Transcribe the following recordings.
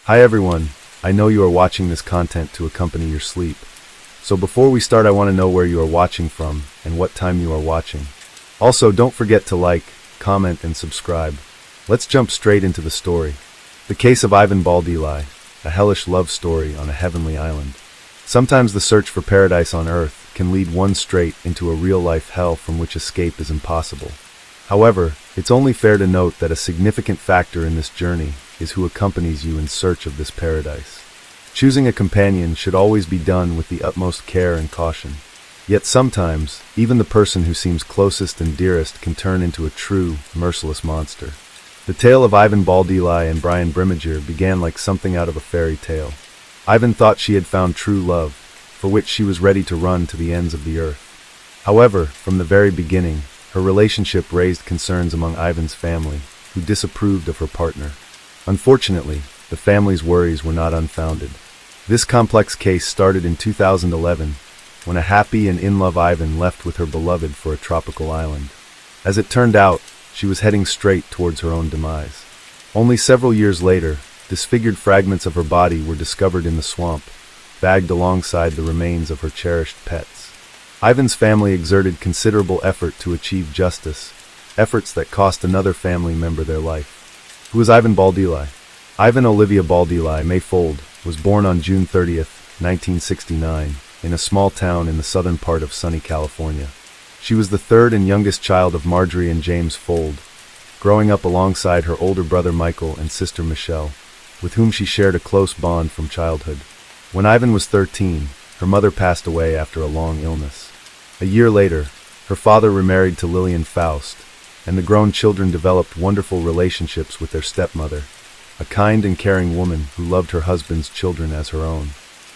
Hi everyone, I know you are watching this content to accompany your sleep. So before we start, I want to know where you are watching from and what time you are watching. Also, don't forget to like, comment, and subscribe. Let's jump straight into the story. The case of Ivan Baldeli, a hellish love story on a heavenly island. Sometimes the search for paradise on Earth can lead one straight into a real-life hell from which escape is impossible. However, it's only fair to note that a significant factor in this journey is who accompanies you in search of this paradise. Choosing a companion should always be done with the utmost care and caution. Yet sometimes, even the person who seems closest and dearest can turn into a true, merciless monster. The tale of Ivan Baldeli and Brian Brimmager began like something out of a fairy tale. Ivan thought she had found true love, for which she was ready to run to the ends of the earth. However, from the very beginning, her relationship raised concerns among Ivan's family, who disapproved of her partner. Unfortunately, the family's worries were not unfounded. This complex case started in 2011, when a happy and in-love Ivan left with her beloved for a tropical island. As it turned out, she was heading straight towards her own demise. Only several years later, disfigured fragments of her body were discovered in the swamp, bagged alongside the remains of her cherished pets. Ivan's family exerted considerable effort to achieve justice, efforts that cost another family member their life. Who is Ivan Baldeli? Ivan Olivia Baldeli Mayfold was born on June 30th, 1969, in a small town in the southern part of sunny California. She was the third and youngest child of Marjorie and James Fold, growing up alongside her older brother Michael and sister Michelle, with whom she shared a close bond from childhood. When Ivan was 13, her mother passed away after a long illness. A year later, her father remarried to Lillian Faust, and the grown children developed wonderful relationships with their stepmother, a kind and caring woman who loved her husband's children as her own.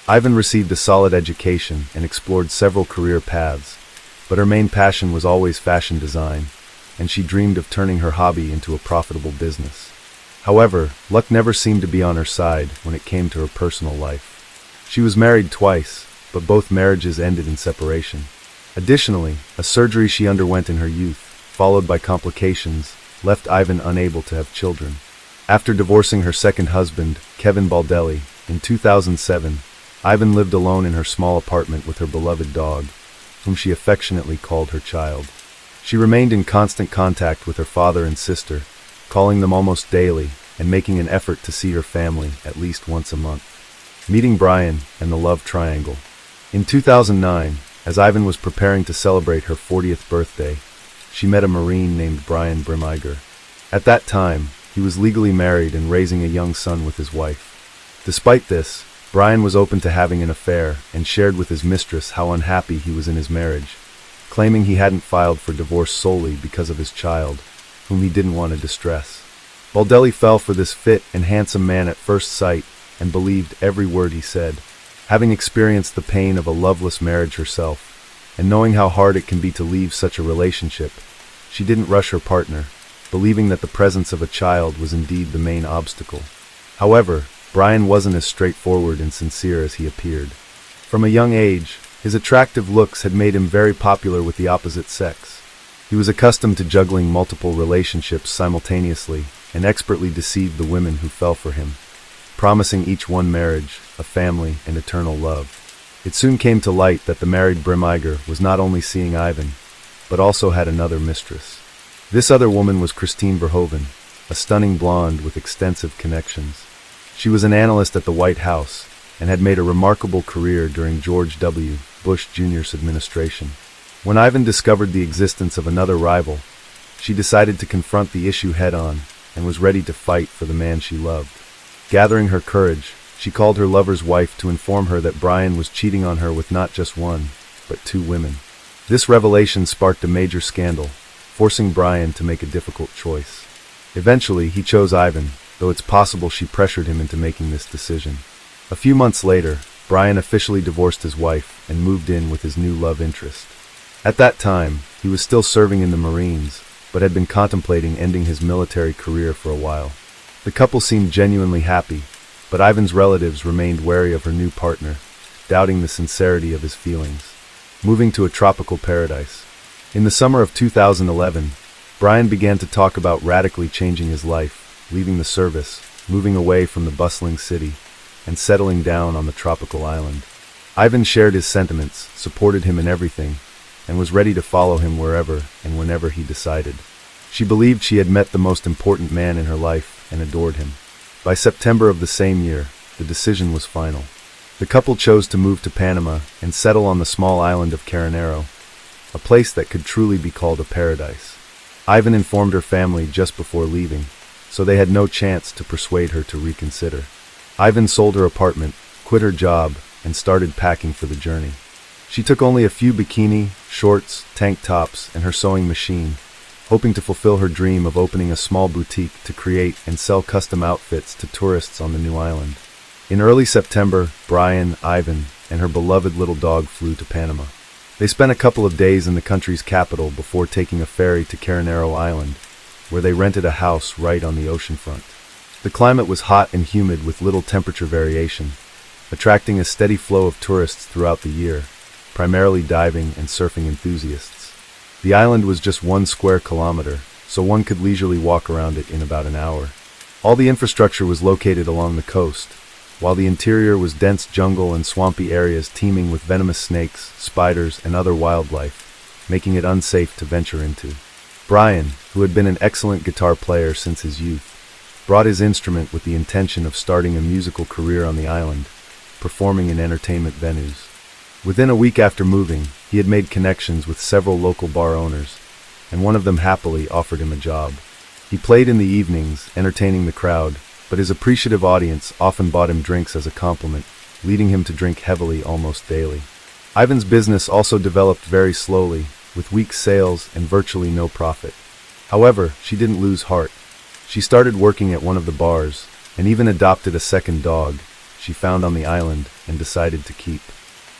Ivan received a solid education and explored several career paths, but her main passion was always fashion design, and she dreamed of turning her hobby into a profitable business. However, luck never seemed to be on her side when it came to her personal life. She was married twice, but both marriages ended in separation. Additionally, a surgery she underwent in her youth, followed by complications, left Ivan unable to have children. After divorcing her second husband, Kevin Baldeli, in 2007, Ivan lived alone in her small apartment with her beloved dog, whom she affectionately called her child. She remained in constant contact with her father and sister, calling them almost daily and making an effort to see her family at least once a month. Meeting Brian and the love triangle. In 2009, as Ivan was preparing to celebrate her 40th birthday, she met a Marine named Brian Brimmager. At that time, he was legally married and raising a young son with his wife. Despite this, Brian was open to having an affair and shared with his mistress how unhappy he was in his marriage, claiming he hadn't filed for divorce solely because of his child, whom he didn't want to distress. Baldeli fell for this fit and handsome man at first sight and believed every word he said. Having experienced the pain of a loveless marriage herself, and knowing how hard it can be to leave such a relationship, she didn't rush her partner, believing that the presence of a child was indeed the main obstacle. However, Brian wasn't as straightforward and sincere as he appeared. From a young age, his attractive looks had made him very popular with the opposite sex. He was accustomed to juggling multiple relationships simultaneously and expertly deceived the women who fell for him, promising each one marriage, a family, and eternal love. It soon came to light that the married Brimmager was not only seeing Ivan, but also had another mistress. This other woman was Christine Verhoeven, a stunning blonde with extensive connections. She was an analyst at the White House and had made a remarkable career during George W. Bush Jr.'s administration. When Ivan discovered the existence of another rival, she decided to confront the issue head-on and was ready to fight for the man she loved. Gathering her courage, she called her lover's wife to inform her that Brian was cheating on her with not just one, but two women. This revelation sparked a major scandal, forcing Brian to make a difficult choice. Eventually, he chose Ivan, though it's possible she pressured him into making this decision. A few months later, Brian officially divorced his wife and moved in with his new love interest. At that time, he was still serving in the Marines, but had been contemplating ending his military career for a while. The couple seemed genuinely happy, but Ivan's relatives remained wary of her new partner, doubting the sincerity of his feelings. Moving to a tropical paradise. In the summer of 2011, Brian began to talk about radically changing his life, leaving the service, moving away from the bustling city and settling down on the tropical island. Ivan shared his sentiments, supported him in everything, and was ready to follow him wherever and whenever he decided. She believed she had met the most important man in her life and adored him. By September of the same year, the decision was final. The couple chose to move to Panama and settle on the small island of Caranero, a place that could truly be called a paradise. Ivan informed her family just before leaving, so they had no chance to persuade her to reconsider. Ivan sold her apartment, quit her job, and started packing for the journey. She took only a few bikini, shorts, tank tops, and her sewing machine, hoping to fulfill her dream of opening a small boutique to create and sell custom outfits to tourists on the new island. In early September, Brian, Ivan, and her beloved little dog flew to Panama. They spent a couple of days in the country's capital before taking a ferry to Caranero Island, where they rented a house right on the oceanfront. The climate was hot and humid with little temperature variation, attracting a steady flow of tourists throughout the year, primarily diving and surfing enthusiasts. The island was just 1 square kilometer, so one could leisurely walk around it in about an hour. All the infrastructure was located along the coast, while the interior was dense jungle and swampy areas teeming with venomous snakes, spiders, and other wildlife, making it unsafe to venture into. Brian, who had been an excellent guitar player since his youth, brought his instrument with the intention of starting a musical career on the island, performing in entertainment venues. Within a week after moving, he had made connections with several local bar owners, and one of them happily offered him a job. He played in the evenings, entertaining the crowd, but his appreciative audience often bought him drinks as a compliment, leading him to drink heavily almost daily. Ivan's business also developed very slowly, with weak sales and virtually no profit. However, she didn't lose heart. She started working at one of the bars, and even adopted a second dog she found on the island and decided to keep.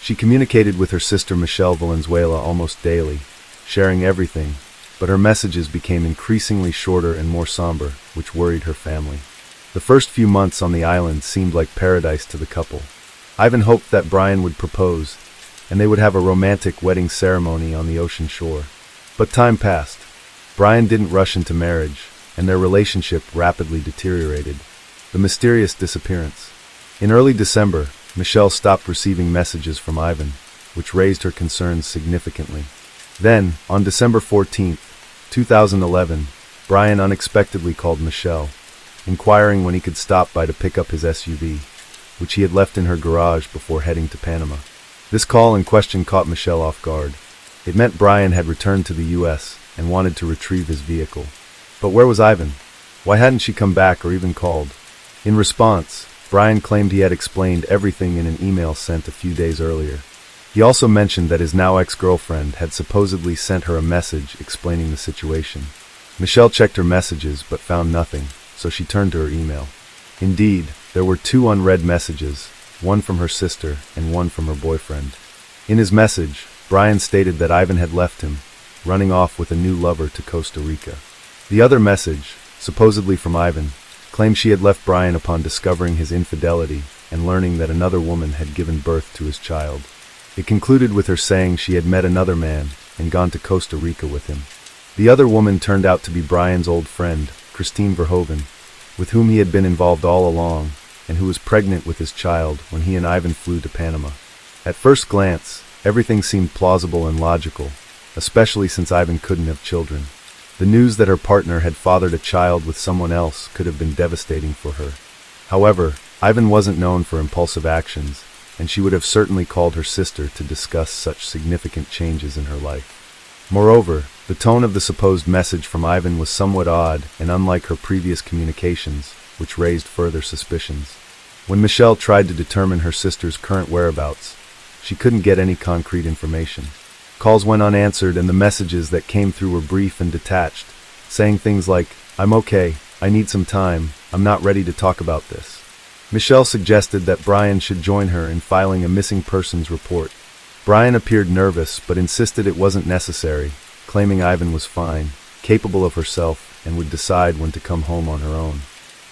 She communicated with her sister Michelle Valenzuela almost daily, sharing everything, but her messages became increasingly shorter and more somber, which worried her family. The first few months on the island seemed like paradise to the couple. Ivan hoped that Brian would propose, and they would have a romantic wedding ceremony on the ocean shore. But time passed. Brian didn't rush into marriage, and their relationship rapidly deteriorated. The mysterious disappearance. In early December, Michelle stopped receiving messages from Ivan, which raised her concerns significantly. Then, on December 14, 2011, Brian unexpectedly called Michelle, inquiring when he could stop by to pick up his SUV, which he had left in her garage before heading to Panama. This call in question caught Michelle off guard. It meant Brian had returned to the U.S. and wanted to retrieve his vehicle. But where was Ivan? Why hadn't she come back or even called? In response, Brian claimed he had explained everything in an email sent a few days earlier. He also mentioned that his now ex-girlfriend had supposedly sent her a message explaining the situation. Michelle checked her messages but found nothing, so she turned to her email. Indeed, there were 2 unread messages, one from her sister and one from her boyfriend. In his message, Brian stated that Ivan had left him, running off with a new lover to Costa Rica. The other message, supposedly from Ivan, claimed she had left Brian upon discovering his infidelity and learning that another woman had given birth to his child. It concluded with her saying she had met another man and gone to Costa Rica with him. The other woman turned out to be Brian's old friend, Christine Verhoeven, with whom he had been involved all along, and who was pregnant with his child when he and Ivan flew to Panama. At first glance, everything seemed plausible and logical, especially since Ivan couldn't have children. The news that her partner had fathered a child with someone else could have been devastating for her. However, Ivan wasn't known for impulsive actions, and she would have certainly called her sister to discuss such significant changes in her life. Moreover, the tone of the supposed message from Ivan was somewhat odd and unlike her previous communications, which raised further suspicions. When Michelle tried to determine her sister's current whereabouts, she couldn't get any concrete information. Calls went unanswered and the messages that came through were brief and detached, saying things like, "I'm okay, I need some time, I'm not ready to talk about this." Michelle suggested that Brian should join her in filing a missing persons report. Brian appeared nervous but insisted it wasn't necessary, claiming Ivan was fine, capable of herself, and would decide when to come home on her own.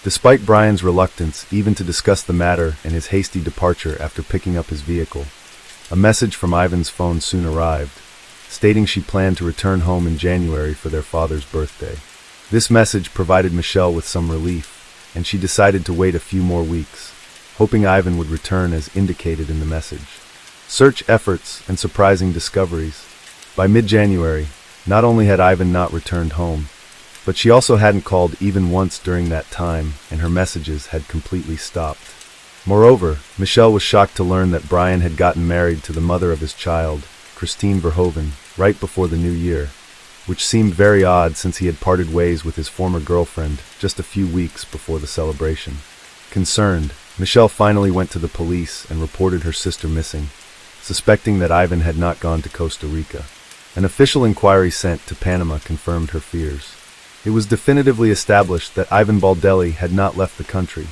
Despite Brian's reluctance even to discuss the matter and his hasty departure after picking up his vehicle, a message from Ivan's phone soon arrived, stating she planned to return home in January for their father's birthday. This message provided Michelle with some relief, and she decided to wait a few more weeks, hoping Ivan would return as indicated in the message. Search efforts and surprising discoveries. By mid-January, not only had Ivan not returned home, but she also hadn't called even once during that time, and her messages had completely stopped. Moreover, Michelle was shocked to learn that Brian had gotten married to the mother of his child, Christine Verhoeven, right before the new year, which seemed very odd since he had parted ways with his former girlfriend just a few weeks before the celebration. Concerned, Michelle finally went to the police and reported her sister missing, suspecting that Ivan had not gone to Costa Rica. An official inquiry sent to Panama confirmed her fears. It was definitively established that Ivan Baldelli had not left the country.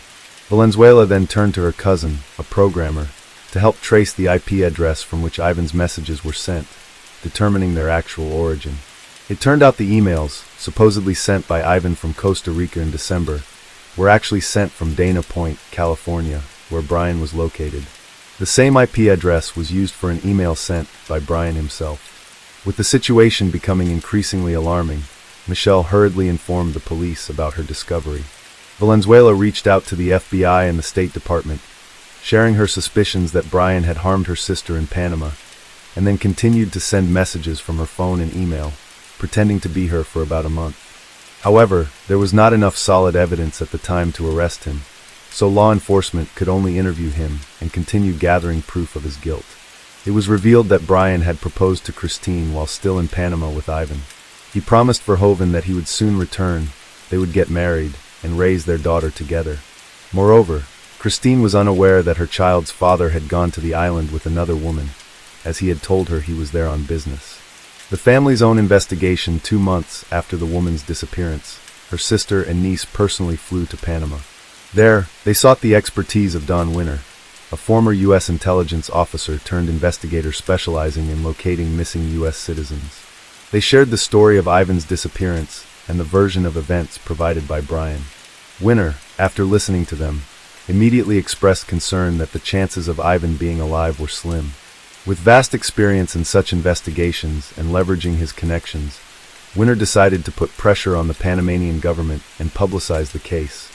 Valenzuela then turned to her cousin, a programmer, to help trace the IP address from which Ivan's messages were sent, determining their actual origin. It turned out the emails, supposedly sent by Ivan from Costa Rica in December, were actually sent from Dana Point, California, where Brian was located. The same IP address was used for an email sent by Brian himself. With the situation becoming increasingly alarming, Michelle hurriedly informed the police about her discovery. Valenzuela reached out to the FBI and the State Department, sharing her suspicions that Brian had harmed her sister in Panama, and then continued to send messages from her phone and email, pretending to be her for about a month. However, there was not enough solid evidence at the time to arrest him, so law enforcement could only interview him and continue gathering proof of his guilt. It was revealed that Brian had proposed to Christine while still in Panama with Ivan. He promised Verhoeven that he would soon return, they would get married, and raise their daughter together. Moreover, Christine was unaware that her child's father had gone to the island with another woman, as he had told her he was there on business. The family's own investigation 2 months after the woman's disappearance, her sister and niece personally flew to Panama. There, they sought the expertise of Don Winner, a former U.S. intelligence officer turned investigator specializing in locating missing U.S. citizens. They shared the story of Ivan's disappearance and the version of events provided by Brian. Winner, after listening to them, immediately expressed concern that the chances of Ivan being alive were slim. With vast experience in such investigations and leveraging his connections, Winner decided to put pressure on the Panamanian government and publicize the case,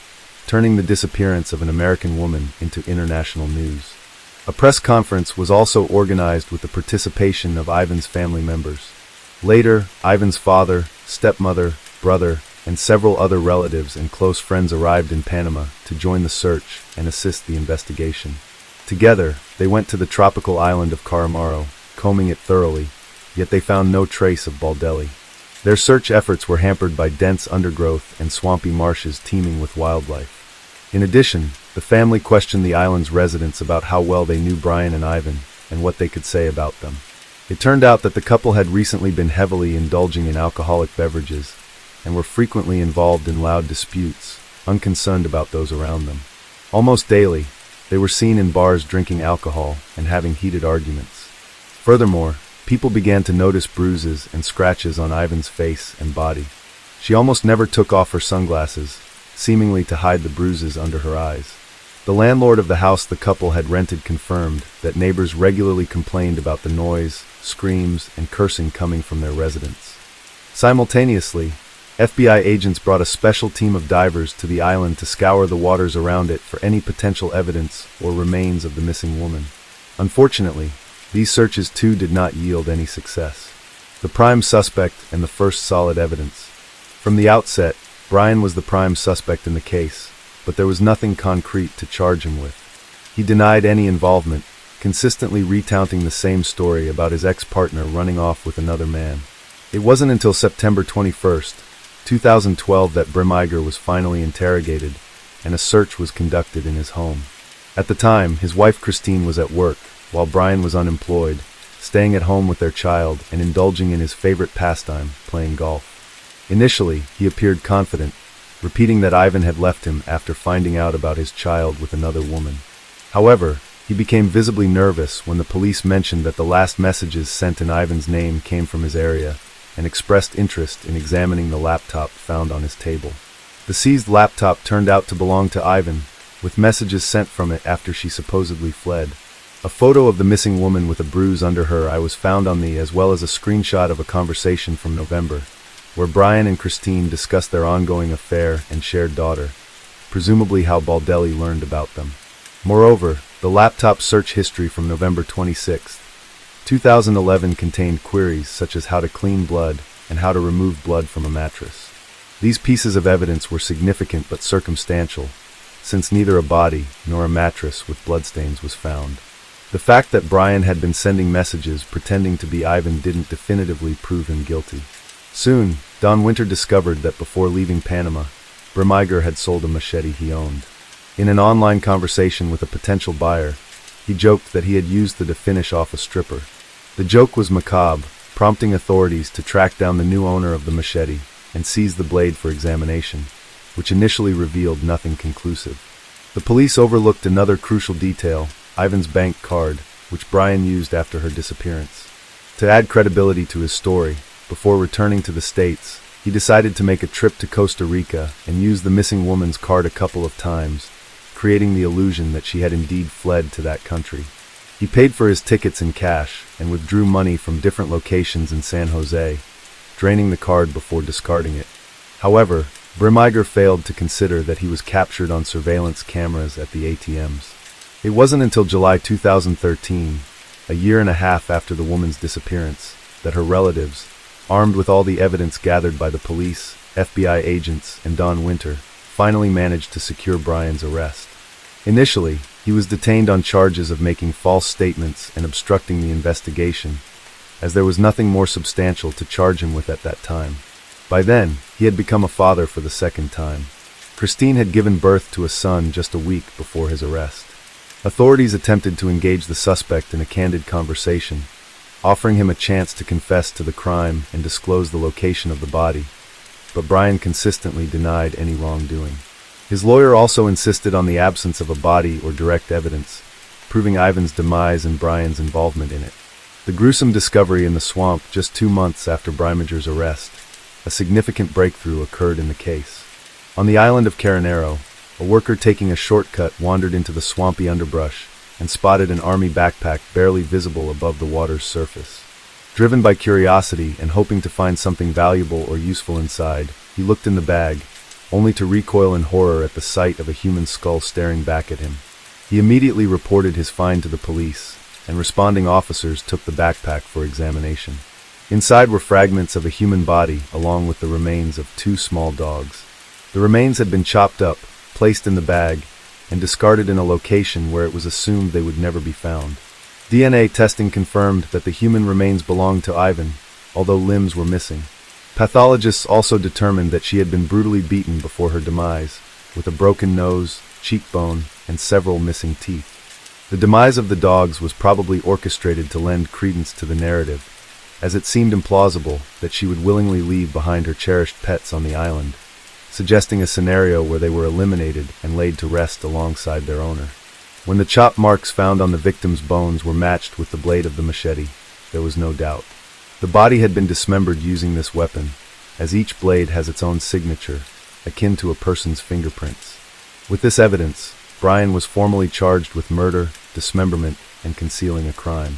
turning the disappearance of an American woman into international news. A press conference was also organized with the participation of Ivan's family members. Later, Ivan's father, stepmother, brother, and several other relatives and close friends arrived in Panama to join the search and assist the investigation. Together, they went to the tropical island of Caramaro, combing it thoroughly, yet they found no trace of Baldelli. Their search efforts were hampered by dense undergrowth and swampy marshes teeming with wildlife. In addition, the family questioned the island's residents about how well they knew Brian and Ivan and what they could say about them. It turned out that the couple had recently been heavily indulging in alcoholic beverages and were frequently involved in loud disputes, unconcerned about those around them. Almost daily, they were seen in bars drinking alcohol and having heated arguments. Furthermore, people began to notice bruises and scratches on Ivan's face and body. She almost never took off her sunglasses, seemingly to hide the bruises under her eyes. The landlord of the house the couple had rented confirmed that neighbors regularly complained about the noise, screams, and cursing coming from their residence. Simultaneously, FBI agents brought a special team of divers to the island to scour the waters around it for any potential evidence or remains of the missing woman. Unfortunately, these searches too did not yield any success. The prime suspect and the first solid evidence. From the outset, Brian was the prime suspect in the case, but there was nothing concrete to charge him with. He denied any involvement, consistently recounting the same story about his ex-partner running off with another man. It wasn't until September 21st, 2012 that Bremiger was finally interrogated, and a search was conducted in his home. At the time, his wife Christine was at work, while Brian was unemployed, staying at home with their child and indulging in his favorite pastime, playing golf. Initially, he appeared confident, repeating that Ivan had left him after finding out about his child with another woman. However, he became visibly nervous when the police mentioned that the last messages sent in Ivan's name came from his area, and expressed interest in examining the laptop found on his table. The seized laptop turned out to belong to Ivan, with messages sent from it after she supposedly fled. A photo of the missing woman with a bruise under her eye was found on the, as well as a screenshot of a conversation from November, where Brian and Christine discussed their ongoing affair and shared daughter. presumably how Baldelli learned about them. Moreover, the laptop search history from November 26, 2011 contained queries such as how to clean blood and how to remove blood from a mattress. These pieces of evidence were significant but circumstantial, since neither a body nor a mattress with bloodstains was found. The fact that Brian had been sending messages pretending to be Ivan didn't definitively prove him guilty. Soon, Don Winter discovered that before leaving Panama, Bremiger had sold a machete he owned. In an online conversation with a potential buyer, he joked that he had used it to finish off a stripper. The joke was macabre, prompting authorities to track down the new owner of the machete and seize the blade for examination, which initially revealed nothing conclusive. The police overlooked another crucial detail, Ivan's bank card, which Brian used after her disappearance. To add credibility to his story, before returning to the States, he decided to make a trip to Costa Rica and use the missing woman's card a couple of times, creating the illusion that she had indeed fled to that country. He paid for his tickets in cash and withdrew money from different locations in San Jose, draining the card before discarding it. However, Bremiger failed to consider that he was captured on surveillance cameras at the ATMs. It wasn't until July 2013, a year and a half after the woman's disappearance, that her relatives, armed with all the evidence gathered by the police, FBI agents, and Don Winter, finally managed to secure Brian's arrest. Initially, he was detained on charges of making false statements and obstructing the investigation, as there was nothing more substantial to charge him with at that time. By then, he had become a father for the second time. Christine had given birth to a son just a week before his arrest. Authorities attempted to engage the suspect in a candid conversation, offering him a chance to confess to the crime and disclose the location of the body, but Brian consistently denied any wrongdoing. His lawyer also insisted on the absence of a body or direct evidence, proving Ivan's demise and Brian's involvement in it. The gruesome discovery in the swamp just 2 months after Bremiger's arrest, a significant breakthrough occurred in the case. On the island of Caronero, a worker taking a shortcut wandered into the swampy underbrush and spotted an army backpack barely visible above the water's surface. Driven by curiosity and hoping to find something valuable or useful inside, he looked in the bag, only to recoil in horror at the sight of a human skull staring back at him. He immediately reported his find to the police, and responding officers took the backpack for examination. Inside were fragments of a human body along with the remains of 2 small dogs. The remains had been chopped up, placed in the bag, and discarded in a location where it was assumed they would never be found. DNA testing confirmed that the human remains belonged to Ivan, although limbs were missing. Pathologists also determined that she had been brutally beaten before her demise, with a broken nose, cheekbone, and several missing teeth. The demise of the dogs was probably orchestrated to lend credence to the narrative, as it seemed implausible that she would willingly leave behind her cherished pets on the island, suggesting a scenario where they were eliminated and laid to rest alongside their owner. When the chop marks found on the victim's bones were matched with the blade of the machete, there was no doubt. The body had been dismembered using this weapon, as each blade has its own signature, akin to a person's fingerprints. With this evidence, Brian was formally charged with murder, dismemberment, and concealing a crime.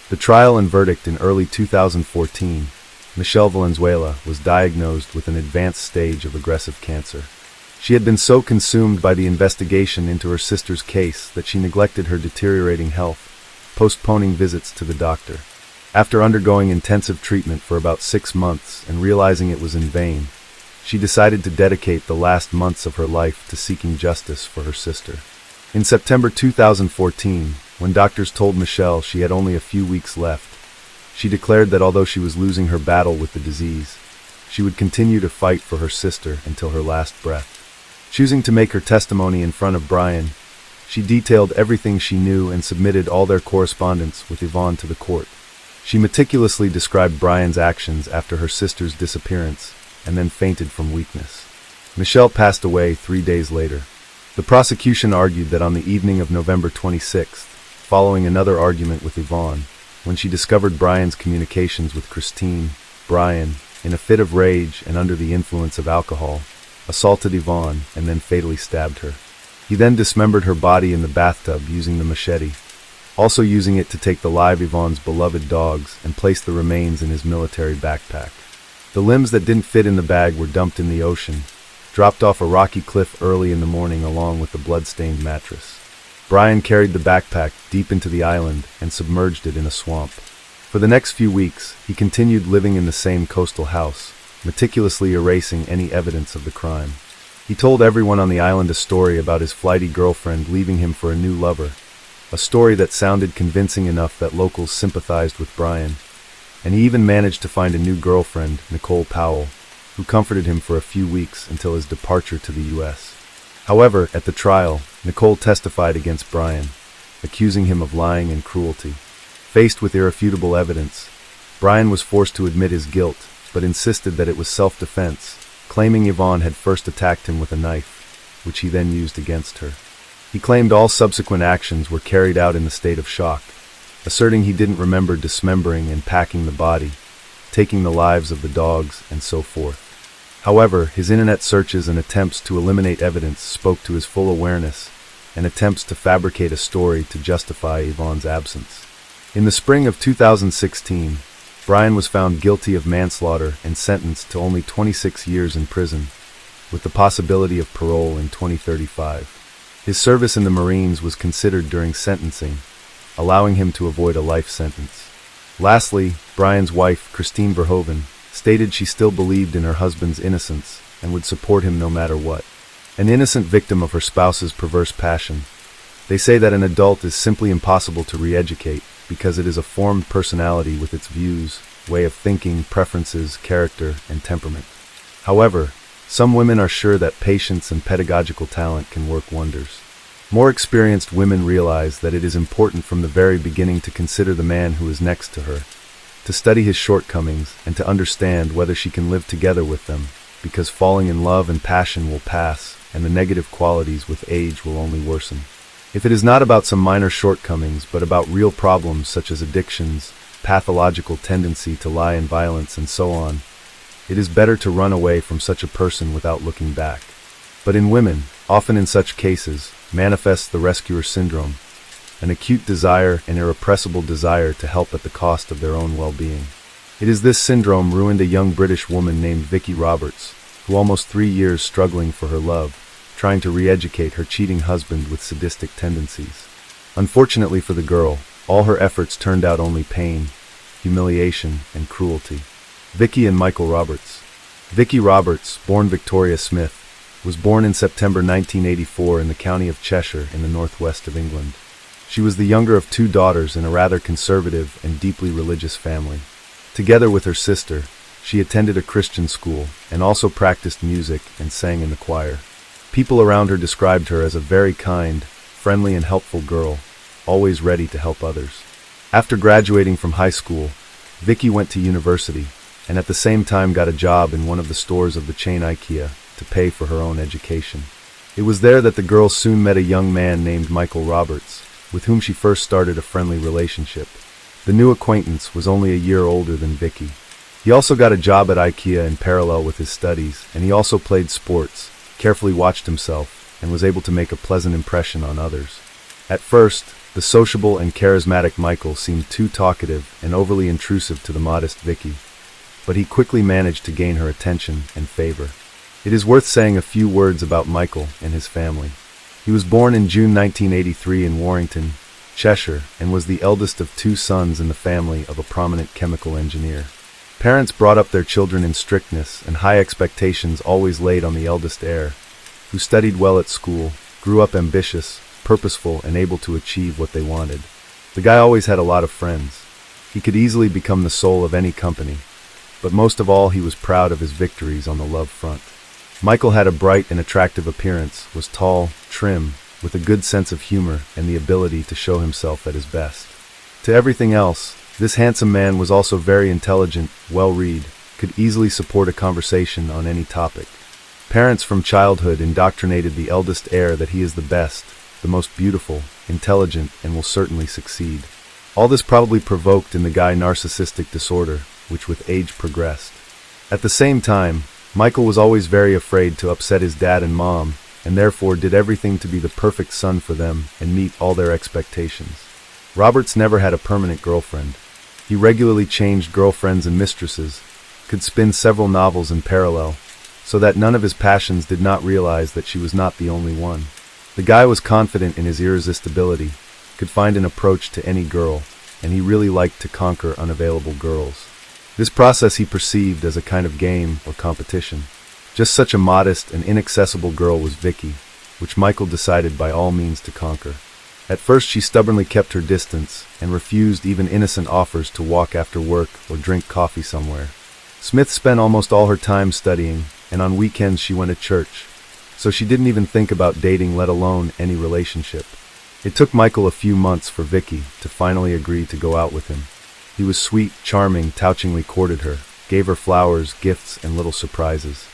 The trial and verdict in early 2014, Michelle Valenzuela was diagnosed with an advanced stage of aggressive cancer. She had been so consumed by the investigation into her sister's case that she neglected her deteriorating health, postponing visits to the doctor. After undergoing intensive treatment for about 6 months and realizing it was in vain, she decided to dedicate the last months of her life to seeking justice for her sister. In September 2014, when doctors told Michelle she had only a few weeks left, she declared that although she was losing her battle with the disease, she would continue to fight for her sister until her last breath. Choosing to make her testimony in front of Brian, she detailed everything she knew and submitted all their correspondence with Yvonne to the court. She meticulously described Brian's actions after her sister's disappearance and then fainted from weakness. Michelle passed away 3 days later. The prosecution argued that on the evening of November 26th, following another argument with Yvonne, when she discovered Brian's communications with Christine, Brian, in a fit of rage and under the influence of alcohol, assaulted Yvonne and then fatally stabbed her. He then dismembered her body in the bathtub using the machete, also using it to take the live Yvonne's beloved dogs and place the remains in his military backpack. The limbs that didn't fit in the bag were dumped in the ocean, dropped off a rocky cliff early in the morning along with the blood-stained mattress. Brian carried the backpack deep into the island and submerged it in a swamp. For the next few weeks, he continued living in the same coastal house, meticulously erasing any evidence of the crime. He told everyone on the island a story about his flighty girlfriend leaving him for a new lover, a story that sounded convincing enough that locals sympathized with Brian, and he even managed to find a new girlfriend, Nicole Powell, who comforted him for a few weeks until his departure to the U.S. However, at the trial, Nicole testified against Brian, accusing him of lying and cruelty. Faced with irrefutable evidence, Brian was forced to admit his guilt, but insisted that it was self-defense, claiming Yvonne had first attacked him with a knife, which he then used against her. He claimed all subsequent actions were carried out in a state of shock, asserting he didn't remember dismembering and packing the body, taking the lives of the dogs, and so forth. However, his internet searches and attempts to eliminate evidence spoke to his full awareness, and attempts to fabricate a story to justify Yvonne's absence. In the spring of 2016, Brian was found guilty of manslaughter and sentenced to only 26 years in prison, with the possibility of parole in 2035. His service in the Marines was considered during sentencing, allowing him to avoid a life sentence. Lastly, Brian's wife, Christine Verhoeven, stated she still believed in her husband's innocence and would support him no matter what. An innocent victim of her spouse's perverse passion, they say that an adult is simply impossible to re-educate because it is a formed personality with its views, way of thinking, preferences, character, and temperament. However, some women are sure that patience and pedagogical talent can work wonders. More experienced women realize that it is important from the very beginning to consider the man who is next to her, to study his shortcomings, and to understand whether she can live together with them, because falling in love and passion will pass, and the negative qualities with age will only worsen. If it is not about some minor shortcomings, but about real problems such as addictions, pathological tendency to lie and violence, and so on, it is better to run away from such a person without looking back. But in women, often in such cases, manifests the rescuer syndrome, an acute desire and irrepressible desire to help at the cost of their own well-being. It is this syndrome ruined a young British woman named Vicky Roberts, who almost 3 years struggling for her love, trying to re-educate her cheating husband with sadistic tendencies. Unfortunately for the girl, all her efforts turned out only pain, humiliation, and cruelty. Vicky and Michael Roberts. Vicky Roberts, born Victoria Smith, was born in September 1984 in the county of Cheshire in the northwest of England. She was the younger of 2 daughters in a rather conservative and deeply religious family. Together with her sister, she attended a Christian school and also practiced music and sang in the choir. People around her described her as a very kind, friendly, and helpful girl, always ready to help others. After graduating from high school, Vicky went to university and at the same time got a job in one of the stores of the chain IKEA to pay for her own education. It was there that the girl soon met a young man named Michael Roberts, with whom she first started a friendly relationship. The new acquaintance was only a year older than Vicky. He also got a job at IKEA in parallel with his studies, and he also played sports, carefully watched himself, and was able to make a pleasant impression on others. At first, the sociable and charismatic Michael seemed too talkative and overly intrusive to the modest Vicky, but he quickly managed to gain her attention and favor. It is worth saying a few words about Michael and his family. He was born in June 1983 in Warrington, Cheshire, and was the eldest of 2 sons in the family of a prominent chemical engineer. Parents brought up their children in strictness, and high expectations always laid on the eldest heir, who studied well at school, grew up ambitious, purposeful, and able to achieve what they wanted. The guy always had a lot of friends. He could easily become the soul of any company, but most of all he was proud of his victories on the love front. Michael had a bright and attractive appearance, was tall, trim, with a good sense of humor and the ability to show himself at his best. To everything else, this handsome man was also very intelligent, well-read, could easily support a conversation on any topic. Parents from childhood indoctrinated the eldest heir that he is the best, the most beautiful, intelligent, and will certainly succeed. All this probably provoked in the guy narcissistic disorder, which with age progressed. At the same time, Michael was always very afraid to upset his dad and mom, and therefore did everything to be the perfect son for them and meet all their expectations. Roberts never had a permanent girlfriend. He regularly changed girlfriends and mistresses, could spin several novels in parallel, so that none of his passions did not realize that she was not the only one. The guy was confident in his irresistibility, could find an approach to any girl, and he really liked to conquer unavailable girls. This process he perceived as a kind of game or competition. Just such a modest and inaccessible girl was Vicky, which Michael decided by all means to conquer. At first she stubbornly kept her distance and refused even innocent offers to walk after work or drink coffee somewhere. Smith spent almost all her time studying, and on weekends she went to church, so she didn't even think about dating, let alone any relationship. It took Michael a few months for Vicky to finally agree to go out with him. He was sweet, charming, touchingly courted her, gave her flowers, gifts, and little surprises.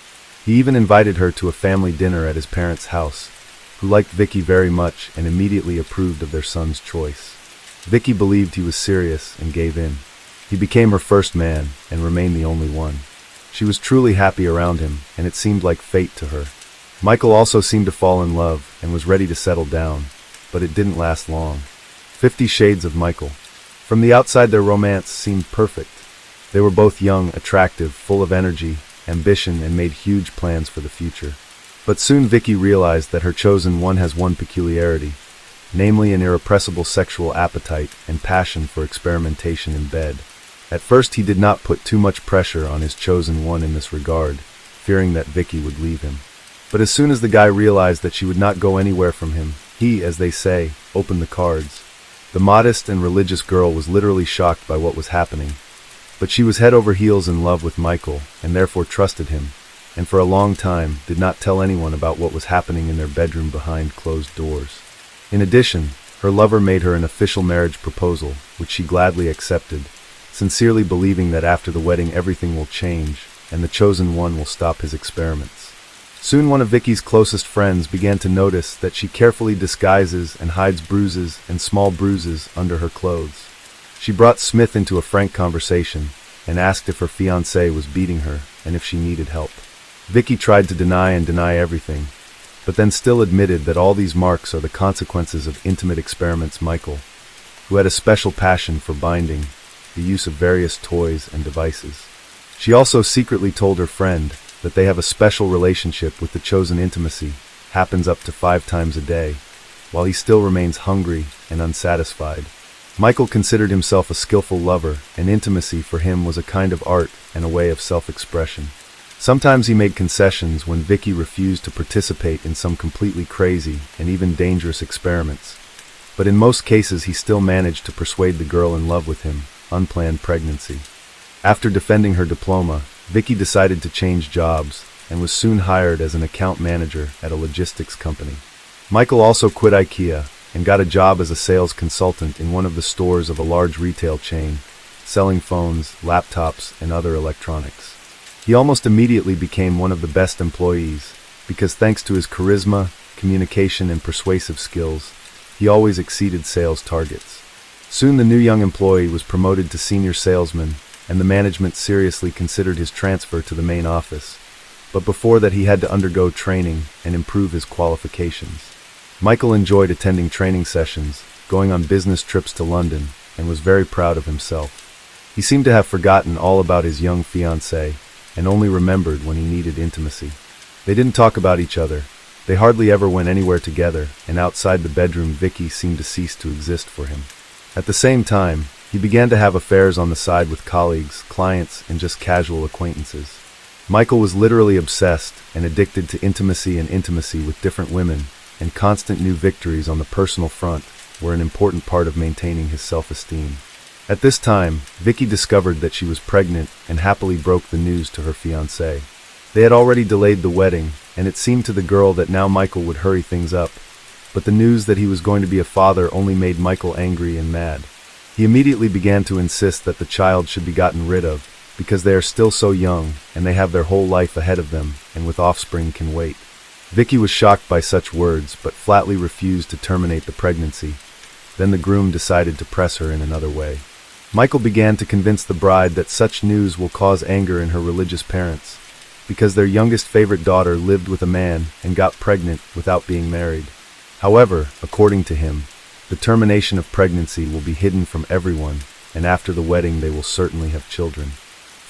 He even invited her to a family dinner at his parents' house, who liked Vicky very much and immediately approved of their son's choice. Vicky believed he was serious and gave in. He became her first man and remained the only one. She was truly happy around him, and it seemed like fate to her. Michael also seemed to fall in love and was ready to settle down, but it didn't last long. 50 Shades of Michael. From the outside their romance seemed perfect. They were both young, attractive, full of energy, ambition, and made huge plans for the future. But soon Vicky realized that her chosen one has one peculiarity, namely an irrepressible sexual appetite and passion for experimentation in bed. At first he did not put too much pressure on his chosen one in this regard, fearing that Vicky would leave him. But as soon as the guy realized that she would not go anywhere from him, he, as they say, opened the cards. The modest and religious girl was literally shocked by what was happening, but she was head over heels in love with Michael and therefore trusted him, and for a long time did not tell anyone about what was happening in their bedroom behind closed doors. In addition, her lover made her an official marriage proposal, which she gladly accepted, sincerely believing that after the wedding everything will change and the chosen one will stop his experiments. Soon one of Vicky's closest friends began to notice that she carefully disguises and hides bruises and small bruises under her clothes. She brought Smith into a frank conversation and asked if her fiancé was beating her and if she needed help. Vicky tried to deny everything, but then still admitted that all these marks are the consequences of intimate experiments. Michael, who had a special passion for binding, the use of various toys and devices. She also secretly told her friend that they have a special relationship with the chosen. Intimacy happens up to 5 times a day, while he still remains hungry and unsatisfied. Michael considered himself a skillful lover, and intimacy for him was a kind of art and a way of self-expression. Sometimes he made concessions when Vicky refused to participate in some completely crazy and even dangerous experiments, but in most cases he still managed to persuade the girl in love with him. Unplanned pregnancy. After defending her diploma, Vicky decided to change jobs and was soon hired as an account manager at a logistics company. Michael also quit IKEA and got a job as a sales consultant in one of the stores of a large retail chain, selling phones, laptops, and other electronics. He almost immediately became one of the best employees because thanks to his charisma, communication, and persuasive skills, he always exceeded sales targets. Soon the new young employee was promoted to senior salesman, and the management seriously considered his transfer to the main office. But before that he had to undergo training and improve his qualifications. Michael enjoyed attending training sessions, going on business trips to London, and was very proud of himself. He seemed to have forgotten all about his young fiancée, and only remembered when he needed intimacy. They didn't talk about each other. They hardly ever went anywhere together, and outside the bedroom Vicky seemed to cease to exist for him. At the same time, he began to have affairs on the side with colleagues, clients, and just casual acquaintances. Michael was literally obsessed and addicted to intimacy with different women, and constant new victories on the personal front were an important part of maintaining his self-esteem. At this time, Vicky discovered that she was pregnant and happily broke the news to her fiancé. They had already delayed the wedding, and it seemed to the girl that now Michael would hurry things up. But the news that he was going to be a father only made Michael angry and mad. He immediately began to insist that the child should be gotten rid of, because they are still so young, and they have their whole life ahead of them, and with offspring can wait. Vicky was shocked by such words, but flatly refused to terminate the pregnancy. Then the groom decided to press her in another way. Michael began to convince the bride that such news will cause anger in her religious parents, because their youngest favorite daughter lived with a man and got pregnant without being married. However, according to him, the termination of pregnancy will be hidden from everyone, and after the wedding they will certainly have children.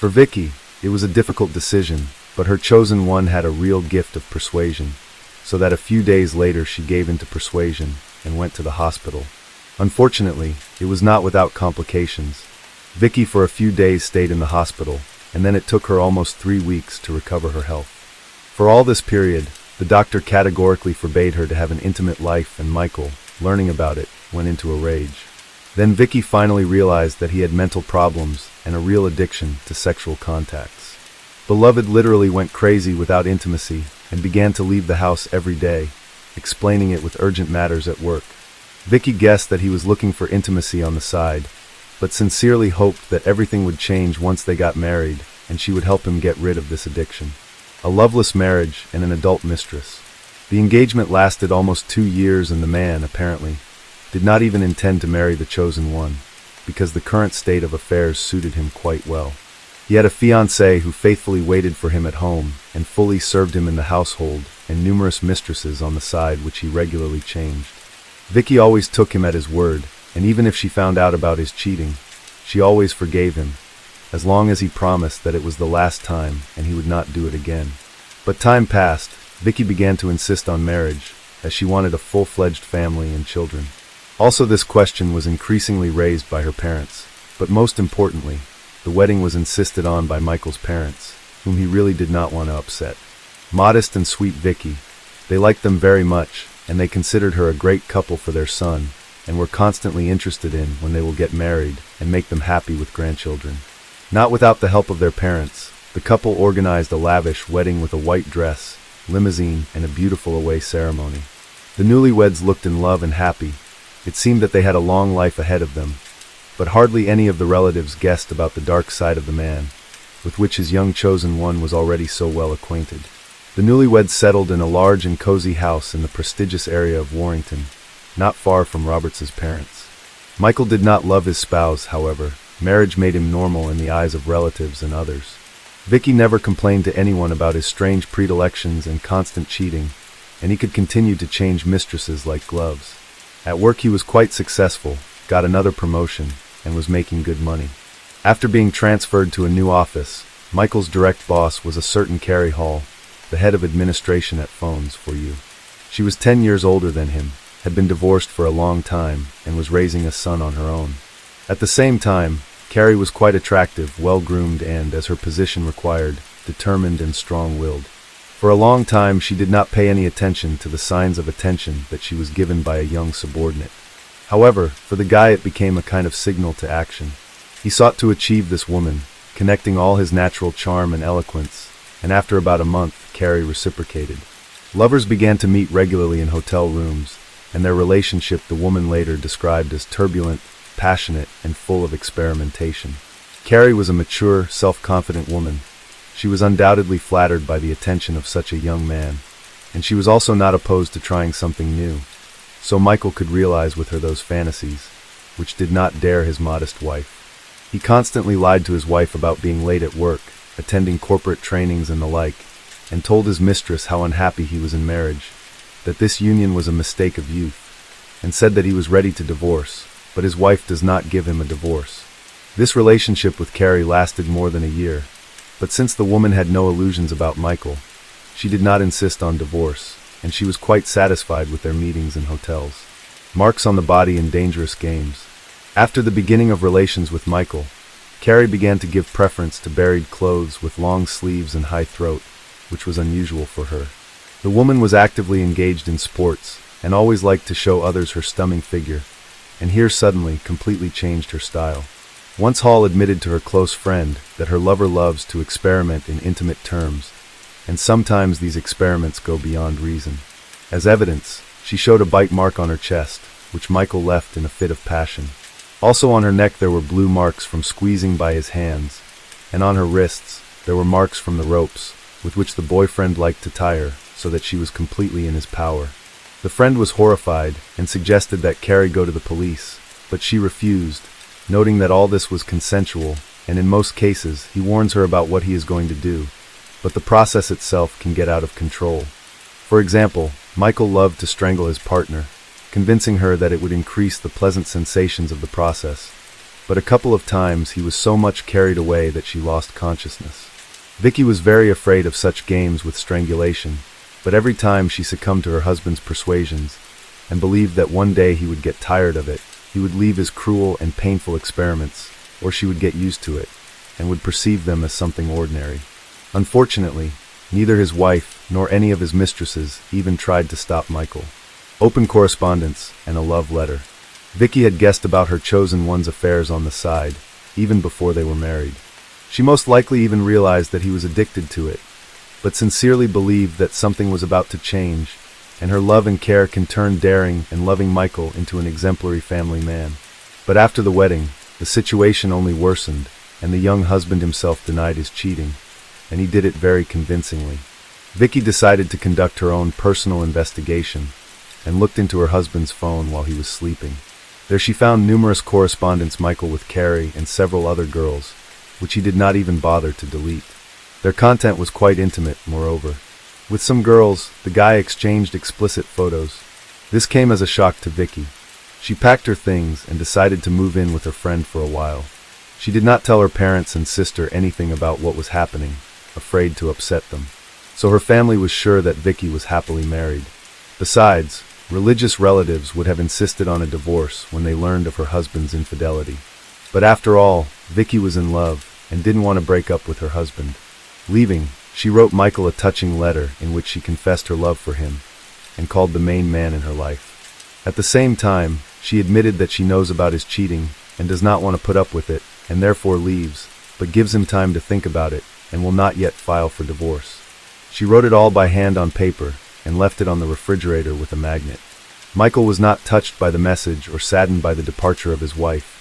For Vicky, it was a difficult decision, But her chosen one had a real gift of persuasion, so that a few days later she gave in to persuasion and went to the hospital. Unfortunately, it was not without complications. Vicky for a few days stayed in the hospital, and then it took her almost 3 weeks to recover her health. For all this period, the doctor categorically forbade her to have an intimate life, and Michael, learning about it, went into a rage. Then Vicky finally realized that he had mental problems and a real addiction to sexual contacts. Beloved literally went crazy without intimacy and began to leave the house every day, explaining it with urgent matters at work. Vicky guessed that he was looking for intimacy on the side, but sincerely hoped that everything would change once they got married and she would help him get rid of this addiction. A loveless marriage and an adult mistress. The engagement lasted almost 2 years, and the man, apparently, did not even intend to marry the chosen one, because the current state of affairs suited him quite well. He had a fiancée who faithfully waited for him at home and fully served him in the household, and numerous mistresses on the side which he regularly changed. Vicky always took him at his word, and even if she found out about his cheating, she always forgave him, as long as he promised that it was the last time and he would not do it again. But time passed. Vicky began to insist on marriage, as she wanted a full-fledged family and children. Also, this question was increasingly raised by her parents, but most importantly, the wedding was insisted on by Michael's parents, whom he really did not want to upset. Modest and sweet Vicky, they liked them very much, and they considered her a great couple for their son, and were constantly interested in when they will get married and make them happy with grandchildren. Not without the help of their parents, the couple organized a lavish wedding with a white dress, limousine, and a beautiful away ceremony. The newlyweds looked in love and happy. It seemed that they had a long life ahead of them, but hardly any of the relatives guessed about the dark side of the man, with which his young chosen one was already so well acquainted. The newlyweds settled in a large and cozy house in the prestigious area of Warrington, not far from Roberts's parents. Michael did not love his spouse, however. Marriage made him normal in the eyes of relatives and others. Vicky never complained to anyone about his strange predilections and constant cheating, and he could continue to change mistresses like gloves. At work he was quite successful, got another promotion, and was making good money. After being transferred to a new office, Michael's direct boss was a certain Carrie Hall, the head of administration at Phones for You. She was 10 years older than him, had been divorced for a long time, and was raising a son on her own. At the same time, Carrie was quite attractive, well-groomed, and, as her position required, determined and strong-willed. For a long time she did not pay any attention to the signs of attention that she was given by a young subordinate. However, for the guy it became a kind of signal to action. He sought to achieve this woman, connecting all his natural charm and eloquence, and after about a month, Carrie reciprocated. Lovers began to meet regularly in hotel rooms, and their relationship the woman later described as turbulent, passionate, and full of experimentation. Carrie was a mature, self-confident woman. She was undoubtedly flattered by the attention of such a young man, and she was also not opposed to trying something new. So Michael could realize with her those fantasies, which did not dare his modest wife. He constantly lied to his wife about being late at work, attending corporate trainings and the like, and told his mistress how unhappy he was in marriage, that this union was a mistake of youth, and said that he was ready to divorce, but his wife does not give him a divorce. This relationship with Carrie lasted more than a year, but since the woman had no illusions about Michael, she did not insist on divorce, and she was quite satisfied with their meetings in hotels. Marks on the body and dangerous games. After the beginning of relations with Michael, Carrie began to give preference to buried clothes with long sleeves and high throat, which was unusual for her. The woman was actively engaged in sports, and always liked to show others her stunning figure, and here suddenly completely changed her style. Once Hall admitted to her close friend that her lover loves to experiment in intimate terms, and sometimes these experiments go beyond reason. As evidence, she showed a bite mark on her chest, which Michael left in a fit of passion. Also on her neck there were blue marks from squeezing by his hands, and on her wrists there were marks from the ropes, with which the boyfriend liked to tie her, so that she was completely in his power. The friend was horrified and suggested that Carrie go to the police, but she refused, noting that all this was consensual, and in most cases he warns her about what he is going to do, but the process itself can get out of control. For example, Michael loved to strangle his partner, convincing her that it would increase the pleasant sensations of the process, but a couple of times he was so much carried away that she lost consciousness. Vicky was very afraid of such games with strangulation, but every time she succumbed to her husband's persuasions and believed that one day he would get tired of it, he would leave his cruel and painful experiments, or she would get used to it and would perceive them as something ordinary. Unfortunately, neither his wife nor any of his mistresses even tried to stop Michael. Open correspondence and a love letter. Vicky had guessed about her chosen one's affairs on the side, even before they were married. She most likely even realized that he was addicted to it, but sincerely believed that something was about to change, and her love and care can turn daring and loving Michael into an exemplary family man. But after the wedding, the situation only worsened, and the young husband himself denied his cheating, and he did it very convincingly. Vicky decided to conduct her own personal investigation, and looked into her husband's phone while he was sleeping. There she found numerous correspondence Michael with Carrie and several other girls, which he did not even bother to delete. Their content was quite intimate, moreover. With some girls, the guy exchanged explicit photos. This came as a shock to Vicky. She packed her things and decided to move in with her friend for a while. She did not tell her parents and sister anything about what was happening, afraid to upset them. So her family was sure that Vicky was happily married. Besides, religious relatives would have insisted on a divorce when they learned of her husband's infidelity. But after all, Vicky was in love and didn't want to break up with her husband. Leaving, she wrote Michael a touching letter in which she confessed her love for him and called the main man in her life. At the same time, she admitted that she knows about his cheating and does not want to put up with it, and therefore leaves, but gives him time to think about it and will not yet file for divorce. She wrote it all by hand on paper and left it on the refrigerator with a magnet. Michael was not touched by the message or saddened by the departure of his wife,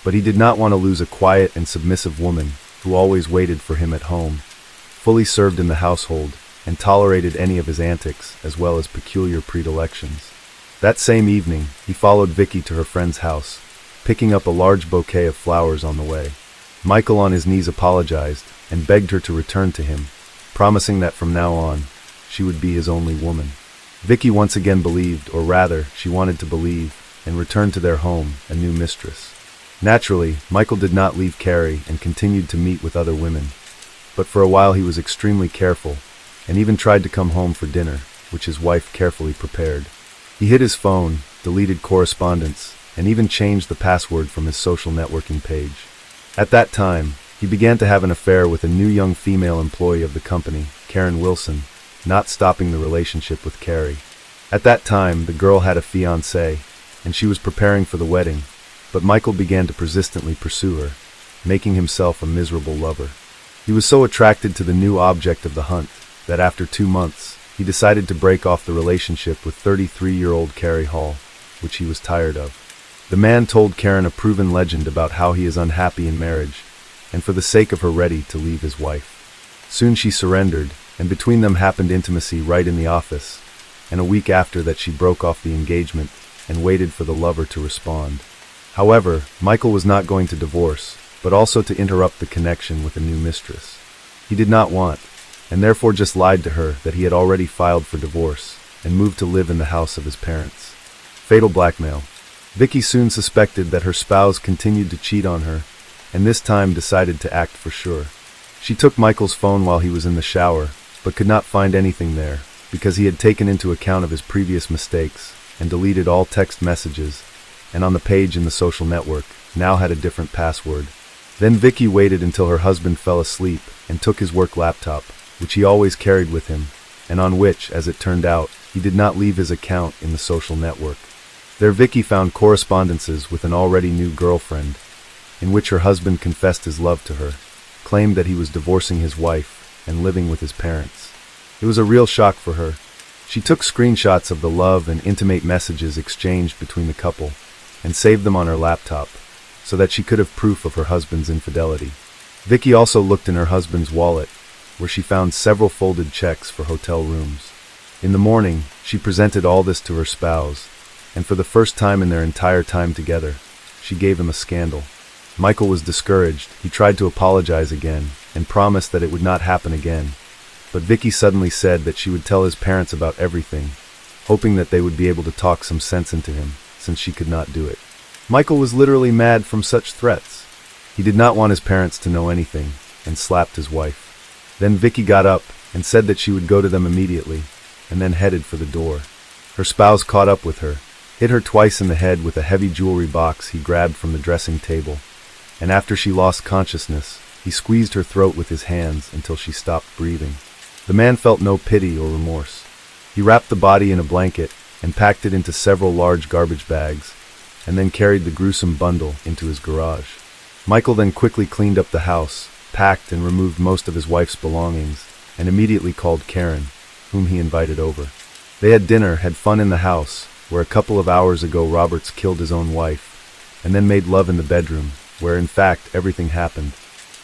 but he did not want to lose a quiet and submissive woman who always waited for him at home, fully served in the household, and tolerated any of his antics as well as peculiar predilections. That same evening, he followed Vicky to her friend's house, picking up a large bouquet of flowers on the way. Michael on his knees apologized and begged her to return to him, promising that from now on, she would be his only woman. Vicky once again believed, or rather, she wanted to believe, and returned to their home, a new mistress. Naturally, Michael did not leave Carrie and continued to meet with other women, but for a while he was extremely careful, and even tried to come home for dinner, which his wife carefully prepared. He hid his phone, deleted correspondence, and even changed the password from his social networking page. At that time, he began to have an affair with a new young female employee of the company, Karen Wilson, not stopping the relationship with Carrie. At that time, the girl had a fiancé, and she was preparing for the wedding, but Michael began to persistently pursue her, making himself a miserable lover. He was so attracted to the new object of the hunt that after 2 months, he decided to break off the relationship with 33-year-old Carrie Hall, which he was tired of. The man told Karen a proven legend about how he is unhappy in marriage, and for the sake of her ready to leave his wife. Soon she surrendered, and between them happened intimacy right in the office, and a week after that she broke off the engagement and waited for the lover to respond. However, Michael was not going to divorce, but also to interrupt the connection with a new mistress. He did not want, and therefore just lied to her that he had already filed for divorce and moved to live in the house of his parents. Fatal blackmail. Vicky soon suspected that her spouse continued to cheat on her, and this time decided to act for sure. She took Michael's phone while he was in the shower, but could not find anything there, because he had taken into account of his previous mistakes and deleted all text messages, and on the page in the social network, now had a different password. Then Vicky waited until her husband fell asleep and took his work laptop, which he always carried with him, and on which, as it turned out, he did not leave his account in the social network. There Vicky found correspondences with an already new girlfriend, in which her husband confessed his love to her, claimed that he was divorcing his wife and living with his parents. It was a real shock for her. She took screenshots of the love and intimate messages exchanged between the couple and saved them on her laptop so that she could have proof of her husband's infidelity. Vicky also looked in her husband's wallet, where she found several folded checks for hotel rooms. In the morning, she presented all this to her spouse, and for the first time in their entire time together, she gave him a scandal. Michael was discouraged. He tried to apologize again and promised that it would not happen again. But Vicky suddenly said that she would tell his parents about everything, hoping that they would be able to talk some sense into him, since she could not do it. Michael was literally mad from such threats. He did not want his parents to know anything, and slapped his wife. Then Vicky got up and said that she would go to them immediately, and then headed for the door. Her spouse caught up with her, hit her twice in the head with a heavy jewelry box he grabbed from the dressing table, and after she lost consciousness, he squeezed her throat with his hands until she stopped breathing. The man felt no pity or remorse. He wrapped the body in a blanket and packed it into several large garbage bags, and then carried the gruesome bundle into his garage. Michael then quickly cleaned up the house, packed and removed most of his wife's belongings, and immediately called Karen, whom he invited over. They had dinner, had fun in the house, where a couple of hours ago Roberts killed his own wife, and then made love in the bedroom, where in fact everything happened.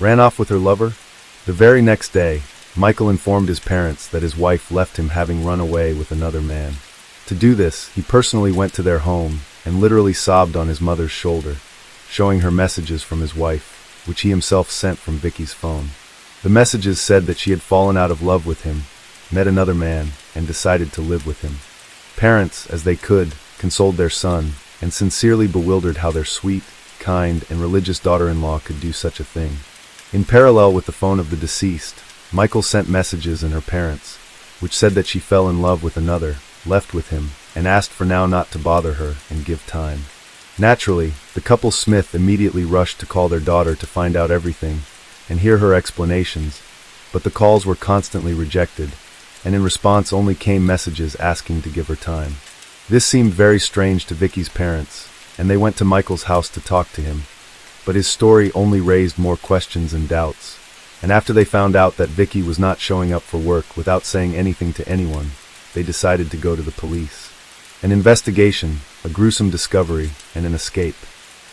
Ran off with her lover? The very next day, Michael informed his parents that his wife left him having run away with another man. To do this, he personally went to their home and literally sobbed on his mother's shoulder, showing her messages from his wife, which he himself sent from Vicky's phone. The messages said that she had fallen out of love with him, met another man, and decided to live with him. Parents, as they could, consoled their son, and sincerely bewildered how their sweet, kind, and religious daughter-in-law could do such a thing. In parallel with the phone of the deceased, Michael sent messages in her parents, which said that she fell in love with another, left with him, and asked for now not to bother her and give time. Naturally, the couple Smith immediately rushed to call their daughter to find out everything and hear her explanations, but the calls were constantly rejected, and in response only came messages asking to give her time. This seemed very strange to Vicky's parents, and they went to Michael's house to talk to him, but his story only raised more questions and doubts. And after they found out that Vicky was not showing up for work without saying anything to anyone, they decided to go to the police. An investigation, a gruesome discovery, and an escape.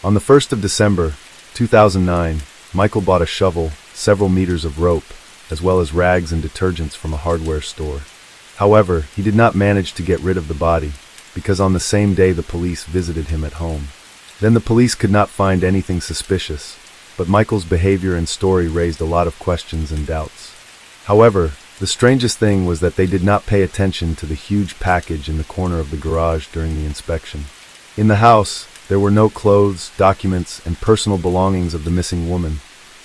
On the 1st of December, 2009, Michael bought a shovel, several meters of rope, as well as rags and detergents from a hardware store. However, he did not manage to get rid of the body, because on the same day the police visited him at home. Then the police could not find anything suspicious, but Michael's behavior and story raised a lot of questions and doubts. However, the strangest thing was that they did not pay attention to the huge package in the corner of the garage during the inspection. In the house, there were no clothes, documents, and personal belongings of the missing woman,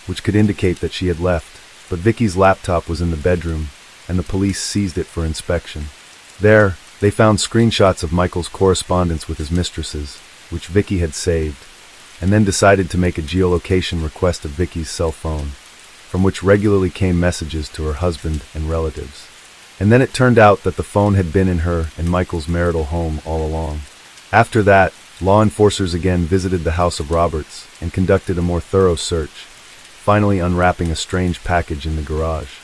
which could indicate that she had left, but Vicky's laptop was in the bedroom, and the police seized it for inspection. There, they found screenshots of Michael's correspondence with his mistresses, which Vicky had saved, and then decided to make a geolocation request of Vicky's cell phone, from which regularly came messages to her husband and relatives. And then it turned out that the phone had been in her and Michael's marital home all along. After that, law enforcers again visited the house of Roberts and conducted a more thorough search, finally unwrapping a strange package in the garage.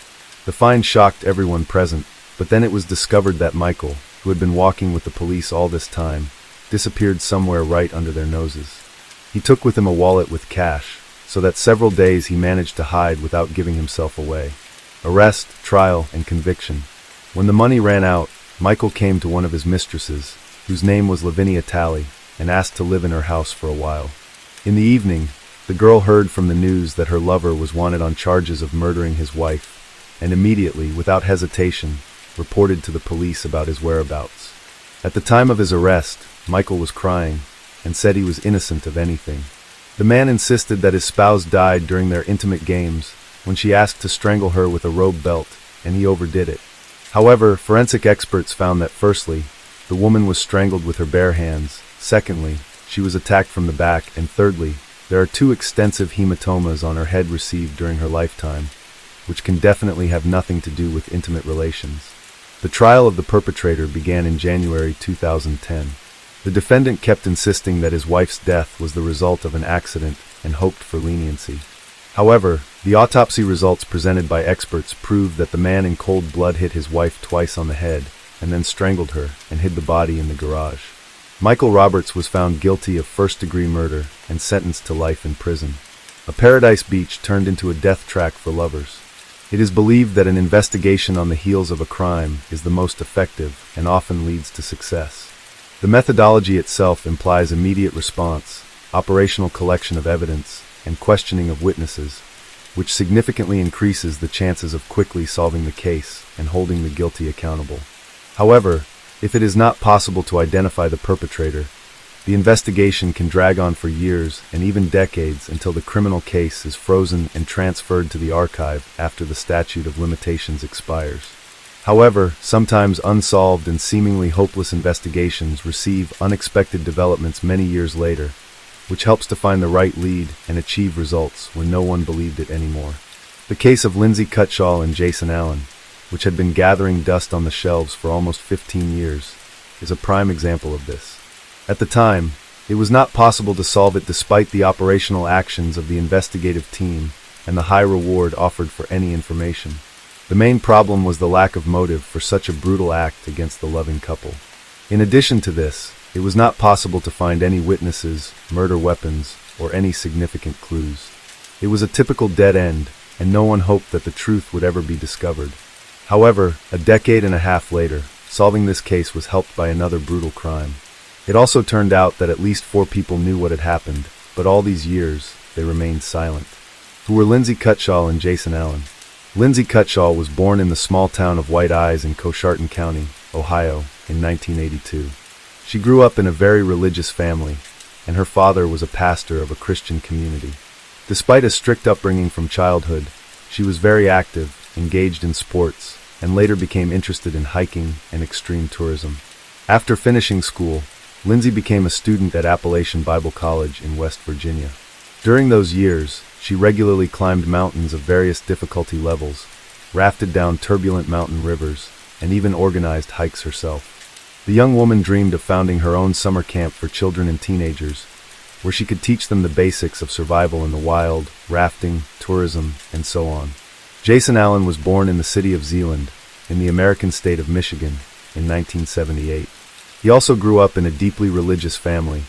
The find shocked everyone present, but then it was discovered that Michael, who had been walking with the police all this time, disappeared somewhere right under their noses. He took with him a wallet with cash, so that several days he managed to hide without giving himself away. Arrest, trial, and conviction. When the money ran out, Michael came to one of his mistresses, whose name was Lavinia Talley, and asked to live in her house for a while. In the evening, the girl heard from the news that her lover was wanted on charges of murdering his wife, and immediately, without hesitation, reported to the police about his whereabouts. At the time of his arrest, Michael was crying, and said he was innocent of anything. The man insisted that his spouse died during their intimate games when she asked to strangle her with a robe belt, and he overdid it. However, forensic experts found that firstly, the woman was strangled with her bare hands, secondly, she was attacked from the back, and thirdly, there are 2 extensive hematomas on her head received during her lifetime, which can definitely have nothing to do with intimate relations. The trial of the perpetrator began in January 2010. The defendant kept insisting that his wife's death was the result of an accident and hoped for leniency. However, the autopsy results presented by experts proved that the man in cold blood hit his wife twice on the head and then strangled her and hid the body in the garage. Michael Roberts was found guilty of first-degree murder and sentenced to life in prison. A Paradise Beach turned into a death track for lovers. It is believed that an investigation on the heels of a crime is the most effective and often leads to success. The methodology itself implies immediate response, operational collection of evidence, and questioning of witnesses, which significantly increases the chances of quickly solving the case and holding the guilty accountable. However, if it is not possible to identify the perpetrator, The investigation can drag on for years and even decades until the criminal case is frozen and transferred to the archive after the statute of limitations expires. However, sometimes unsolved and seemingly hopeless investigations receive unexpected developments many years later, which helps to find the right lead and achieve results when no one believed it anymore. The case of Lindsay Cutshall and Jason Allen, which had been gathering dust on the shelves for almost 15 years, is a prime example of this. At the time, it was not possible to solve it despite the operational actions of the investigative team and the high reward offered for any information. The main problem was the lack of motive for such a brutal act against the loving couple. In addition to this, it was not possible to find any witnesses, murder weapons, or any significant clues. It was a typical dead end, and no one hoped that the truth would ever be discovered. However, a decade and a half later, solving this case was helped by another brutal crime. It also turned out that at least 4 people knew what had happened, but all these years, they remained silent. Who were Lindsay Cutshall and Jason Allen? Lindsay Cutshall was born in the small town of White Eyes in Coshocton County, Ohio, in 1982. She grew up in a very religious family, and her father was a pastor of a Christian community. Despite a strict upbringing from childhood, she was very active, engaged in sports, and later became interested in hiking and extreme tourism. After finishing school, Lindsay became a student at Appalachian Bible College in West Virginia. During those years, she regularly climbed mountains of various difficulty levels, rafted down turbulent mountain rivers, and even organized hikes herself. The young woman dreamed of founding her own summer camp for children and teenagers, where she could teach them the basics of survival in the wild, rafting, tourism, and so on. Jason Allen was born in the city of Zeeland, in the American state of Michigan, in 1978. He also grew up in a deeply religious family,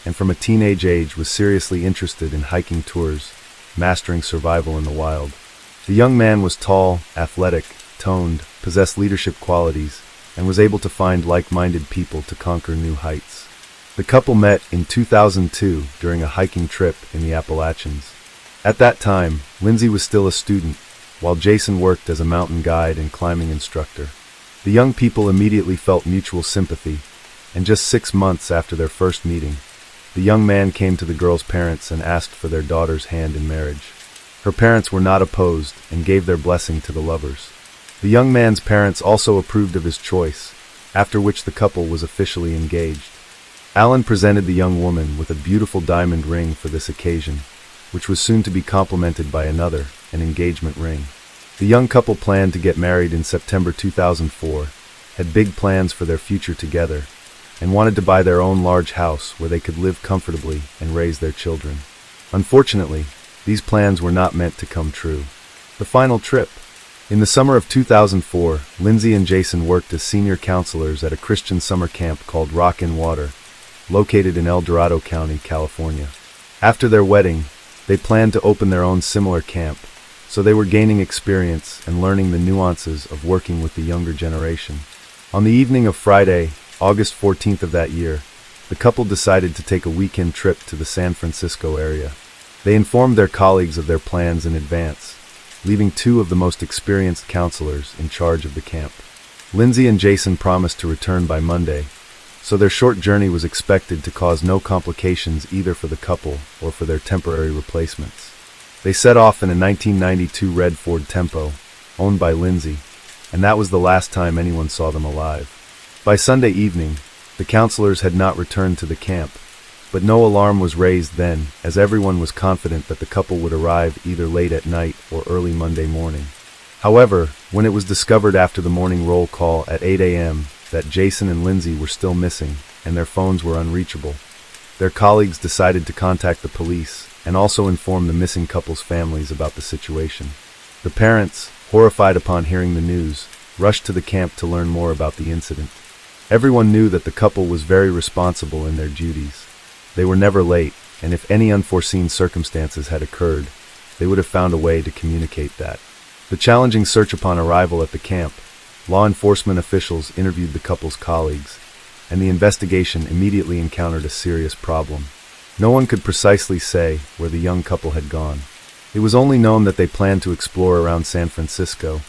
and from a teenage age was seriously interested in hiking tours, mastering survival in the wild. The young man was tall, athletic, toned, possessed leadership qualities, and was able to find like-minded people to conquer new heights. The couple met in 2002 during a hiking trip in the Appalachians. At that time, Lindsay was still a student, while Jason worked as a mountain guide and climbing instructor. The young people immediately felt mutual sympathy, and just 6 months after their first meeting, the young man came to the girl's parents and asked for their daughter's hand in marriage. Her parents were not opposed and gave their blessing to the lovers. The young man's parents also approved of his choice, after which the couple was officially engaged. Allen presented the young woman with a beautiful diamond ring for this occasion, which was soon to be complemented by another, an engagement ring. The young couple planned to get married in September 2004, had big plans for their future together, and wanted to buy their own large house where they could live comfortably and raise their children. Unfortunately, these plans were not meant to come true. The final trip. In the summer of 2004, Lindsay and Jason worked as senior counselors at a Christian summer camp called Rock in Water, located in El Dorado County, California. After their wedding, they planned to open their own similar camp, so they were gaining experience and learning the nuances of working with the younger generation. On the evening of Friday, August 14th of that year, the couple decided to take a weekend trip to the San Francisco area. They informed their colleagues of their plans in advance, leaving 2 of the most experienced counselors in charge of the camp. Lindsay and Jason promised to return by Monday, so their short journey was expected to cause no complications either for the couple or for their temporary replacements. They set off in a 1992 red Ford Tempo, owned by Lindsay, and that was the last time anyone saw them alive. By Sunday evening, the counselors had not returned to the camp, but no alarm was raised then, as everyone was confident that the couple would arrive either late at night or early Monday morning. However, when it was discovered after the morning roll call at 8 a.m. that Jason and Lindsay were still missing and their phones were unreachable, their colleagues decided to contact the police and also inform the missing couple's families about the situation. The parents, horrified upon hearing the news, rushed to the camp to learn more about the incident. Everyone knew that the couple was very responsible in their duties. They were never late, and if any unforeseen circumstances had occurred, they would have found a way to communicate that. The challenging search upon arrival at the camp, law enforcement officials interviewed the couple's colleagues, and the investigation immediately encountered a serious problem. No one could precisely say where the young couple had gone. It was only known that they planned to explore around San Francisco,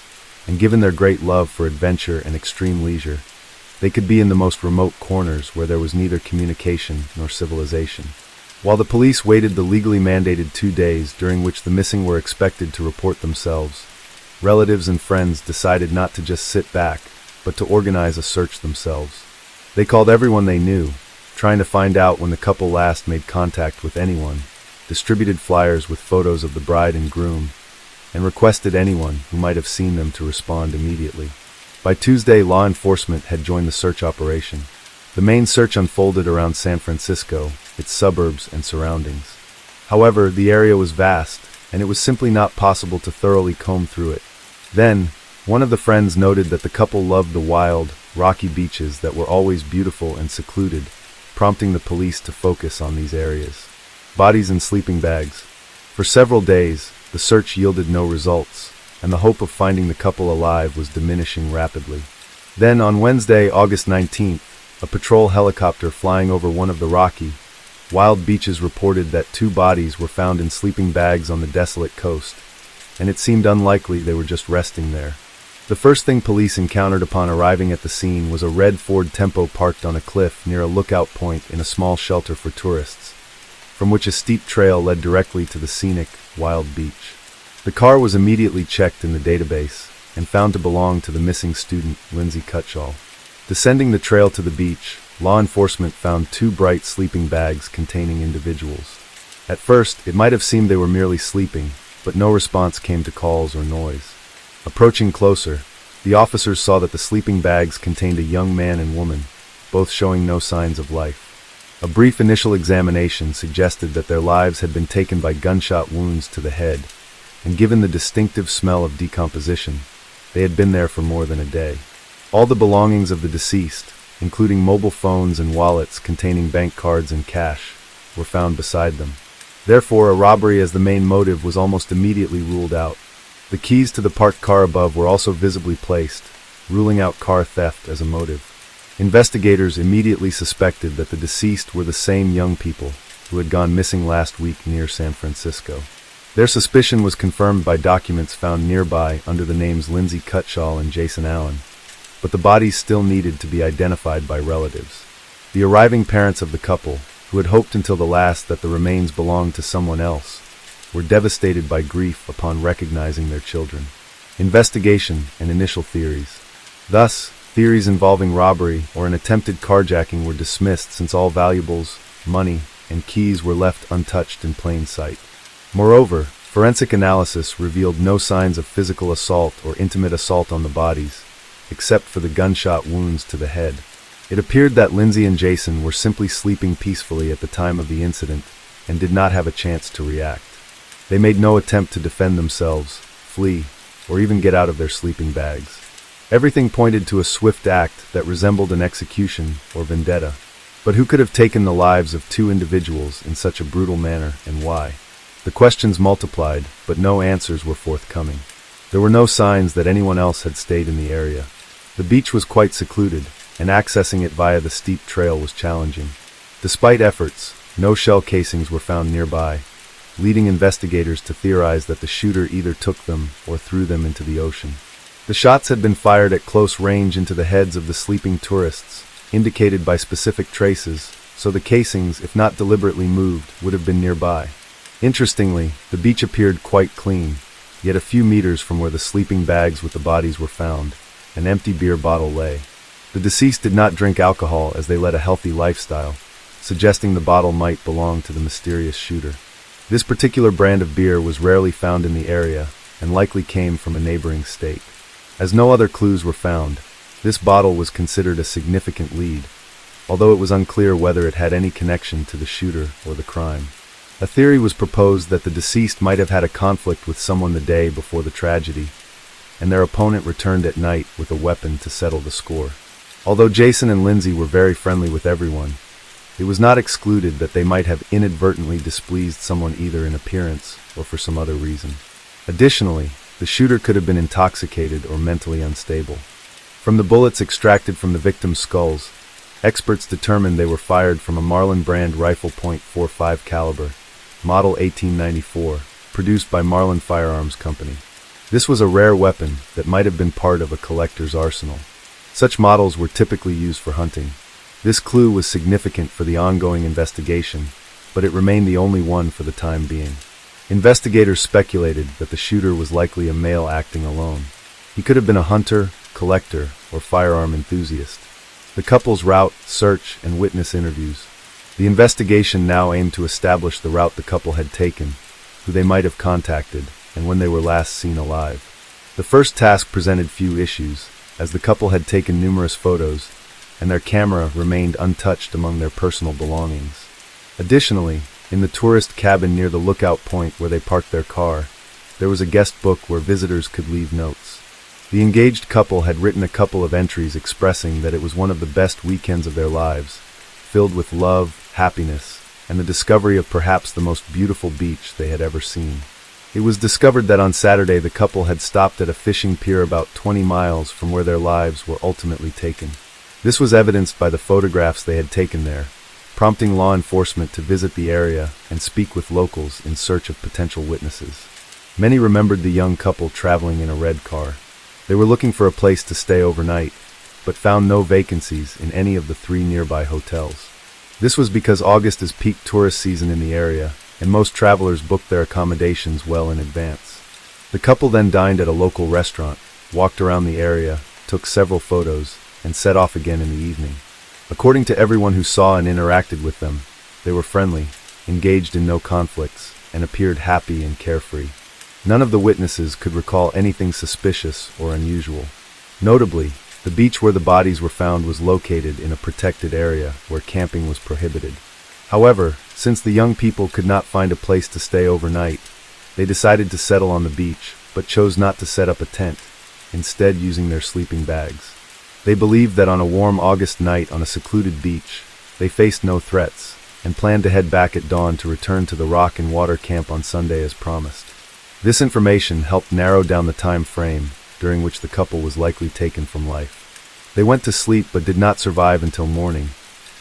and given their great love for adventure and extreme leisure, They could be in the most remote corners where there was neither communication nor civilization. While the police waited the legally mandated 2 days during which the missing were expected to report themselves, relatives and friends decided not to just sit back, but to organize a search themselves. They called everyone they knew, trying to find out when the couple last made contact with anyone, distributed flyers with photos of the bride and groom, and requested anyone who might have seen them to respond immediately. By Tuesday, law enforcement had joined the search operation. The main search unfolded around San Francisco, its suburbs and surroundings. However, the area was vast, and it was simply not possible to thoroughly comb through it. Then, one of the friends noted that the couple loved the wild, rocky beaches that were always beautiful and secluded, prompting the police to focus on these areas. Bodies in sleeping bags. For several days, the search yielded no results, and the hope of finding the couple alive was diminishing rapidly. Then, on Wednesday, August 19th, a patrol helicopter flying over one of the rocky, wild beaches reported that 2 bodies were found in sleeping bags on the desolate coast, and it seemed unlikely they were just resting there. The first thing police encountered upon arriving at the scene was a red Ford Tempo parked on a cliff near a lookout point in a small shelter for tourists, from which a steep trail led directly to the scenic, wild beach. The car was immediately checked in the database and found to belong to the missing student, Lindsay Cutshall. Descending the trail to the beach, law enforcement found 2 bright sleeping bags containing individuals. At first, it might have seemed they were merely sleeping, but no response came to calls or noise. Approaching closer, the officers saw that the sleeping bags contained a young man and woman, both showing no signs of life. A brief initial examination suggested that their lives had been taken by gunshot wounds to the head, and given the distinctive smell of decomposition, they had been there for more than a day. All the belongings of the deceased, including mobile phones and wallets containing bank cards and cash, were found beside them. Therefore, a robbery as the main motive was almost immediately ruled out. The keys to the parked car above were also visibly placed, ruling out car theft as a motive. Investigators immediately suspected that the deceased were the same young people who had gone missing last week near San Francisco. Their suspicion was confirmed by documents found nearby under the names Lindsay Cutshall and Jason Allen, but the bodies still needed to be identified by relatives. The arriving parents of the couple, who had hoped until the last that the remains belonged to someone else, were devastated by grief upon recognizing their children. Investigation and initial theories. Thus, theories involving robbery or an attempted carjacking were dismissed since all valuables, money, and keys were left untouched in plain sight. Moreover, forensic analysis revealed no signs of physical assault or intimate assault on the bodies, except for the gunshot wounds to the head. It appeared that Lindsay and Jason were simply sleeping peacefully at the time of the incident and did not have a chance to react. They made no attempt to defend themselves, flee, or even get out of their sleeping bags. Everything pointed to a swift act that resembled an execution or vendetta. But who could have taken the lives of 2 individuals in such a brutal manner, and why? The questions multiplied, but no answers were forthcoming. There were no signs that anyone else had stayed in the area. The beach was quite secluded, and accessing it via the steep trail was challenging. Despite efforts, no shell casings were found nearby, leading investigators to theorize that the shooter either took them or threw them into the ocean. The shots had been fired at close range into the heads of the sleeping tourists, indicated by specific traces, so the casings, if not deliberately moved, would have been nearby. Interestingly, the beach appeared quite clean, yet a few meters from where the sleeping bags with the bodies were found, an empty beer bottle lay. The deceased did not drink alcohol as they led a healthy lifestyle, suggesting the bottle might belong to the mysterious shooter. This particular brand of beer was rarely found in the area and likely came from a neighboring state. As no other clues were found, this bottle was considered a significant lead, although it was unclear whether it had any connection to the shooter or the crime. A theory was proposed that the deceased might have had a conflict with someone the day before the tragedy, and their opponent returned at night with a weapon to settle the score. Although Jason and Lindsay were very friendly with everyone, it was not excluded that they might have inadvertently displeased someone either in appearance or for some other reason. Additionally, the shooter could have been intoxicated or mentally unstable. From the bullets extracted from the victims' skulls, experts determined they were fired from a Marlin brand rifle .45 caliber, model 1894, produced by Marlin Firearms Company. This was a rare weapon that might have been part of a collector's arsenal. Such models were typically used for hunting. This clue was significant for the ongoing investigation, but it remained the only one for the time being. Investigators speculated that the shooter was likely a male acting alone. He could have been a hunter, collector, or firearm enthusiast. The couple's route, search, and witness interviews. The investigation now aimed to establish the route the couple had taken, who they might have contacted, and when they were last seen alive. The first task presented few issues, as the couple had taken numerous photos, and their camera remained untouched among their personal belongings. Additionally, in the tourist cabin near the lookout point where they parked their car, there was a guest book where visitors could leave notes. The engaged couple had written a couple of entries expressing that it was one of the best weekends of their lives, filled with love, happiness, and the discovery of perhaps the most beautiful beach they had ever seen. It was discovered that on Saturday the couple had stopped at a fishing pier about 20 miles from where their lives were ultimately taken. This was evidenced by the photographs they had taken there, prompting law enforcement to visit the area and speak with locals in search of potential witnesses. Many remembered the young couple traveling in a red car. They were looking for a place to stay overnight, but found no vacancies in any of the 3 nearby hotels. This was because August is peak tourist season in the area, and most travelers booked their accommodations well in advance. The couple then dined at a local restaurant, walked around the area, took several photos, and set off again in the evening. According to everyone who saw and interacted with them, they were friendly, engaged in no conflicts, and appeared happy and carefree. None of the witnesses could recall anything suspicious or unusual. Notably, the beach where the bodies were found was located in a protected area where camping was prohibited. However, since the young people could not find a place to stay overnight, they decided to settle on the beach, but chose not to set up a tent, instead using their sleeping bags. They believed that on a warm August night on a secluded beach, they faced no threats, and planned to head back at dawn to return to the Rock and Water camp on Sunday as promised. This information helped narrow down the time frame during which the couple was likely taken from life. They went to sleep but did not survive until morning,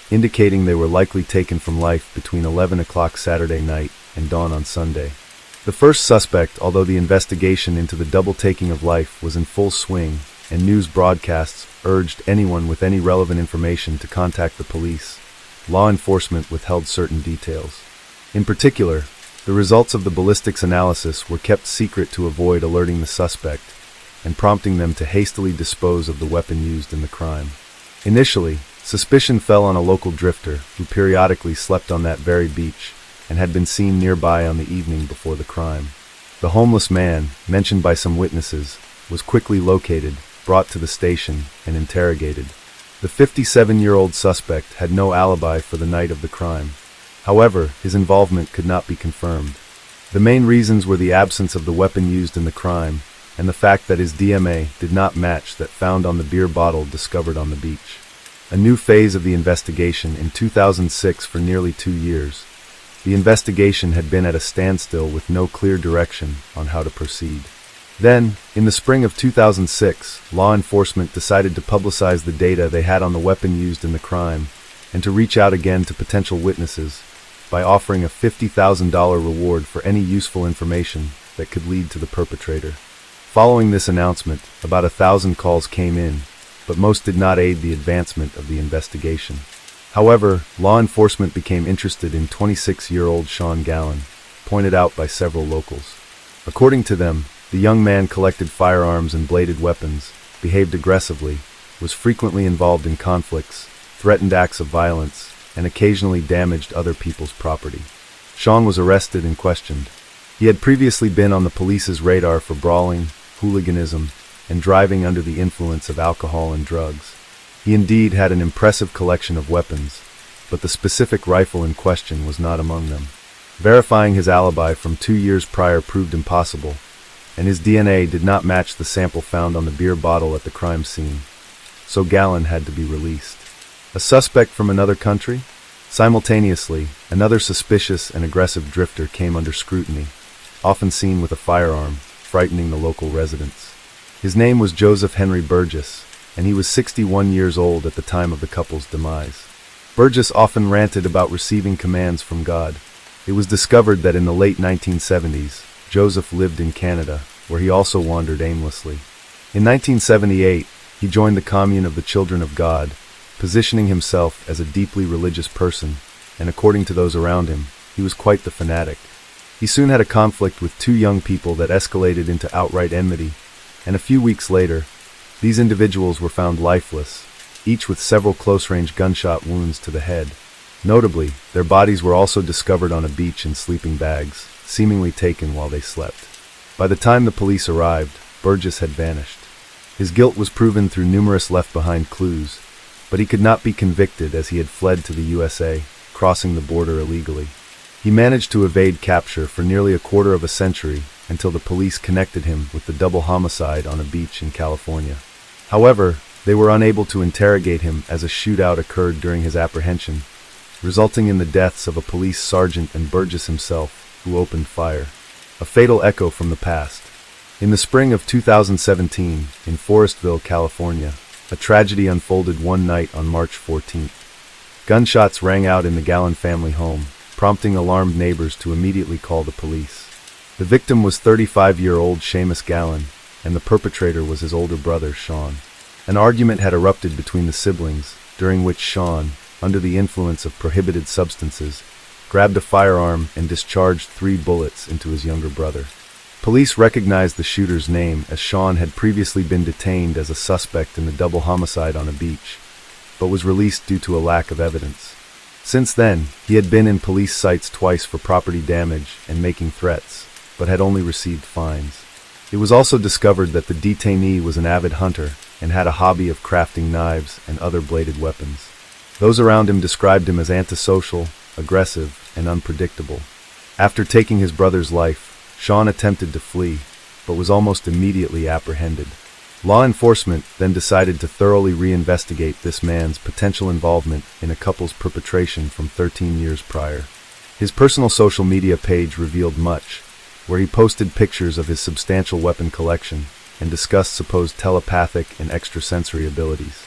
indicating they were likely taken from life between 11 o'clock Saturday night and dawn on Sunday. The first suspect, although the investigation into the double taking of life was in full swing, and news broadcasts urged anyone with any relevant information to contact the police, law enforcement withheld certain details. In particular, the results of the ballistics analysis were kept secret to avoid alerting the suspect, and prompting them to hastily dispose of the weapon used in the crime. Initially, suspicion fell on a local drifter who periodically slept on that very beach and had been seen nearby on the evening before the crime. The homeless man, mentioned by some witnesses, was quickly located, brought to the station, and interrogated. The 57-year-old suspect had no alibi for the night of the crime. However, his involvement could not be confirmed. The main reasons were the absence of the weapon used in the crime and the fact that his DMA did not match that found on the beer bottle discovered on the beach. A new phase of the investigation in 2006 for nearly 2 years. The investigation had been at a standstill with no clear direction on how to proceed. Then, in the spring of 2006, law enforcement decided to publicize the data they had on the weapon used in the crime and to reach out again to potential witnesses by offering a $50,000 reward for any useful information that could lead to the perpetrator. Following this announcement, about 1,000 calls came in, but most did not aid the advancement of the investigation. However, law enforcement became interested in 26-year-old Sean Gallen, pointed out by several locals. According to them, the young man collected firearms and bladed weapons, behaved aggressively, was frequently involved in conflicts, threatened acts of violence, and occasionally damaged other people's property. Sean was arrested and questioned. He had previously been on the police's radar for brawling, hooliganism, and driving under the influence of alcohol and drugs. He indeed had an impressive collection of weapons, but the specific rifle in question was not among them. Verifying his alibi from 2 years prior proved impossible, and his DNA did not match the sample found on the beer bottle at the crime scene, so Gallen had to be released. A suspect from another country? Simultaneously, another suspicious and aggressive drifter came under scrutiny, often seen with a firearm, frightening the local residents. His name was Joseph Henry Burgess, and he was 61 years old at the time of the couple's demise. Burgess often ranted about receiving commands from God. It was discovered that in the late 1970s, Joseph lived in Canada, where he also wandered aimlessly. In 1978, he joined the commune of the Children of God, positioning himself as a deeply religious person, and according to those around him, he was quite the fanatic. He soon had a conflict with two young people that escalated into outright enmity, and a few weeks later, these individuals were found lifeless, each with several close-range gunshot wounds to the head. Notably, their bodies were also discovered on a beach in sleeping bags, seemingly taken while they slept. By the time the police arrived, Burgess had vanished. His guilt was proven through numerous left-behind clues, but he could not be convicted as he had fled to the USA, crossing the border illegally. He managed to evade capture for nearly a quarter of a century until the police connected him with the double homicide on a beach in California. However, they were unable to interrogate him as a shootout occurred during his apprehension, resulting in the deaths of a police sergeant and Burgess himself, who opened fire. A fatal echo from the past. In the spring of 2017, in Forestville, California, a tragedy unfolded one night on March 14th. Gunshots rang out in the Gallon family home, prompting alarmed neighbors to immediately call the police. The victim was 35-year-old Seamus Gallon, and the perpetrator was his older brother, Sean. An argument had erupted between the siblings, during which Sean, under the influence of prohibited substances, grabbed a firearm and discharged 3 bullets into his younger brother. Police recognized the shooter's name as Sean had previously been detained as a suspect in the double homicide on a beach, but was released due to a lack of evidence. Since then, he had been in police sights twice for property damage and making threats, but had only received fines. It was also discovered that the detainee was an avid hunter and had a hobby of crafting knives and other bladed weapons. Those around him described him as antisocial, aggressive, and unpredictable. After taking his brother's life, Sean attempted to flee, but was almost immediately apprehended. Law enforcement then decided to thoroughly reinvestigate this man's potential involvement in a couple's perpetration from 13 years prior. His personal social media page revealed much, where he posted pictures of his substantial weapon collection and discussed supposed telepathic and extrasensory abilities.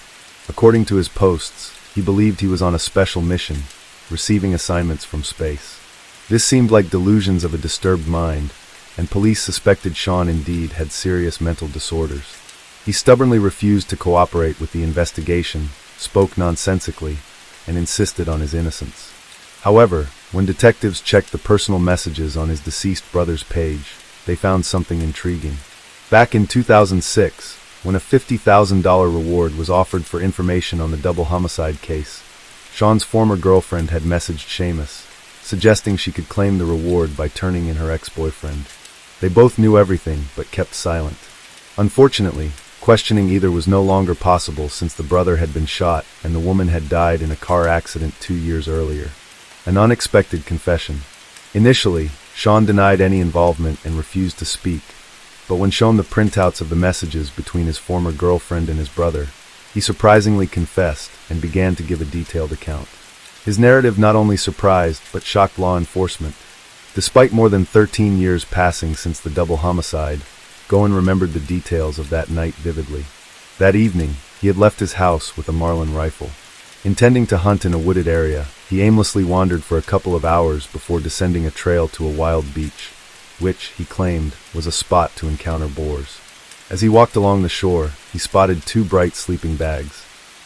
According to his posts, he believed he was on a special mission, receiving assignments from space. This seemed like delusions of a disturbed mind, and police suspected Sean indeed had serious mental disorders. He stubbornly refused to cooperate with the investigation, spoke nonsensically, and insisted on his innocence. However, when detectives checked the personal messages on his deceased brother's page, they found something intriguing. Back in 2006, when a $50,000 reward was offered for information on the double homicide case, Sean's former girlfriend had messaged Seamus, suggesting she could claim the reward by turning in her ex-boyfriend. They both knew everything, but kept silent. Unfortunately, questioning either was no longer possible since the brother had been shot and the woman had died in a car accident 2 years earlier. An unexpected confession. Initially, Sean denied any involvement and refused to speak, but when shown the printouts of the messages between his former girlfriend and his brother, he surprisingly confessed and began to give a detailed account. His narrative not only surprised but shocked law enforcement. Despite more than 13 years passing since the double homicide, Goen remembered the details of that night vividly. That evening, he had left his house with a Marlin rifle. Intending to hunt in a wooded area, he aimlessly wandered for a couple of hours before descending a trail to a wild beach, which, he claimed, was a spot to encounter boars. As he walked along the shore, he spotted 2 bright sleeping bags.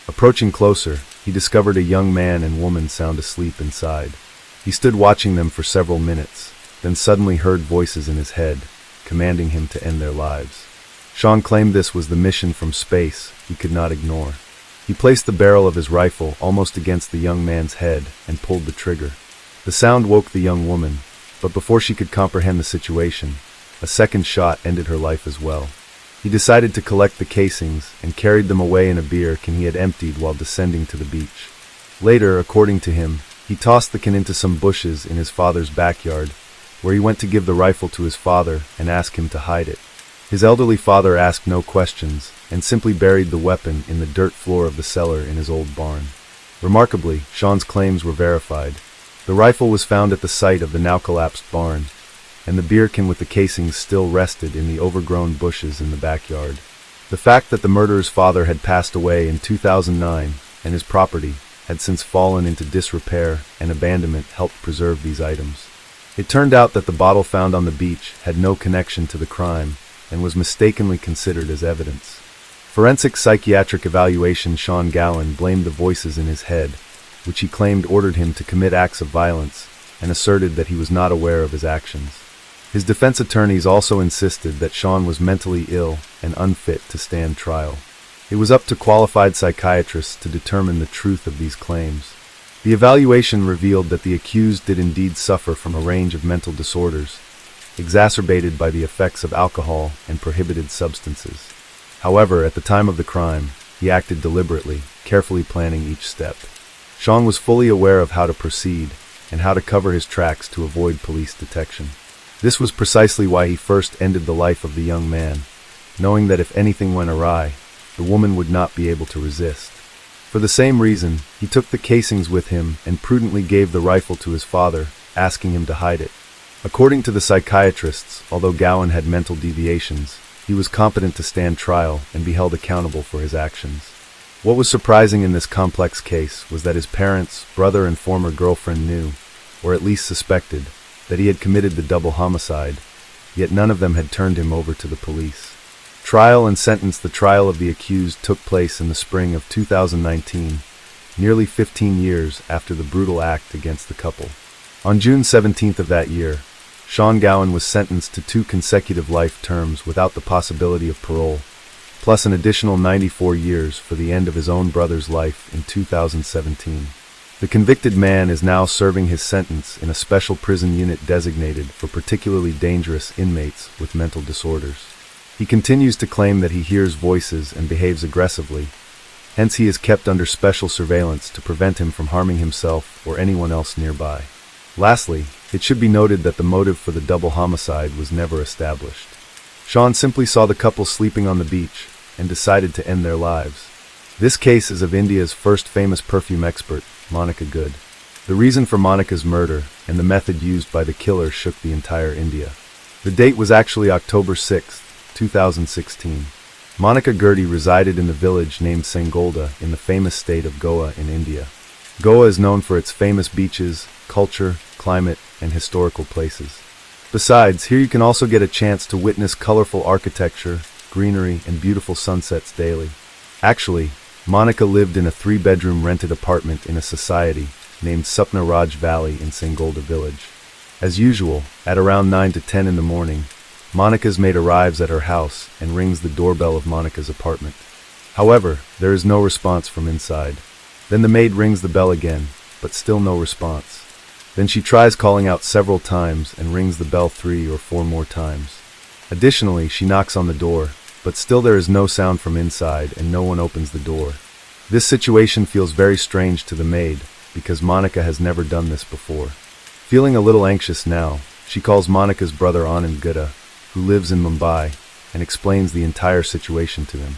Approaching closer, he discovered a young man and woman sound asleep inside. He stood watching them for several minutes, then suddenly heard voices in his head, commanding him to end their lives. Sean claimed this was the mission from space he could not ignore. He placed the barrel of his rifle almost against the young man's head and pulled the trigger. The sound woke the young woman, but before she could comprehend the situation, a second shot ended her life as well. He decided to collect the casings and carried them away in a beer can he had emptied while descending to the beach. Later, according to him, he tossed the can into some bushes in his father's backyard, where he went to give the rifle to his father and ask him to hide it. His elderly father asked no questions and simply buried the weapon in the dirt floor of the cellar in his old barn. Remarkably, Sean's claims were verified. The rifle was found at the site of the now-collapsed barn, and the beer can with the casings still rested in the overgrown bushes in the backyard. The fact that the murderer's father had passed away in 2009 and his property had since fallen into disrepair and abandonment helped preserve these items. It turned out that the bottle found on the beach had no connection to the crime and was mistakenly considered as evidence. Forensic psychiatric evaluation Sean Gowan blamed the voices in his head, which he claimed ordered him to commit acts of violence, and asserted that he was not aware of his actions. His defense attorneys also insisted that Sean was mentally ill and unfit to stand trial. It was up to qualified psychiatrists to determine the truth of these claims. The evaluation revealed that the accused did indeed suffer from a range of mental disorders, exacerbated by the effects of alcohol and prohibited substances. However, at the time of the crime, he acted deliberately, carefully planning each step. Sean was fully aware of how to proceed and how to cover his tracks to avoid police detection. This was precisely why he first ended the life of the young man, knowing that if anything went awry, the woman would not be able to resist. For the same reason, he took the casings with him and prudently gave the rifle to his father, asking him to hide it. According to the psychiatrists, although Gowan had mental deviations, he was competent to stand trial and be held accountable for his actions. What was surprising in this complex case was that his parents, brother, and former girlfriend knew, or at least suspected, that he had committed the double homicide, yet none of them had turned him over to the police. Trial and sentence. The trial of the accused took place in the spring of 2019, nearly 15 years after the brutal act against the couple. On June 17th of that year, Sean Gowan was sentenced to 2 consecutive life terms without the possibility of parole, plus an additional 94 years for the end of his own brother's life in 2017. The convicted man is now serving his sentence in a special prison unit designated for particularly dangerous inmates with mental disorders. He continues to claim that he hears voices and behaves aggressively, hence he is kept under special surveillance to prevent him from harming himself or anyone else nearby. Lastly, it should be noted that the motive for the double homicide was never established. Sean simply saw the couple sleeping on the beach and decided to end their lives. This case is of India's first famous perfume expert, Monica Good. The reason for Monica's murder and the method used by the killer shook the entire India. The date was actually October 6, 2016. Monica Gurdy resided in the village named Sangolda in the famous state of Goa in India. Goa is known for its famous beaches, culture, climate, and historical places. Besides, here you can also get a chance to witness colorful architecture, greenery, and beautiful sunsets daily. Actually, Monica lived in a 3-bedroom rented apartment in a society named Sapna Raj Valley in Sangolda village. As usual, at around 9 to 10 in the morning, Monica's maid arrives at her house and rings the doorbell of Monica's apartment. However, there is no response from inside. Then the maid rings the bell again, but still no response. Then she tries calling out several times and rings the bell 3 or 4 more times. Additionally, she knocks on the door, but still there is no sound from inside and no one opens the door. This situation feels very strange to the maid because Monica has never done this before. Feeling a little anxious now, she calls Monica's brother Anand Gupta, who lives in Mumbai, and explains the entire situation to him.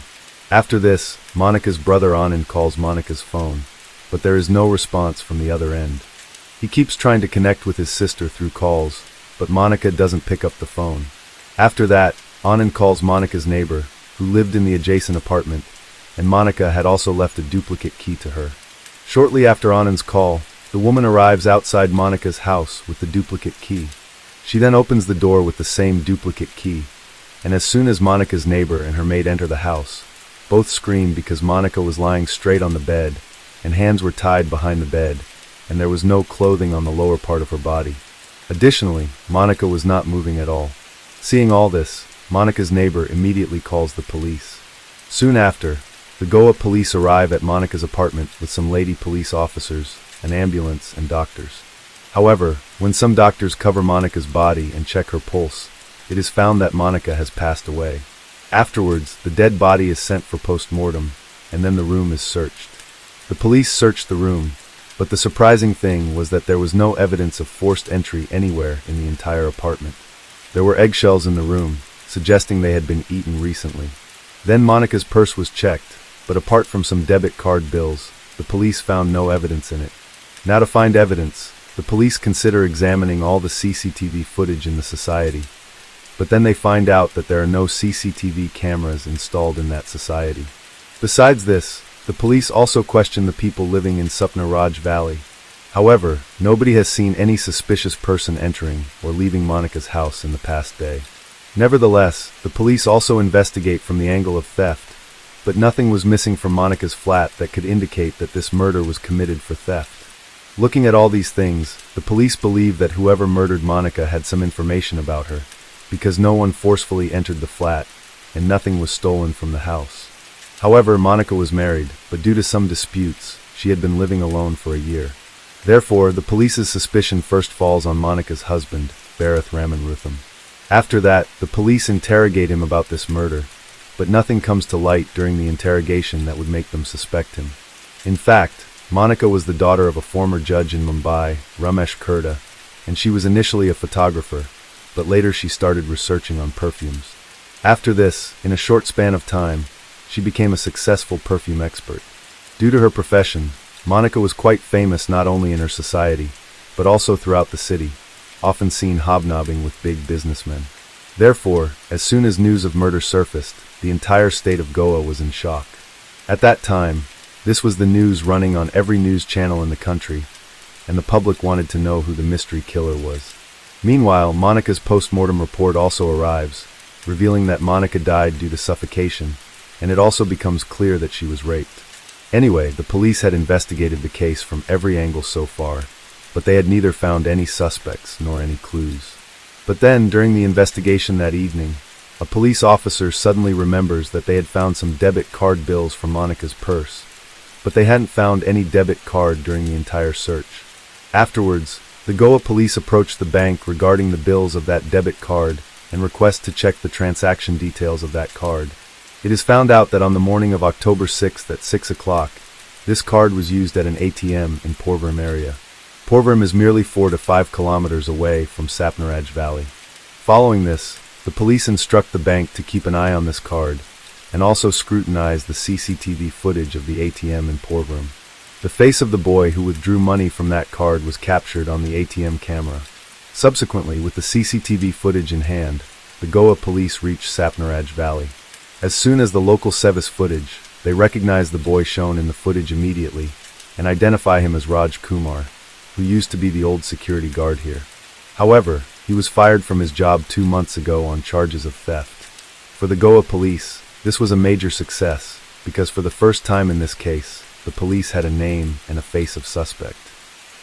After this, Monica's brother Anand calls Monica's phone, but there is no response from the other end. He keeps trying to connect with his sister through calls, but Monica doesn't pick up the phone. After that, Anand calls Monica's neighbor, who lived in the adjacent apartment, and Monica had also left a duplicate key to her. Shortly after Anand's call, the woman arrives outside Monica's house with the duplicate key. She then opens the door with the same duplicate key, and as soon as Monica's neighbor and her maid enter the house, both scream because Monica was lying straight on the bed, and hands were tied behind the bed, and there was no clothing on the lower part of her body. Additionally, Monica was not moving at all. Seeing all this, Monica's neighbor immediately calls the police. Soon after, the Goa police arrive at Monica's apartment with some lady police officers, an ambulance, and doctors. However, when some doctors cover Monica's body and check her pulse, it is found that Monica has passed away. Afterwards, the dead body is sent for post-mortem, and then the room is searched. The police searched the room, but the surprising thing was that there was no evidence of forced entry anywhere in the entire apartment. There were eggshells in the room, suggesting they had been eaten recently. Then Monica's purse was checked, but apart from some debit card bills, the police found no evidence in it. Now to find evidence, the police consider examining all the CCTV footage in the society, but then they find out that there are no CCTV cameras installed in that society. Besides this, the police also question the people living in Sapna Raj Valley. However, nobody has seen any suspicious person entering or leaving Monica's house in the past day. Nevertheless, the police also investigate from the angle of theft, but nothing was missing from Monica's flat that could indicate that this murder was committed for theft. Looking at all these things, the police believed that whoever murdered Monica had some information about her, because no one forcefully entered the flat, and nothing was stolen from the house. However, Monica was married, but due to some disputes, she had been living alone for a year. Therefore, the police's suspicion first falls on Monica's husband, Barath Ramanrutham. After that, the police interrogate him about this murder, but nothing comes to light during the interrogation that would make them suspect him. In fact, Monica was the daughter of a former judge in Mumbai, Ramesh Kurta, and she was initially a photographer, but later she started researching on perfumes. After this, in a short span of time, she became a successful perfume expert. Due to her profession, Monica was quite famous not only in her society, but also throughout the city, often seen hobnobbing with big businessmen. Therefore, as soon as news of murder surfaced, the entire state of Goa was in shock. At that time, this was the news running on every news channel in the country, and the public wanted to know who the mystery killer was. Meanwhile, Monica's post-mortem report also arrives, revealing that Monica died due to suffocation, and it also becomes clear that she was raped. Anyway, the police had investigated the case from every angle so far, but they had neither found any suspects nor any clues. But then, during the investigation that evening, a police officer suddenly remembers that they had found some debit card bills from Monica's purse, but they hadn't found any debit card during the entire search. Afterwards, the Goa police approached the bank regarding the bills of that debit card and request to check the transaction details of that card. It is found out that on the morning of October 6th at 6 o'clock, this card was used at an ATM in Porvorim area. Porvorim is merely 4 to 5 kilometers away from Sapnaraj Valley. Following this, the police instruct the bank to keep an eye on this card, and also scrutinize the CCTV footage of the ATM in Porvorim. The face of the boy who withdrew money from that card was captured on the ATM camera. Subsequently, with the CCTV footage in hand, the Goa police reached Sapnaraj Valley. As soon as the local Sevis footage, they recognize the boy shown in the footage immediately, and identify him as Raj Kumar, who used to be the old security guard here. However, he was fired from his job 2 months ago on charges of theft. For the Goa police, this was a major success, because for the first time in this case, the police had a name and a face of suspect.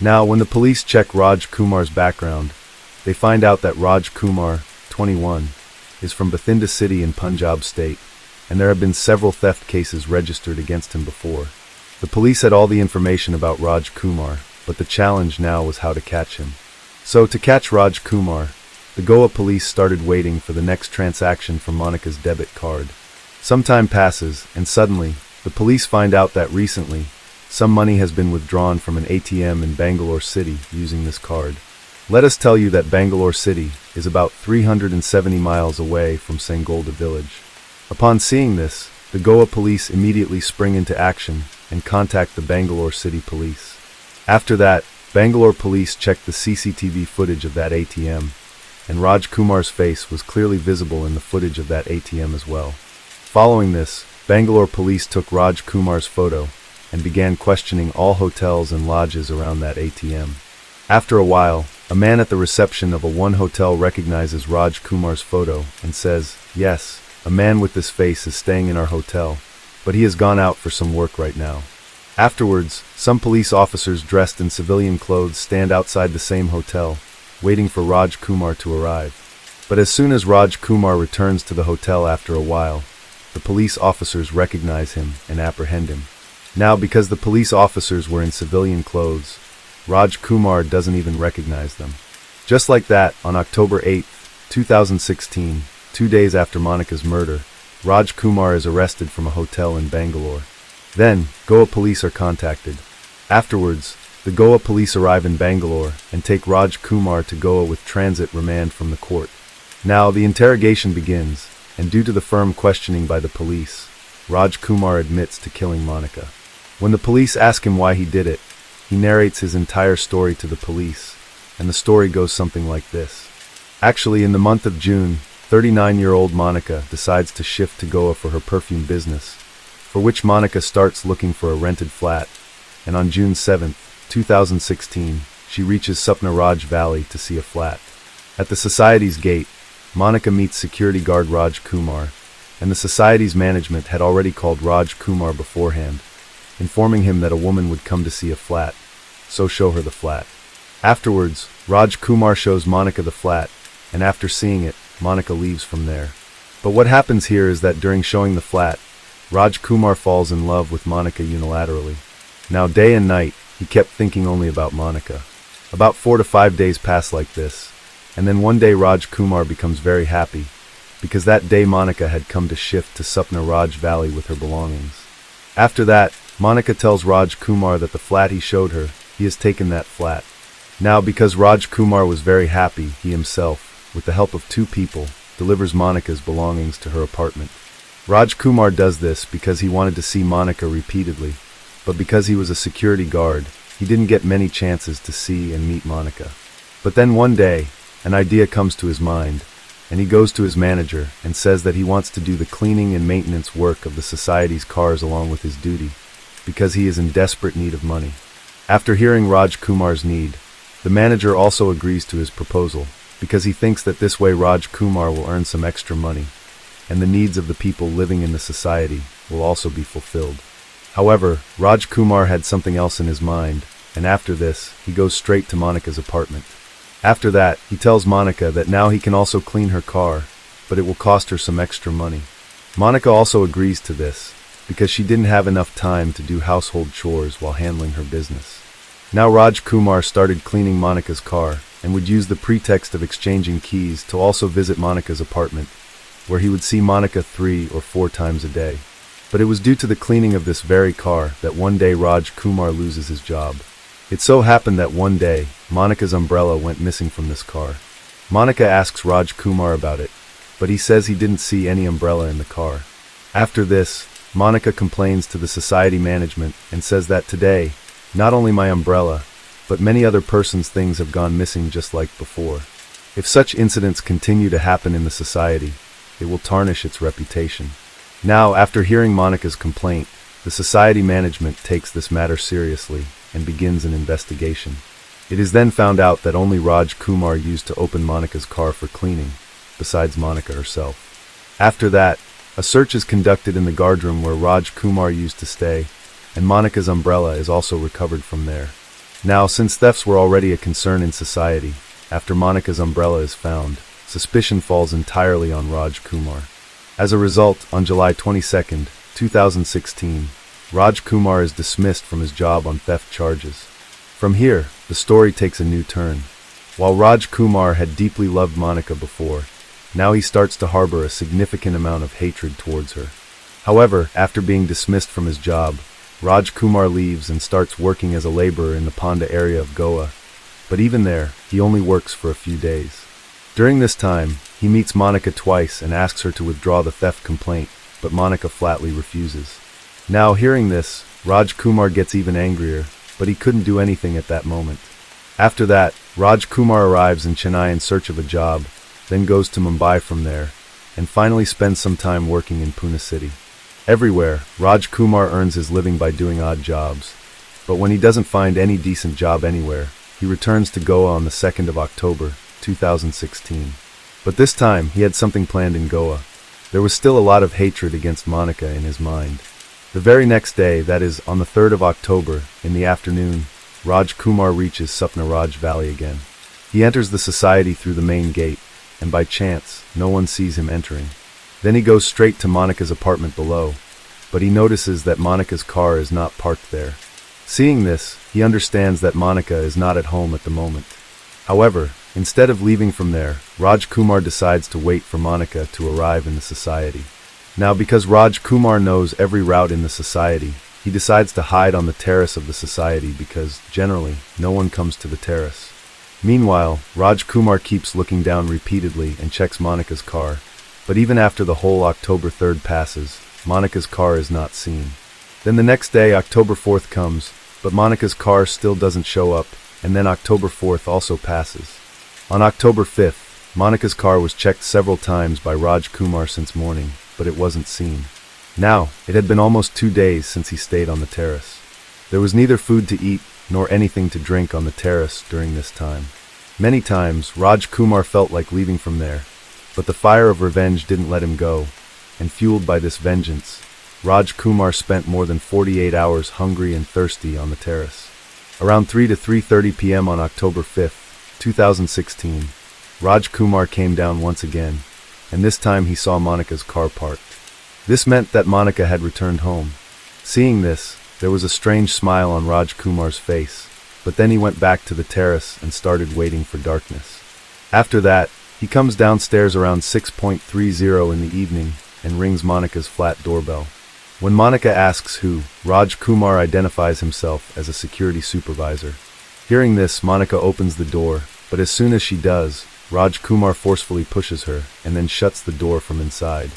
Now, when the police check Raj Kumar's background, they find out that Raj Kumar, 21, is from Bathinda city in Punjab state, and there have been several theft cases registered against him before. The police had all the information about Raj Kumar, but the challenge now was how to catch him. So, to catch Raj Kumar, the Goa police started waiting for the next transaction from Monica's debit card. Some time passes, and suddenly, the police find out that recently, some money has been withdrawn from an ATM in Bangalore city using this card. Let us tell you that Bangalore city is about 370 miles away from Sangolda village. Upon seeing this, the Goa police immediately spring into action and contact the Bangalore city police. After that, Bangalore police checked the CCTV footage of that ATM, and Raj Kumar's face was clearly visible in the footage of that ATM as well. Following this, Bangalore police took Raj Kumar's photo and began questioning all hotels and lodges around that ATM. After a while, a man at the reception of one hotel recognizes Raj Kumar's photo and says, "Yes, a man with this face is staying in our hotel, but he has gone out for some work right now." Afterwards, some police officers dressed in civilian clothes stand outside the same hotel, waiting for Raj Kumar to arrive. But as soon as Raj Kumar returns to the hotel after a while, the police officers recognize him and apprehend him. Now, because the police officers were in civilian clothes, Raj Kumar doesn't even recognize them. Just like that, on October 8, 2016, 2 days after Monica's murder, Raj Kumar is arrested from a hotel in Bangalore. Then, Goa police are contacted. Afterwards, the Goa police arrive in Bangalore and take Raj Kumar to Goa with transit remand from the court. Now, the interrogation begins, and due to the firm questioning by the police, Raj Kumar admits to killing Monica. When the police ask him why he did it, he narrates his entire story to the police, and the story goes something like this. Actually, in the month of June, 39-year-old Monica decides to shift to Goa for her perfume business, for which Monica starts looking for a rented flat, and on June 7, 2016, she reaches Sapnaraj Valley to see a flat. At the society's gate, Monica meets security guard Raj Kumar, and the society's management had already called Raj Kumar beforehand, informing him that a woman would come to see a flat, so show her the flat. Afterwards, Raj Kumar shows Monica the flat, and after seeing it, Monica leaves from there. But what happens here is that during showing the flat, Raj Kumar falls in love with Monica unilaterally. Now day and night, he kept thinking only about Monica. About 4 to 5 days pass like this, and then one day Raj Kumar becomes very happy, because that day Monica had come to shift to Sapna Raj Valley with her belongings. After that, Monica tells Raj Kumar that the flat he showed her, he has taken that flat. Now because Raj Kumar was very happy, he himself, with the help of 2 people, delivers Monica's belongings to her apartment. Raj Kumar does this because he wanted to see Monica repeatedly, but because he was a security guard, he didn't get many chances to see and meet Monica. But then one day, an idea comes to his mind, and he goes to his manager and says that he wants to do the cleaning and maintenance work of the society's cars along with his duty, because he is in desperate need of money. After hearing Raj Kumar's need, the manager also agrees to his proposal, because he thinks that this way Raj Kumar will earn some extra money, and the needs of the people living in the society will also be fulfilled. However, Raj Kumar had something else in his mind, and after this, he goes straight to Monica's apartment. After that, he tells Monica that now he can also clean her car, but it will cost her some extra money. Monica also agrees to this, because she didn't have enough time to do household chores while handling her business. Now Raj Kumar started cleaning Monica's car, and would use the pretext of exchanging keys to also visit Monica's apartment, where he would see Monica 3 or 4 times a day. But it was due to the cleaning of this very car that one day Raj Kumar loses his job. It so happened that one day, Monica's umbrella went missing from this car. Monica asks Raj Kumar about it, but he says he didn't see any umbrella in the car. After this, Monica complains to the society management and says that today, not only my umbrella, but many other persons' things have gone missing just like before. If such incidents continue to happen in the society, it will tarnish its reputation. Now, after hearing Monica's complaint, the society management takes this matter seriously and begins an investigation. It is then found out that only Raj Kumar used to open Monica's car for cleaning, besides Monica herself. After that, a search is conducted in the guardroom where Raj Kumar used to stay, and Monica's umbrella is also recovered from there. Now, since thefts were already a concern in society, after Monica's umbrella is found, suspicion falls entirely on Raj Kumar. As a result, on July 22, 2016, Raj Kumar is dismissed from his job on theft charges. From here, the story takes a new turn. While Raj Kumar had deeply loved Monica before, now he starts to harbor a significant amount of hatred towards her. However, after being dismissed from his job, Raj Kumar leaves and starts working as a laborer in the Ponda area of Goa, but even there, he only works for a few days. During this time, he meets Monica twice and asks her to withdraw the theft complaint, but Monica flatly refuses. Now, hearing this, Raj Kumar gets even angrier, but he couldn't do anything at that moment. After that, Raj Kumar arrives in Chennai in search of a job, then goes to Mumbai from there, and finally spends some time working in Pune city. Everywhere, Raj Kumar earns his living by doing odd jobs, but when he doesn't find any decent job anywhere, he returns to Goa on the 2nd of October, 2016. But this time, he had something planned in Goa. There was still a lot of hatred against Monica in his mind. The very next day, that is, on the 3rd of October, in the afternoon, Raj Kumar reaches Sapna Raj Valley again. He enters the society through the main gate, and by chance, no one sees him entering. Then he goes straight to Monica's apartment below, but he notices that Monica's car is not parked there. Seeing this, he understands that Monica is not at home at the moment. However, instead of leaving from there, Raj Kumar decides to wait for Monica to arrive in the society. Now, because Raj Kumar knows every route in the society, he decides to hide on the terrace of the society because, generally, no one comes to the terrace. Meanwhile, Raj Kumar keeps looking down repeatedly and checks Monica's car, but even after the whole October 3rd passes, Monica's car is not seen. Then the next day, October 4th comes, but Monica's car still doesn't show up, and then October 4th also passes. On October 5th, Monica's car was checked several times by Raj Kumar since morning, but it wasn't seen. Now, it had been almost 2 days since he stayed on the terrace. There was neither food to eat nor anything to drink on the terrace during this time. Many times, Raj Kumar felt like leaving from there, but the fire of revenge didn't let him go, and fueled by this vengeance, Raj Kumar spent more than 48 hours hungry and thirsty on the terrace. Around 3 to 3:30 p.m. on October 5, 2016, Raj Kumar came down once again, and this time he saw Monica's car parked. This meant that Monica had returned home. Seeing this, there was a strange smile on Raj Kumar's face, but then he went back to the terrace and started waiting for darkness. After that, he comes downstairs around 6:30 in the evening and rings Monica's flat doorbell. When Monica asks who, Raj Kumar identifies himself as a security supervisor. Hearing this, Monica opens the door, but as soon as she does, Raj Kumar forcefully pushes her and then shuts the door from inside.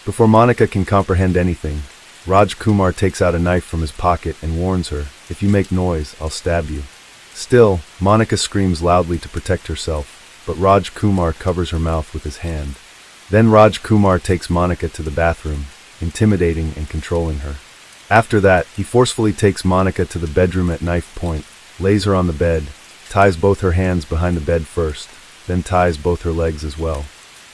Before Monica can comprehend anything, Raj Kumar takes out a knife from his pocket and warns her, "If you make noise, I'll stab you." Still, Monica screams loudly to protect herself, but Raj Kumar covers her mouth with his hand. Then Raj Kumar takes Monica to the bathroom, intimidating and controlling her. After that, he forcefully takes Monica to the bedroom at knife point, lays her on the bed, ties both her hands behind the bed first, then ties both her legs as well.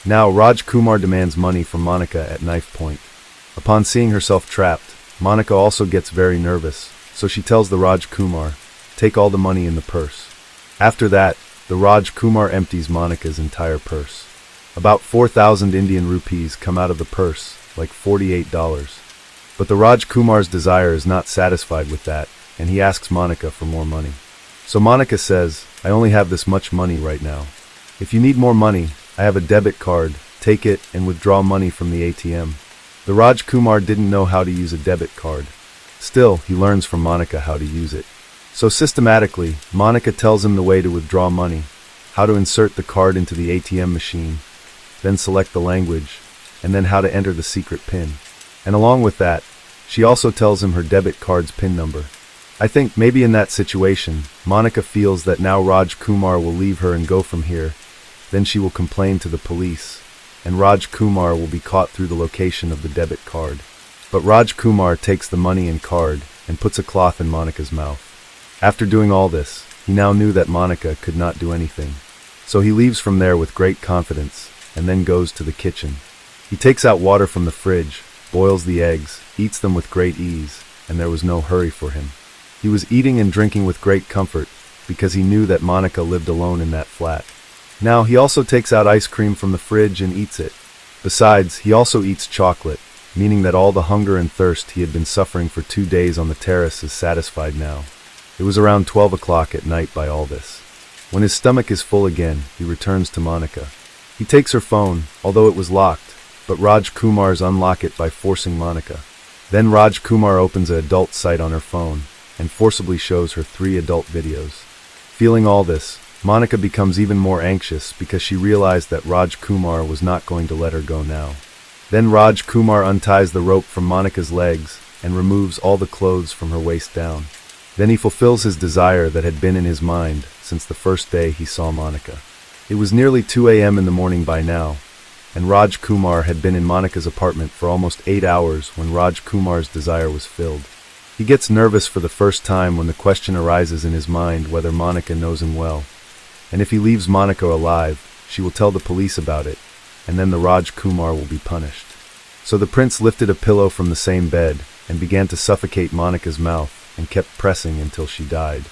Now Raj Kumar demands money from Monica at knife point. Upon seeing herself trapped, Monica also gets very nervous, so she tells the Raj Kumar, "Take all the money in the purse." After that, the Raj Kumar empties Monica's entire purse. About 4,000 Indian rupees come out of the purse, like $48. But the Raj Kumar's desire is not satisfied with that, and he asks Monica for more money. So Monica says, "I only have this much money right now. If you need more money, I have a debit card, take it and withdraw money from the ATM." The Raj Kumar didn't know how to use a debit card. Still, he learns from Monica how to use it. So systematically, Monica tells him the way to withdraw money, how to insert the card into the ATM machine, then select the language, and then how to enter the secret PIN. And along with that, she also tells him her debit card's PIN number. I think maybe in that situation, Monica feels that now Raj Kumar will leave her and go from here, then she will complain to the police, and Raj Kumar will be caught through the location of the debit card. But Raj Kumar takes the money and card and puts a cloth in Monica's mouth. After doing all this, he now knew that Monica could not do anything. So he leaves from there with great confidence, and then goes to the kitchen. He takes out water from the fridge, boils the eggs, eats them with great ease, and there was no hurry for him. He was eating and drinking with great comfort, because he knew that Monica lived alone in that flat. Now he also takes out ice cream from the fridge and eats it. Besides, he also eats chocolate, meaning that all the hunger and thirst he had been suffering for 2 days on the terrace is satisfied now. It was around 12 o'clock at night by all this. When his stomach is full again, he returns to Monica. He takes her phone, although it was locked, but Raj Kumar's unlock it by forcing Monica. Then Raj Kumar opens an adult site on her phone, and forcibly shows her 3 adult videos. Feeling all this, Monica becomes even more anxious because she realized that Raj Kumar was not going to let her go now. Then Raj Kumar unties the rope from Monica's legs and removes all the clothes from her waist down. Then he fulfills his desire that had been in his mind since the first day he saw Monica. It was nearly 2 a.m. in the morning by now, and Raj Kumar had been in Monica's apartment for almost 8 hours when Raj Kumar's desire was filled. He gets nervous for the first time when the question arises in his mind whether Monica knows him well, and if he leaves Monica alive, she will tell the police about it, and then the Raj Kumar will be punished. So the prince lifted a pillow from the same bed and began to suffocate Monica's mouth and kept pressing until she died.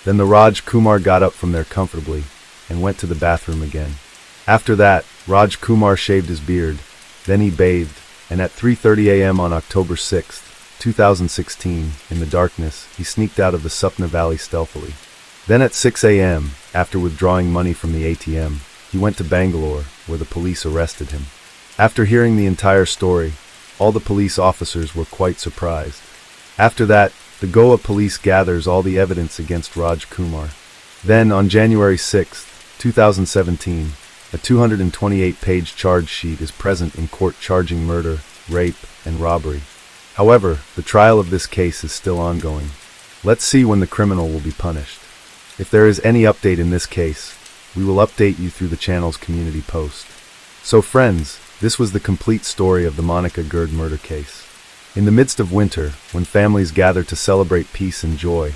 Then the Raj Kumar got up from there comfortably and went to the bathroom again. After that, Raj Kumar shaved his beard, then he bathed, and at 3:30 a.m. on October 6, 2016, in the darkness, he sneaked out of the Supna Valley stealthily. Then at 6 a.m., after withdrawing money from the ATM, he went to Bangalore, where the police arrested him. After hearing the entire story, all the police officers were quite surprised. After that, the Goa police gathers all the evidence against Raj Kumar. Then, on January 6, 2017, a 228-page charge sheet is present in court charging murder, rape, and robbery. However, the trial of this case is still ongoing. Let's see when the criminal will be punished. If there is any update in this case, we will update you through the channel's community post. So friends, this was the complete story of the Monica Gurd murder case. In the midst of winter, when families gathered to celebrate peace and joy,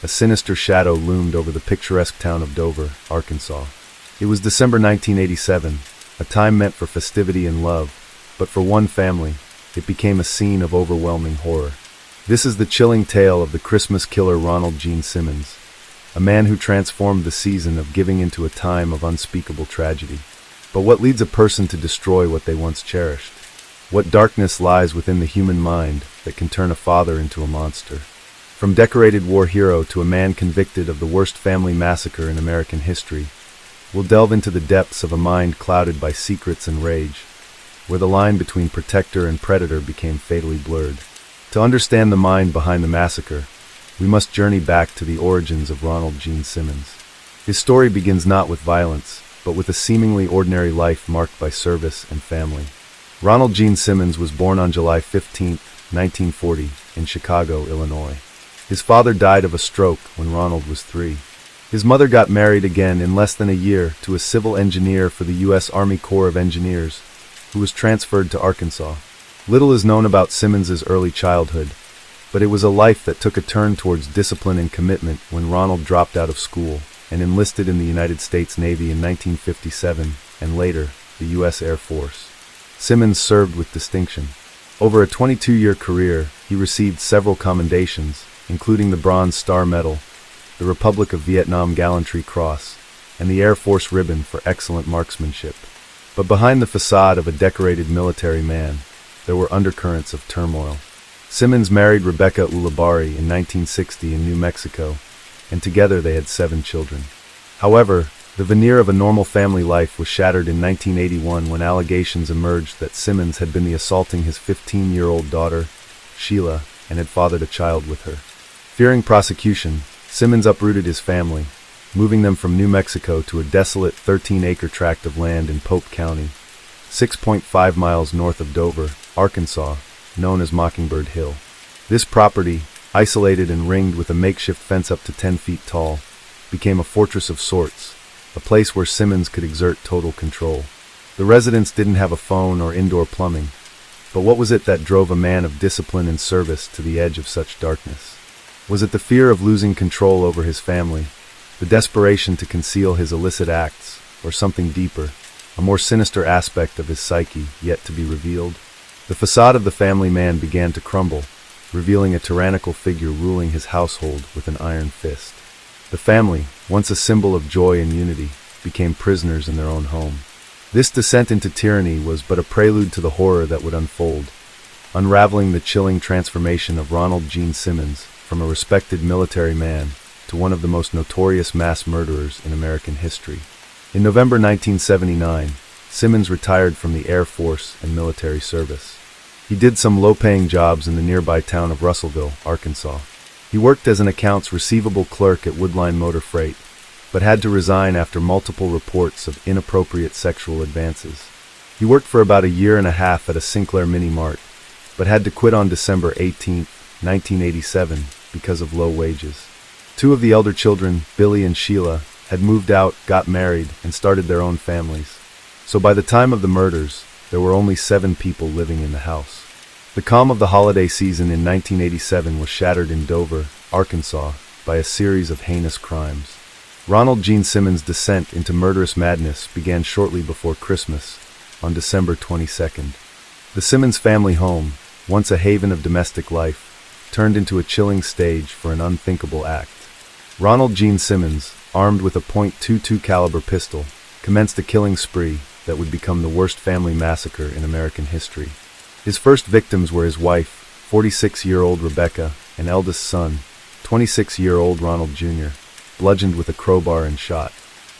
a sinister shadow loomed over the picturesque town of Dover, Arkansas. It was December 1987, a time meant for festivity and love, but for one family, it became a scene of overwhelming horror. This is the chilling tale of the Christmas killer Ronald Gene Simmons, a man who transformed the season of giving into a time of unspeakable tragedy. But what leads a person to destroy what they once cherished? What darkness lies within the human mind that can turn a father into a monster? From decorated war hero to a man convicted of the worst family massacre in American history, we'll delve into the depths of a mind clouded by secrets and rage, where the line between protector and predator became fatally blurred. To understand the mind behind the massacre, we must journey back to the origins of Ronald Gene Simmons. His story begins not with violence, but with a seemingly ordinary life marked by service and family. Ronald Gene Simmons was born on July 15, 1940, in Chicago, Illinois. His father died of a stroke when Ronald was 3. His mother got married again in less than a year to a civil engineer for the U.S. Army Corps of Engineers, who was transferred to Arkansas. Little is known about Simmons's early childhood, but it was a life that took a turn towards discipline and commitment when Ronald dropped out of school and enlisted in the United States Navy in 1957 and later the U.S. Air Force. Simmons served with distinction. Over a 22-year career, he received several commendations, including the Bronze Star Medal, the Republic of Vietnam Gallantry Cross, and the Air Force Ribbon for excellent marksmanship. But behind the facade of a decorated military man, there were undercurrents of turmoil. Simmons married Rebecca Ulibarri in 1960 in New Mexico, and together they had 7 children. However, the veneer of a normal family life was shattered in 1981 when allegations emerged that Simmons had been assaulting his 15-year-old daughter, Sheila, and had fathered a child with her. Fearing prosecution, Simmons uprooted his family, moving them from New Mexico to a desolate 13-acre tract of land in Pope County, 6.5 miles north of Dover, Arkansas, known as Mockingbird Hill. This property, isolated and ringed with a makeshift fence up to 10 feet tall, became a fortress of sorts, a place where Simmons could exert total control. The residents didn't have a phone or indoor plumbing, but what was it that drove a man of discipline and service to the edge of such darkness? Was it the fear of losing control over his family, the desperation to conceal his illicit acts, or something deeper, a more sinister aspect of his psyche yet to be revealed? The facade of the family man began to crumble, revealing a tyrannical figure ruling his household with an iron fist. The family, once a symbol of joy and unity, became prisoners in their own home. This descent into tyranny was but a prelude to the horror that would unfold, unraveling the chilling transformation of Ronald Gene Simmons from a respected military man to one of the most notorious mass murderers in American history. In November 1979, Simmons retired from the Air Force and military service. He did some low-paying jobs in the nearby town of Russellville, Arkansas. He worked as an accounts receivable clerk at Woodline Motor Freight, but had to resign after multiple reports of inappropriate sexual advances. He worked for about a year and a half at a Sinclair Mini Mart, but had to quit on December 18, 1987, because of low wages. 2 of the elder children, Billy and Sheila, had moved out, got married, and started their own families. So by the time of the murders, there were only 7 people living in the house. The calm of the holiday season in 1987 was shattered in Dover, Arkansas, by a series of heinous crimes. Ronald Gene Simmons' descent into murderous madness began shortly before Christmas, on December 22nd. The Simmons family home, once a haven of domestic life, turned into a chilling stage for an unthinkable act. Ronald Gene Simmons, armed with a .22 caliber pistol, commenced a killing spree that would become the worst family massacre in American history. His first victims were his wife, 46-year-old Rebecca, and eldest son, 26-year-old Ronald Jr., bludgeoned with a crowbar and shot.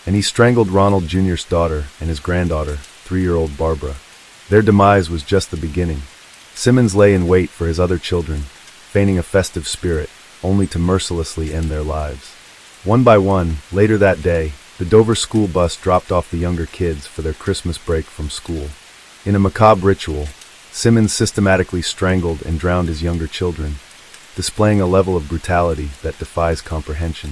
And he strangled Ronald Jr.'s daughter and his granddaughter, 3-year-old Barbara. Their demise was just the beginning. Simmons lay in wait for his other children, feigning a festive spirit, only to mercilessly end their lives. One by one, later that day, the Dover school bus dropped off the younger kids for their Christmas break from school. In a macabre ritual, Simmons systematically strangled and drowned his younger children, displaying a level of brutality that defies comprehension.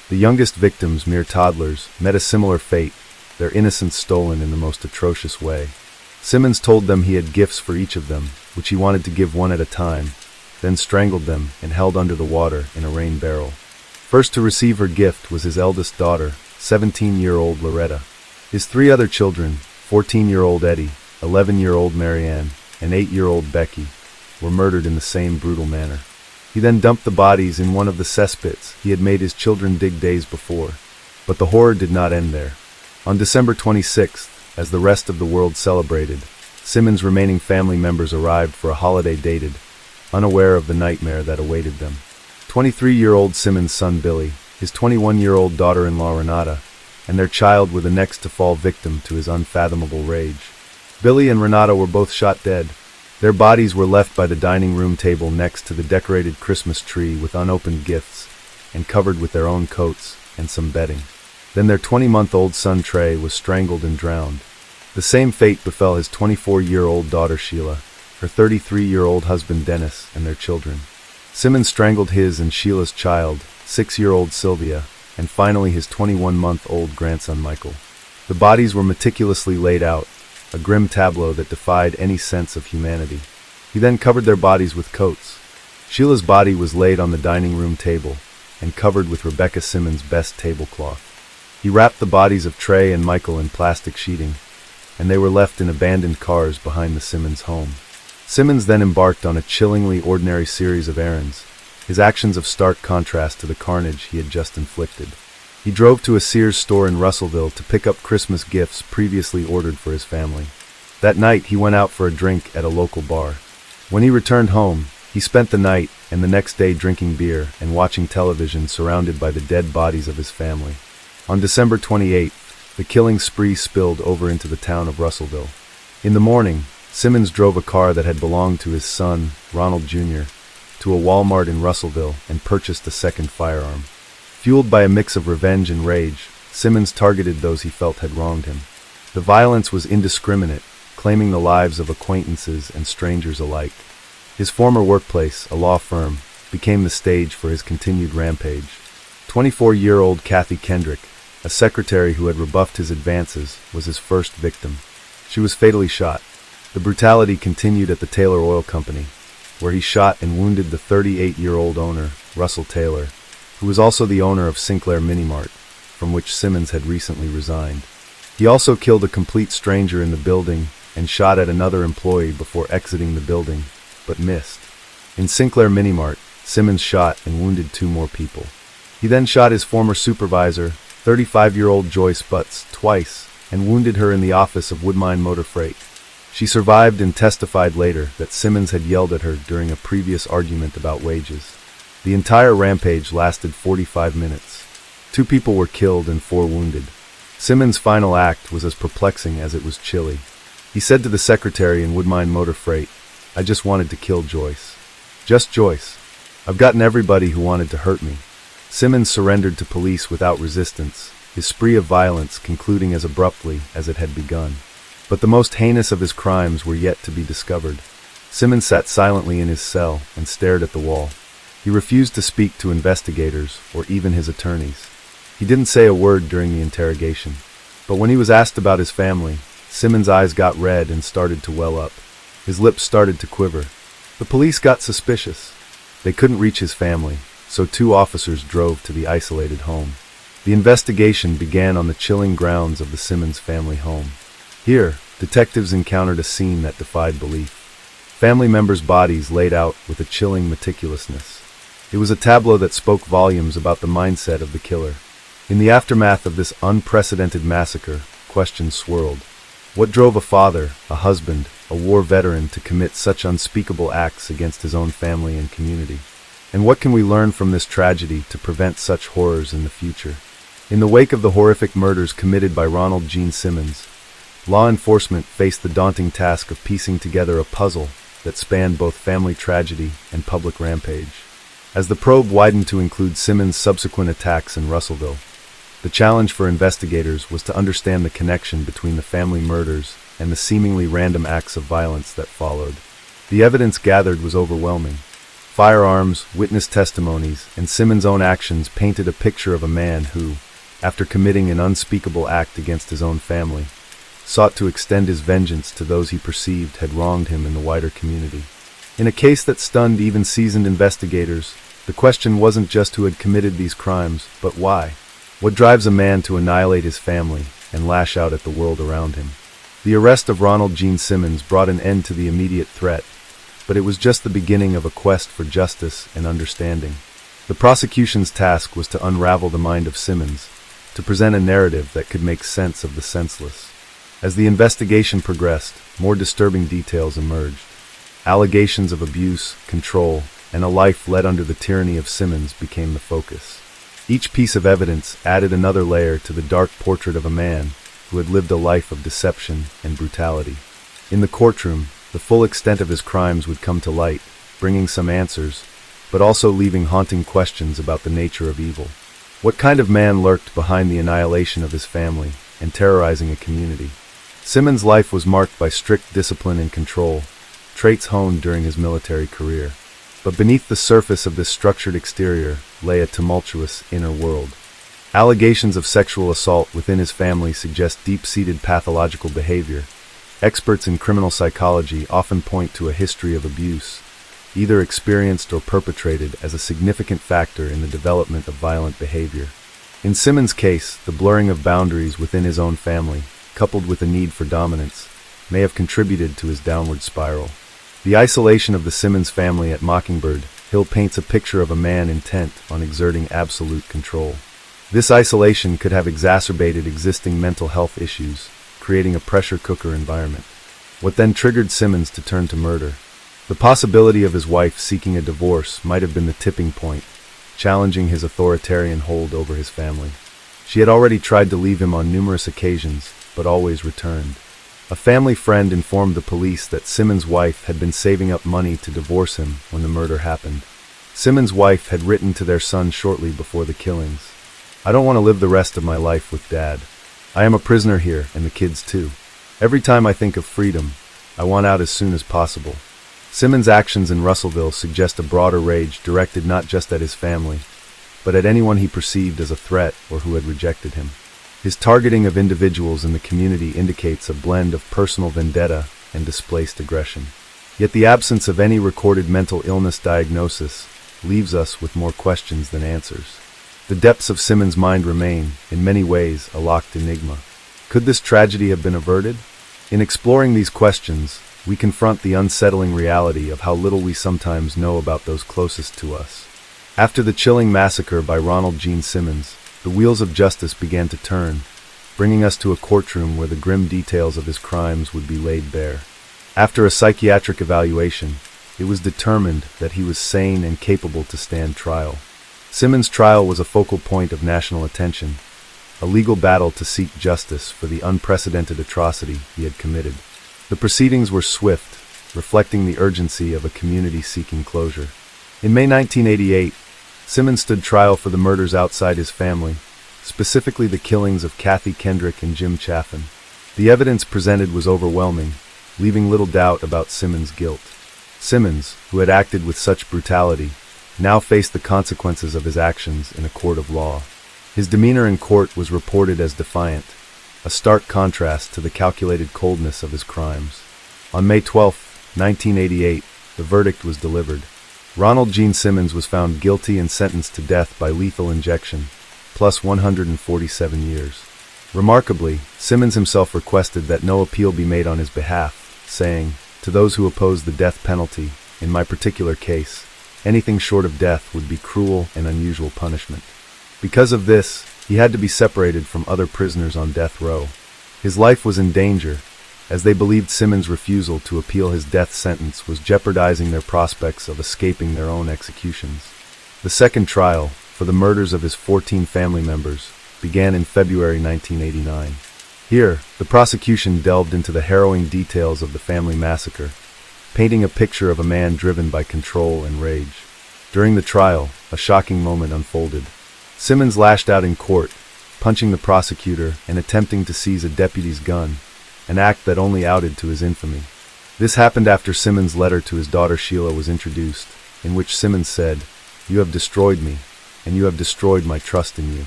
The youngest victims, mere toddlers, met a similar fate, their innocence stolen in the most atrocious way. Simmons told them he had gifts for each of them, which he wanted to give one at a time, then strangled them and held under the water in a rain barrel. First to receive her gift was his eldest daughter, 17-year-old Loretta. His 3 other children, 14-year-old Eddie, 11-year-old Marianne, and 8-year-old Becky were murdered in the same brutal manner. He then dumped the bodies in one of the cesspits he had made his children dig days before. But the horror did not end there. On December 26th, as the rest of the world celebrated, Simmons' remaining family members arrived for a holiday dated, unaware of the nightmare that awaited them. 23-year-old Simmons' son Billy, his 21-year-old daughter-in-law Renata, and their child were the next to fall victim to his unfathomable rage. Billy and Renata were both shot dead. Their bodies were left by the dining room table next to the decorated Christmas tree with unopened gifts and covered with their own coats and some bedding. Then their 20-month-old son Trey was strangled and drowned. The same fate befell his 24-year-old daughter Sheila, her 33-year-old husband Dennis, and their children. Simmons strangled his and Sheila's child, 6-year-old Sylvia, and finally his 21-month-old grandson Michael. The bodies were meticulously laid out, a grim tableau that defied any sense of humanity. He then covered their bodies with coats. Sheila's body was laid on the dining room table and covered with Rebecca Simmons' best tablecloth. He wrapped the bodies of Trey and Michael in plastic sheeting, and they were left in abandoned cars behind the Simmons home. Simmons then embarked on a chillingly ordinary series of errands, his actions of stark contrast to the carnage he had just inflicted. He drove to a Sears store in Russellville to pick up Christmas gifts previously ordered for his family. That night, he went out for a drink at a local bar. When he returned home, he spent the night and the next day drinking beer and watching television surrounded by the dead bodies of his family. On December 28th, the killing spree spilled over into the town of Russellville. In the morning, Simmons drove a car that had belonged to his son, Ronald Jr., to a Walmart in Russellville and purchased a second firearm. Fueled by a mix of revenge and rage, Simmons targeted those he felt had wronged him. The violence was indiscriminate, claiming the lives of acquaintances and strangers alike. His former workplace, a law firm, became the stage for his continued rampage. 24-year-old Kathy Kendrick, a secretary who had rebuffed his advances, was his first victim. She was fatally shot. The brutality continued at the Taylor Oil Company, where he shot and wounded the 38-year-old owner, Russell Taylor, who was also the owner of Sinclair Minimart, from which Simmons had recently resigned. He also killed a complete stranger in the building and shot at another employee before exiting the building, but missed. In Sinclair Minimart, Simmons shot and wounded 2 more people. He then shot his former supervisor, 35-year-old Joyce Butts, twice, and wounded her in the office of Woodmine Motor Freight. She survived and testified later that Simmons had yelled at her during a previous argument about wages. The entire rampage lasted 45 minutes. 2 people were killed and 4 wounded. Simmons' final act was as perplexing as it was chilly. He said to the secretary in Woodmine Motor Freight, "I just wanted to kill Joyce. Just Joyce. I've gotten everybody who wanted to hurt me." Simmons surrendered to police without resistance, his spree of violence concluding as abruptly as it had begun. But the most heinous of his crimes were yet to be discovered. Simmons sat silently in his cell and stared at the wall. He refused to speak to investigators or even his attorneys. He didn't say a word during the interrogation. But when he was asked about his family, Simmons' eyes got red and started to well up. His lips started to quiver. The police got suspicious. They couldn't reach his family, so 2 officers drove to the isolated home. The investigation began on the chilling grounds of the Simmons family home. Here, detectives encountered a scene that defied belief. Family members' bodies laid out with a chilling meticulousness. It was a tableau that spoke volumes about the mindset of the killer. In the aftermath of this unprecedented massacre, questions swirled. What drove a father, a husband, a war veteran to commit such unspeakable acts against his own family and community? And what can we learn from this tragedy to prevent such horrors in the future? In the wake of the horrific murders committed by Ronald Gene Simmons, law enforcement faced the daunting task of piecing together a puzzle that spanned both family tragedy and public rampage. As the probe widened to include Simmons' subsequent attacks in Russellville, the challenge for investigators was to understand the connection between the family murders and the seemingly random acts of violence that followed. The evidence gathered was overwhelming. Firearms, witness testimonies, and Simmons' own actions painted a picture of a man who, after committing an unspeakable act against his own family, sought to extend his vengeance to those he perceived had wronged him in the wider community. In a case that stunned even seasoned investigators, the question wasn't just who had committed these crimes, but why. What drives a man to annihilate his family and lash out at the world around him? The arrest of Ronald Gene Simmons brought an end to the immediate threat, but it was just the beginning of a quest for justice and understanding. The prosecution's task was to unravel the mind of Simmons, to present a narrative that could make sense of the senseless. As the investigation progressed, more disturbing details emerged. Allegations of abuse, control, and a life led under the tyranny of Simmons became the focus. Each piece of evidence added another layer to the dark portrait of a man who had lived a life of deception and brutality. In the courtroom, the full extent of his crimes would come to light, bringing some answers, but also leaving haunting questions about the nature of evil. What kind of man lurked behind the annihilation of his family and terrorizing a community? Simmons' life was marked by strict discipline and control, traits honed during his military career. But beneath the surface of this structured exterior lay a tumultuous inner world. Allegations of sexual assault within his family suggest deep-seated pathological behavior. Experts in criminal psychology often point to a history of abuse, either experienced or perpetrated, as a significant factor in the development of violent behavior. In Simmons' case, the blurring of boundaries within his own family, coupled with a need for dominance, may have contributed to his downward spiral. The isolation of the Simmons family at Mockingbird Hill paints a picture of a man intent on exerting absolute control. This isolation could have exacerbated existing mental health issues, creating a pressure cooker environment. What then triggered Simmons to turn to murder? The possibility of his wife seeking a divorce might have been the tipping point, challenging his authoritarian hold over his family. She had already tried to leave him on numerous occasions, but always returned. A family friend informed the police that Simmons' wife had been saving up money to divorce him when the murder happened. Simmons' wife had written to their son shortly before the killings, "I don't want to live the rest of my life with Dad. I am a prisoner here, and the kids too. Every time I think of freedom, I want out as soon as possible." Simmons' actions in Russellville suggest a broader rage directed not just at his family, but at anyone he perceived as a threat or who had rejected him. His targeting of individuals in the community indicates a blend of personal vendetta and displaced aggression. Yet the absence of any recorded mental illness diagnosis leaves us with more questions than answers. The depths of Simmons' mind remain, in many ways, a locked enigma. Could this tragedy have been averted? In exploring these questions, we confront the unsettling reality of how little we sometimes know about those closest to us. After the chilling massacre by Ronald Gene Simmons, the wheels of justice began to turn, bringing us to a courtroom where the grim details of his crimes would be laid bare. After a psychiatric evaluation, it was determined that he was sane and capable to stand trial. Simmons' trial was a focal point of national attention, a legal battle to seek justice for the unprecedented atrocity he had committed. The proceedings were swift, reflecting the urgency of a community seeking closure. In May 1988, Simmons stood trial for the murders outside his family, specifically the killings of Kathy Kendrick and Jim Chaffin. The evidence presented was overwhelming, leaving little doubt about Simmons' guilt. Simmons, who had acted with such brutality, now faced the consequences of his actions in a court of law. His demeanor in court was reported as defiant, a stark contrast to the calculated coldness of his crimes. On May 12, 1988, the verdict was delivered. Ronald Gene Simmons was found guilty and sentenced to death by lethal injection, plus 147 years. Remarkably, Simmons himself requested that no appeal be made on his behalf, saying, "To those who oppose the death penalty, in my particular case, anything short of death would be cruel and unusual punishment." Because of this, he had to be separated from other prisoners on death row. His life was in danger, as they believed Simmons' refusal to appeal his death sentence was jeopardizing their prospects of escaping their own executions. The second trial, for the murders of his 14 family members, began in February 1989. Here, the prosecution delved into the harrowing details of the family massacre, painting a picture of a man driven by control and rage. During the trial, a shocking moment unfolded. Simmons lashed out in court, punching the prosecutor and attempting to seize a deputy's gun, an act that only added to his infamy. This happened after Simmons' letter to his daughter Sheila was introduced, in which Simmons said, "You have destroyed me, and you have destroyed my trust in you.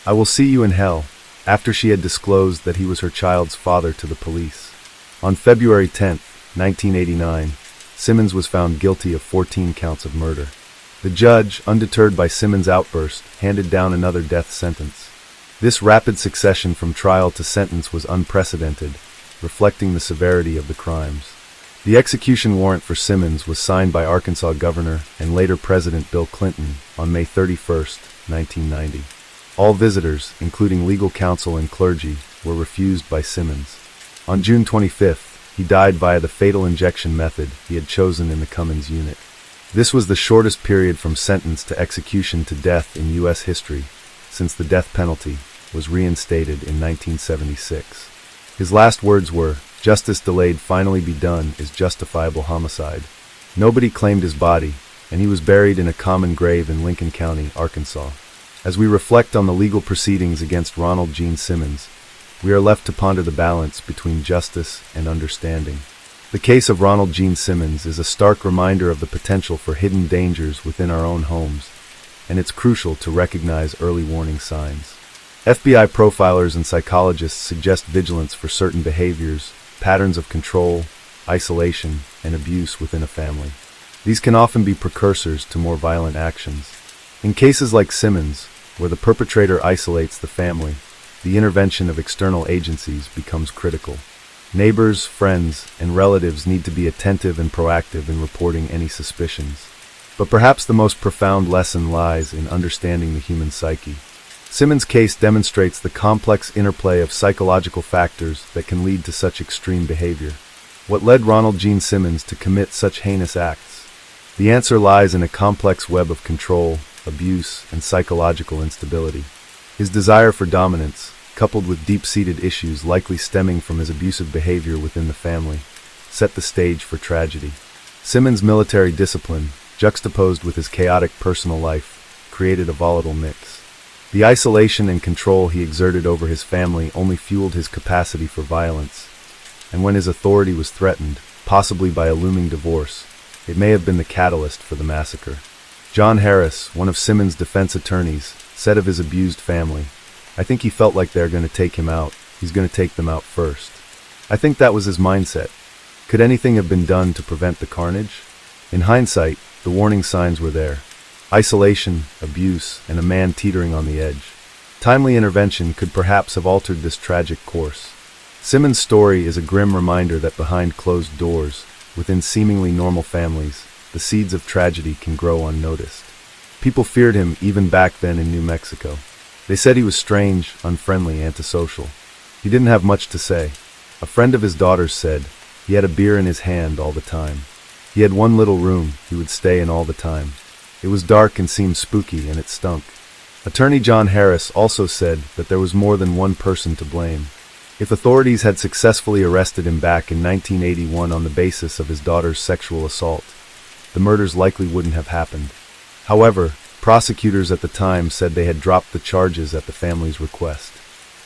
I will see you in hell," after she had disclosed that he was her child's father to the police. On February 10, 1989, Simmons was found guilty of 14 counts of murder. The judge, undeterred by Simmons' outburst, handed down another death sentence. This rapid succession from trial to sentence was unprecedented, reflecting the severity of the crimes. The execution warrant for Simmons was signed by Arkansas Governor and later President Bill Clinton on May 31, 1990. All visitors, including legal counsel and clergy, were refused by Simmons. On June 25, he died via the fatal injection method he had chosen in the Cummins unit. This was the shortest period from sentence to execution to death in U.S. history, since the death penalty was reinstated in 1976. His last words were, "Justice delayed finally be done is justifiable homicide." Nobody claimed his body, and he was buried in a common grave in Lincoln County, Arkansas. As we reflect on the legal proceedings against Ronald Gene Simmons, we are left to ponder the balance between justice and understanding. The case of Ronald Gene Simmons is a stark reminder of the potential for hidden dangers within our own homes, and it's crucial to recognize early warning signs. FBI profilers and psychologists suggest vigilance for certain behaviors, patterns of control, isolation, and abuse within a family. These can often be precursors to more violent actions. In cases like Simmons, where the perpetrator isolates the family, the intervention of external agencies becomes critical. Neighbors, friends, and relatives need to be attentive and proactive in reporting any suspicions. But perhaps the most profound lesson lies in understanding the human psyche. Simmons' case demonstrates the complex interplay of psychological factors that can lead to such extreme behavior. What led Ronald Gene Simmons to commit such heinous acts? The answer lies in a complex web of control, abuse, and psychological instability. His desire for dominance, coupled with deep-seated issues likely stemming from his abusive behavior within the family, set the stage for tragedy. Simmons' military discipline, juxtaposed with his chaotic personal life, created a volatile mix. The isolation and control he exerted over his family only fueled his capacity for violence, and when his authority was threatened, possibly by a looming divorce, it may have been the catalyst for the massacre. John Harris, one of Simmons' defense attorneys, said of his abused family, "I think he felt like they're going to take him out. He's going to take them out first." I think that was his mindset. Could anything have been done to prevent the carnage? In hindsight, the warning signs were there. Isolation, abuse, and a man teetering on the edge. Timely intervention could perhaps have altered this tragic course. Simmons' story is a grim reminder that behind closed doors, within seemingly normal families, the seeds of tragedy can grow unnoticed. People feared him even back then in New Mexico. They said he was strange, unfriendly, antisocial. He didn't have much to say. A friend of his daughter's said he had a beer in his hand all the time. He had one little room he would stay in all the time. It was dark and seemed spooky, and it stunk. Attorney John Harris also said that there was more than one person to blame. If authorities had successfully arrested him back in 1981 on the basis of his daughter's sexual assault, the murders likely wouldn't have happened. However, prosecutors at the time said they had dropped the charges at the family's request.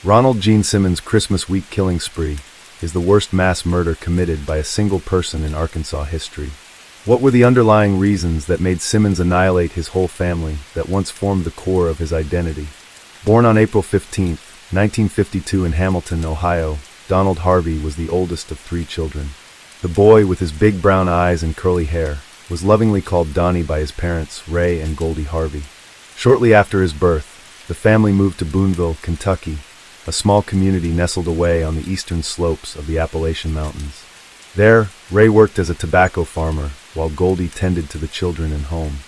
Ronald Gene Simmons' Christmas week killing spree is the worst mass murder committed by a single person in Arkansas history. What were the underlying reasons that made Simmons annihilate his whole family that once formed the core of his identity? Born on April 15, 1952 in Hamilton, Ohio, Donald Harvey was the oldest of 3 children. The boy, with his big brown eyes and curly hair, was lovingly called Donnie by his parents, Ray and Goldie Harvey. Shortly after his birth, the family moved to Boonville, Kentucky, a small community nestled away on the eastern slopes of the Appalachian Mountains. There, Ray worked as a tobacco farmer, while Goldie tended to the children and home.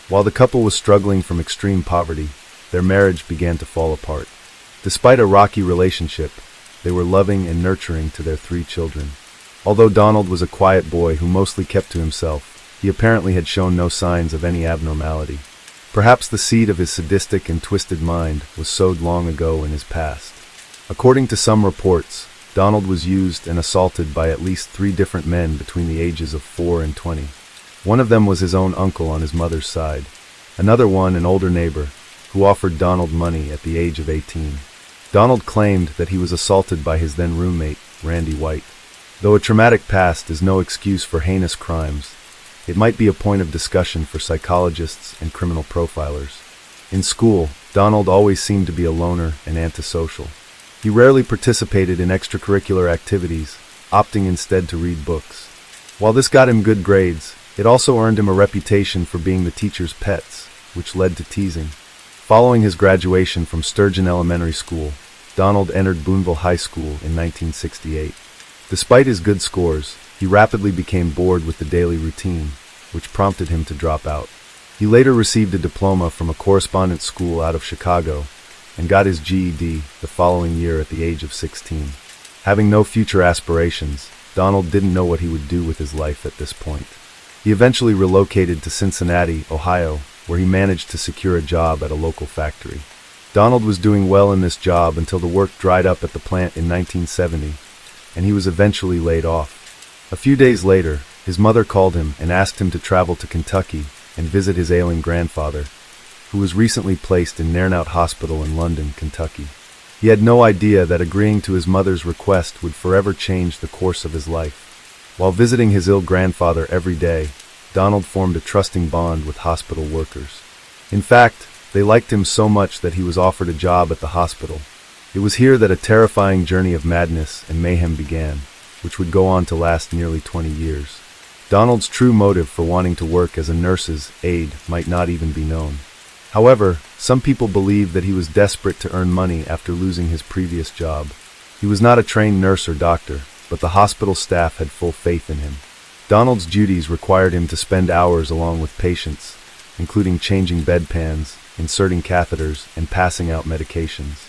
While the couple was struggling from extreme poverty, their marriage began to fall apart. Despite a rocky relationship, they were loving and nurturing to their 3 children. Although Donald was a quiet boy who mostly kept to himself, he apparently had shown no signs of any abnormality. Perhaps the seed of his sadistic and twisted mind was sowed long ago in his past. According to some reports, Donald was used and assaulted by at least 3 different men between the ages of 4 and 20. One of them was his own uncle on his mother's side. Another one, an older neighbor, who offered Donald money at the age of 18. Donald claimed that he was assaulted by his then roommate, Randy White. Though a traumatic past is no excuse for heinous crimes, it might be a point of discussion for psychologists and criminal profilers. In school, Donald always seemed to be a loner and antisocial. He rarely participated in extracurricular activities, opting instead to read books. While this got him good grades, it also earned him a reputation for being the teacher's pets, which led to teasing. Following his graduation from Sturgeon Elementary School, Donald entered Boonville High School in 1968. Despite his good scores, he rapidly became bored with the daily routine, which prompted him to drop out. He later received a diploma from a correspondence school out of Chicago and got his GED the following year at the age of 16. Having no future aspirations, Donald didn't know what he would do with his life at this point. He eventually relocated to Cincinnati, Ohio, where he managed to secure a job at a local factory. Donald was doing well in this job until the work dried up at the plant in 1970, and he was eventually laid off. A few days later, his mother called him and asked him to travel to Kentucky and visit his ailing grandfather, who was recently placed in Nernout Hospital in London, Kentucky. He had no idea that agreeing to his mother's request would forever change the course of his life. While visiting his ill grandfather every day, Donald formed a trusting bond with hospital workers. In fact, they liked him so much that he was offered a job at the hospital. It was here that a terrifying journey of madness and mayhem began, which would go on to last nearly 20 years. Donald's true motive for wanting to work as a nurse's aide might not even be known. However, some people believe that he was desperate to earn money after losing his previous job. He was not a trained nurse or doctor, but the hospital staff had full faith in him. Donald's duties required him to spend hours along with patients, including changing bedpans, inserting catheters, and passing out medications.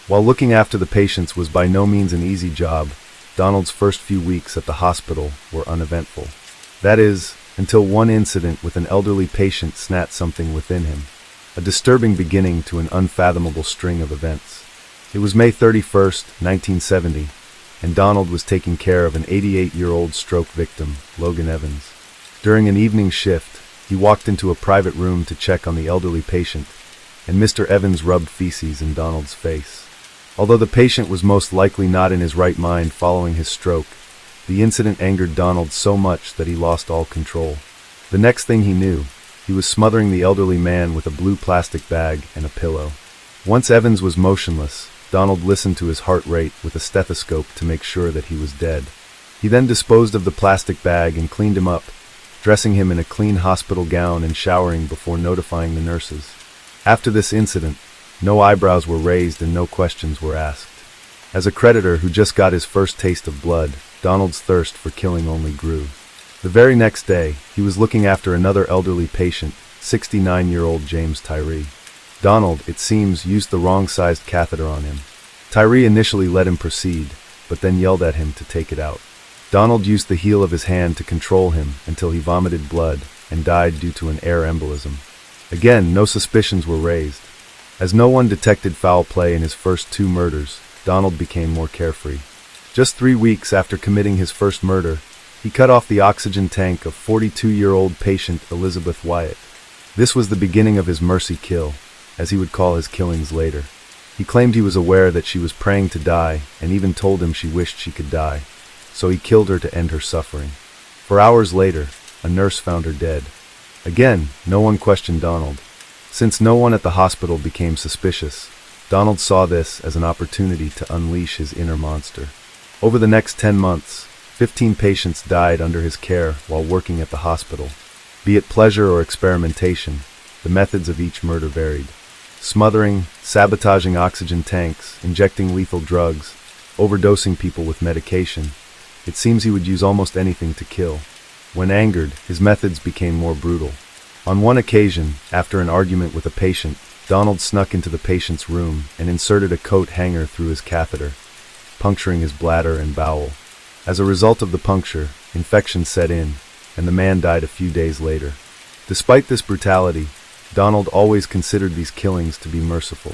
While looking after the patients was by no means an easy job, Donald's first few weeks at the hospital were uneventful. That is, until one incident with an elderly patient snapped something within him, a disturbing beginning to an unfathomable string of events. It was May 31st, 1970, and Donald was taking care of an 88-year-old stroke victim, Logan Evans. During an evening shift, he walked into a private room to check on the elderly patient, and Mr. Evans rubbed feces in Donald's face. Although the patient was most likely not in his right mind following his stroke, the incident angered Donald so much that he lost all control. The next thing he knew, he was smothering the elderly man with a blue plastic bag and a pillow. Once Evans was motionless, Donald listened to his heart rate with a stethoscope to make sure that he was dead. He then disposed of the plastic bag and cleaned him up, dressing him in a clean hospital gown and showering before notifying the nurses. After this incident, no eyebrows were raised and no questions were asked. As a creditor who just got his first taste of blood, Donald's thirst for killing only grew. The very next day, he was looking after another elderly patient, 69-year-old James Tyree. Donald, it seems, used the wrong-sized catheter on him. Tyree initially let him proceed, but then yelled at him to take it out. Donald used the heel of his hand to control him until he vomited blood and died due to an air embolism. Again, no suspicions were raised. As no one detected foul play in his first two murders, Donald became more carefree. Just 3 weeks after committing his first murder, he cut off the oxygen tank of 42-year-old patient Elizabeth Wyatt. This was the beginning of his mercy kill, as he would call his killings later. He claimed he was aware that she was praying to die and even told him she wished she could die, so he killed her to end her suffering. 4 hours later, a nurse found her dead. Again, no one questioned Donald. Since no one at the hospital became suspicious, Donald saw this as an opportunity to unleash his inner monster. Over the next 10 months, 15 patients died under his care while working at the hospital. Be it pleasure or experimentation, the methods of each murder varied. Smothering, sabotaging oxygen tanks, injecting lethal drugs, overdosing people with medication. It seems he would use almost anything to kill. When angered, his methods became more brutal. On one occasion, after an argument with a patient, Donald snuck into the patient's room and inserted a coat hanger through his catheter, puncturing his bladder and bowel. As a result of the puncture, infection set in, and the man died a few days later. Despite this brutality, Donald always considered these killings to be merciful.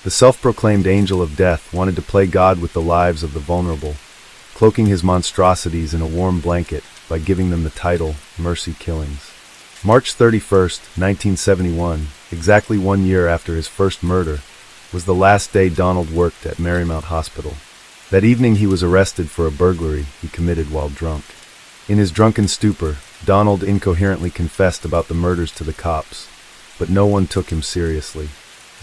The self-proclaimed angel of death wanted to play God with the lives of the vulnerable, cloaking his monstrosities in a warm blanket by giving them the title Mercy Killings. March 31st, 1971, exactly 1 year after his first murder, was the last day Donald worked at Marymount Hospital. That evening he was arrested for a burglary he committed while drunk. In his drunken stupor, Donald incoherently confessed about the murders to the cops, but no one took him seriously.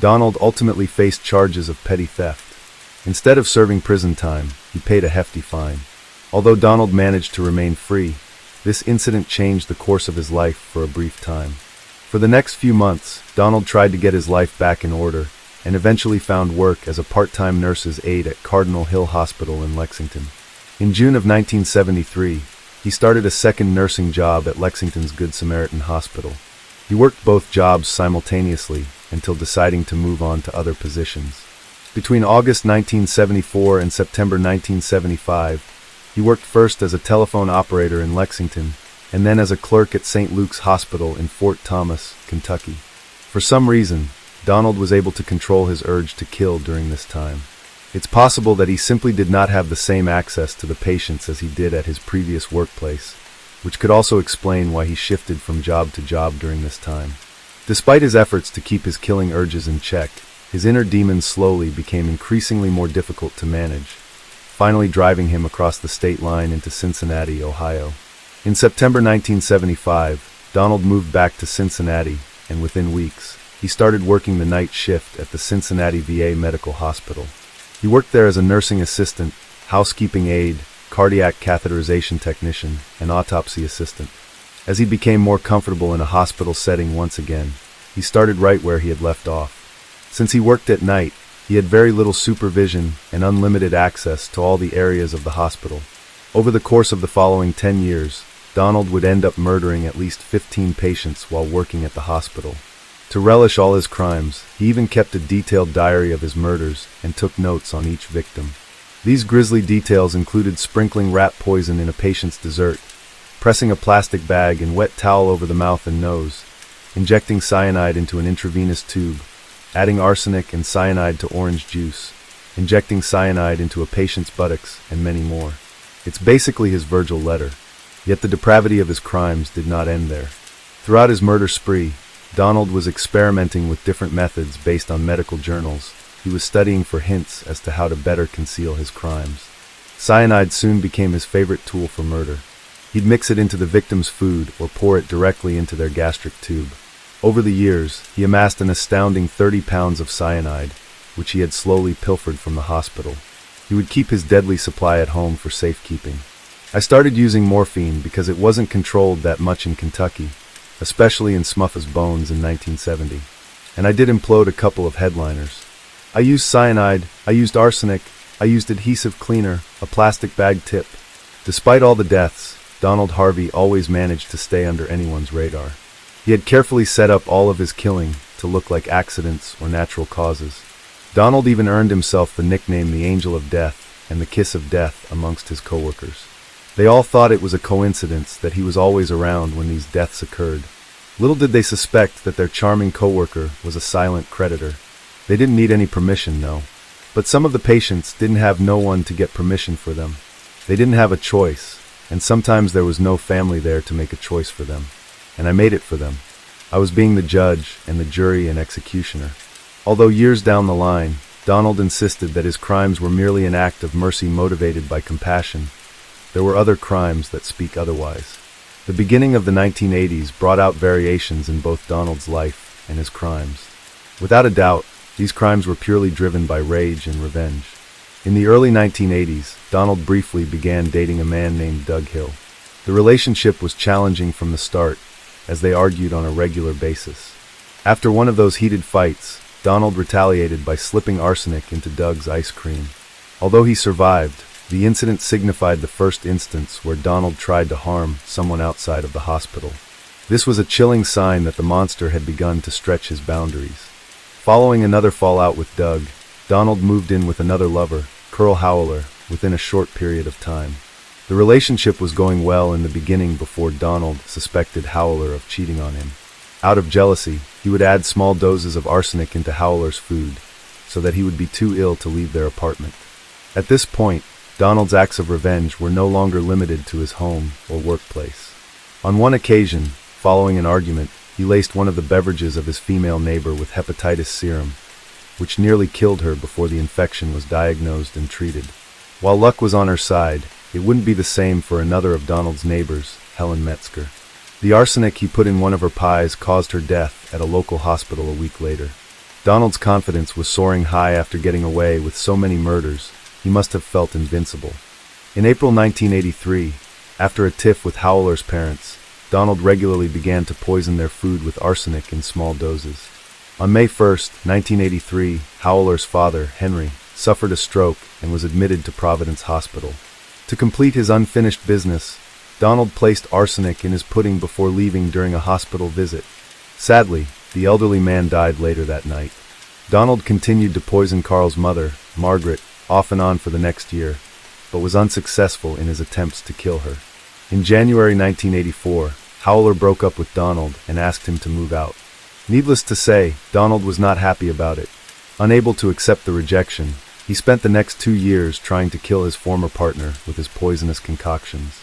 Donald ultimately faced charges of petty theft. Instead of serving prison time, he paid a hefty fine. Although Donald managed to remain free, this incident changed the course of his life for a brief time. For the next few months, Donald tried to get his life back in order and eventually found work as a part-time nurse's aide at Cardinal Hill Hospital in Lexington. In June of 1973, he started a second nursing job at Lexington's Good Samaritan Hospital. He worked both jobs simultaneously until deciding to move on to other positions. Between August 1974 and September 1975, he worked first as a telephone operator in Lexington and then as a clerk at St. Luke's Hospital in Fort Thomas, Kentucky. For some reason, Donald was able to control his urge to kill during this time. It's possible that he simply did not have the same access to the patients as he did at his previous workplace, which could also explain why he shifted from job to job during this time. Despite his efforts to keep his killing urges in check, his inner demons slowly became increasingly more difficult to manage, finally driving him across the state line into Cincinnati, Ohio. In September 1975, Donald moved back to Cincinnati, and within weeks, he started working the night shift at the Cincinnati VA Medical Hospital. He worked there as a nursing assistant, housekeeping aide, cardiac catheterization technician, and autopsy assistant. As he became more comfortable in a hospital setting once again, he started right where he had left off. Since he worked at night, he had very little supervision and unlimited access to all the areas of the hospital. Over the course of the following 10 years, Donald would end up murdering at least 15 patients while working at the hospital. To relish all his crimes, he even kept a detailed diary of his murders and took notes on each victim. These grisly details included sprinkling rat poison in a patient's dessert, pressing a plastic bag and wet towel over the mouth and nose, injecting cyanide into an intravenous tube, adding arsenic and cyanide to orange juice, injecting cyanide into a patient's buttocks, and many more. It's basically his Virgil letter. Yet the depravity of his crimes did not end there. Throughout his murder spree, Donald was experimenting with different methods based on medical journals. He was studying for hints as to how to better conceal his crimes. Cyanide soon became his favorite tool for murder. He'd mix it into the victim's food or pour it directly into their gastric tube. Over the years, he amassed an astounding 30 pounds of cyanide, which he had slowly pilfered from the hospital. He would keep his deadly supply at home for safekeeping. I started using morphine because it wasn't controlled that much in Kentucky, especially in Smuffa's Bones in 1970. And I did implode a couple of headliners. I used cyanide, I used arsenic, I used adhesive cleaner, a plastic bag tip. Despite all the deaths, Donald Harvey always managed to stay under anyone's radar. He had carefully set up all of his killing to look like accidents or natural causes. Donald even earned himself the nickname the Angel of Death and the Kiss of Death amongst his coworkers. They all thought it was a coincidence that he was always around when these deaths occurred. Little did they suspect that their charming coworker was a silent creditor. They didn't need any permission, no. But some of the patients didn't have no one to get permission for them. They didn't have a choice, and sometimes there was no family there to make a choice for them. And I made it for them. I was being the judge and the jury and executioner. Although years down the line, Donald insisted that his crimes were merely an act of mercy motivated by compassion, there were other crimes that speak otherwise. The beginning of the 1980s brought out variations in both Donald's life and his crimes. Without a doubt, these crimes were purely driven by rage and revenge. In the early 1980s, Donald briefly began dating a man named Doug Hill. The relationship was challenging from the start, as they argued on a regular basis. After one of those heated fights, Donald retaliated by slipping arsenic into Doug's ice cream. Although he survived, the incident signified the first instance where Donald tried to harm someone outside of the hospital. This was a chilling sign that the monster had begun to stretch his boundaries. Following another fallout with Doug, Donald moved in with another lover, Curl Howler, within a short period of time. The relationship was going well in the beginning before Donald suspected Howler of cheating on him. Out of jealousy, he would add small doses of arsenic into Howler's food, so that he would be too ill to leave their apartment. At this point, Donald's acts of revenge were no longer limited to his home or workplace. On one occasion, following an argument, he laced one of the beverages of his female neighbor with hepatitis serum, which nearly killed her before the infection was diagnosed and treated. While luck was on her side, it wouldn't be the same for another of Donald's neighbors, Helen Metzger. The arsenic he put in one of her pies caused her death at a local hospital a week later. Donald's confidence was soaring high after getting away with so many murders. He must have felt invincible. In April 1983, after a tiff with Howler's parents, Donald regularly began to poison their food with arsenic in small doses. On May 1, 1983, Howler's father, Henry, suffered a stroke and was admitted to Providence Hospital. To complete his unfinished business, Donald placed arsenic in his pudding before leaving during a hospital visit. Sadly, the elderly man died later that night. Donald continued to poison Carl's mother, Margaret, off and on for the next year, but was unsuccessful in his attempts to kill her. In January 1984, Howler broke up with Donald and asked him to move out. Needless to say, Donald was not happy about it. Unable to accept the rejection, he spent the next 2 years trying to kill his former partner with his poisonous concoctions.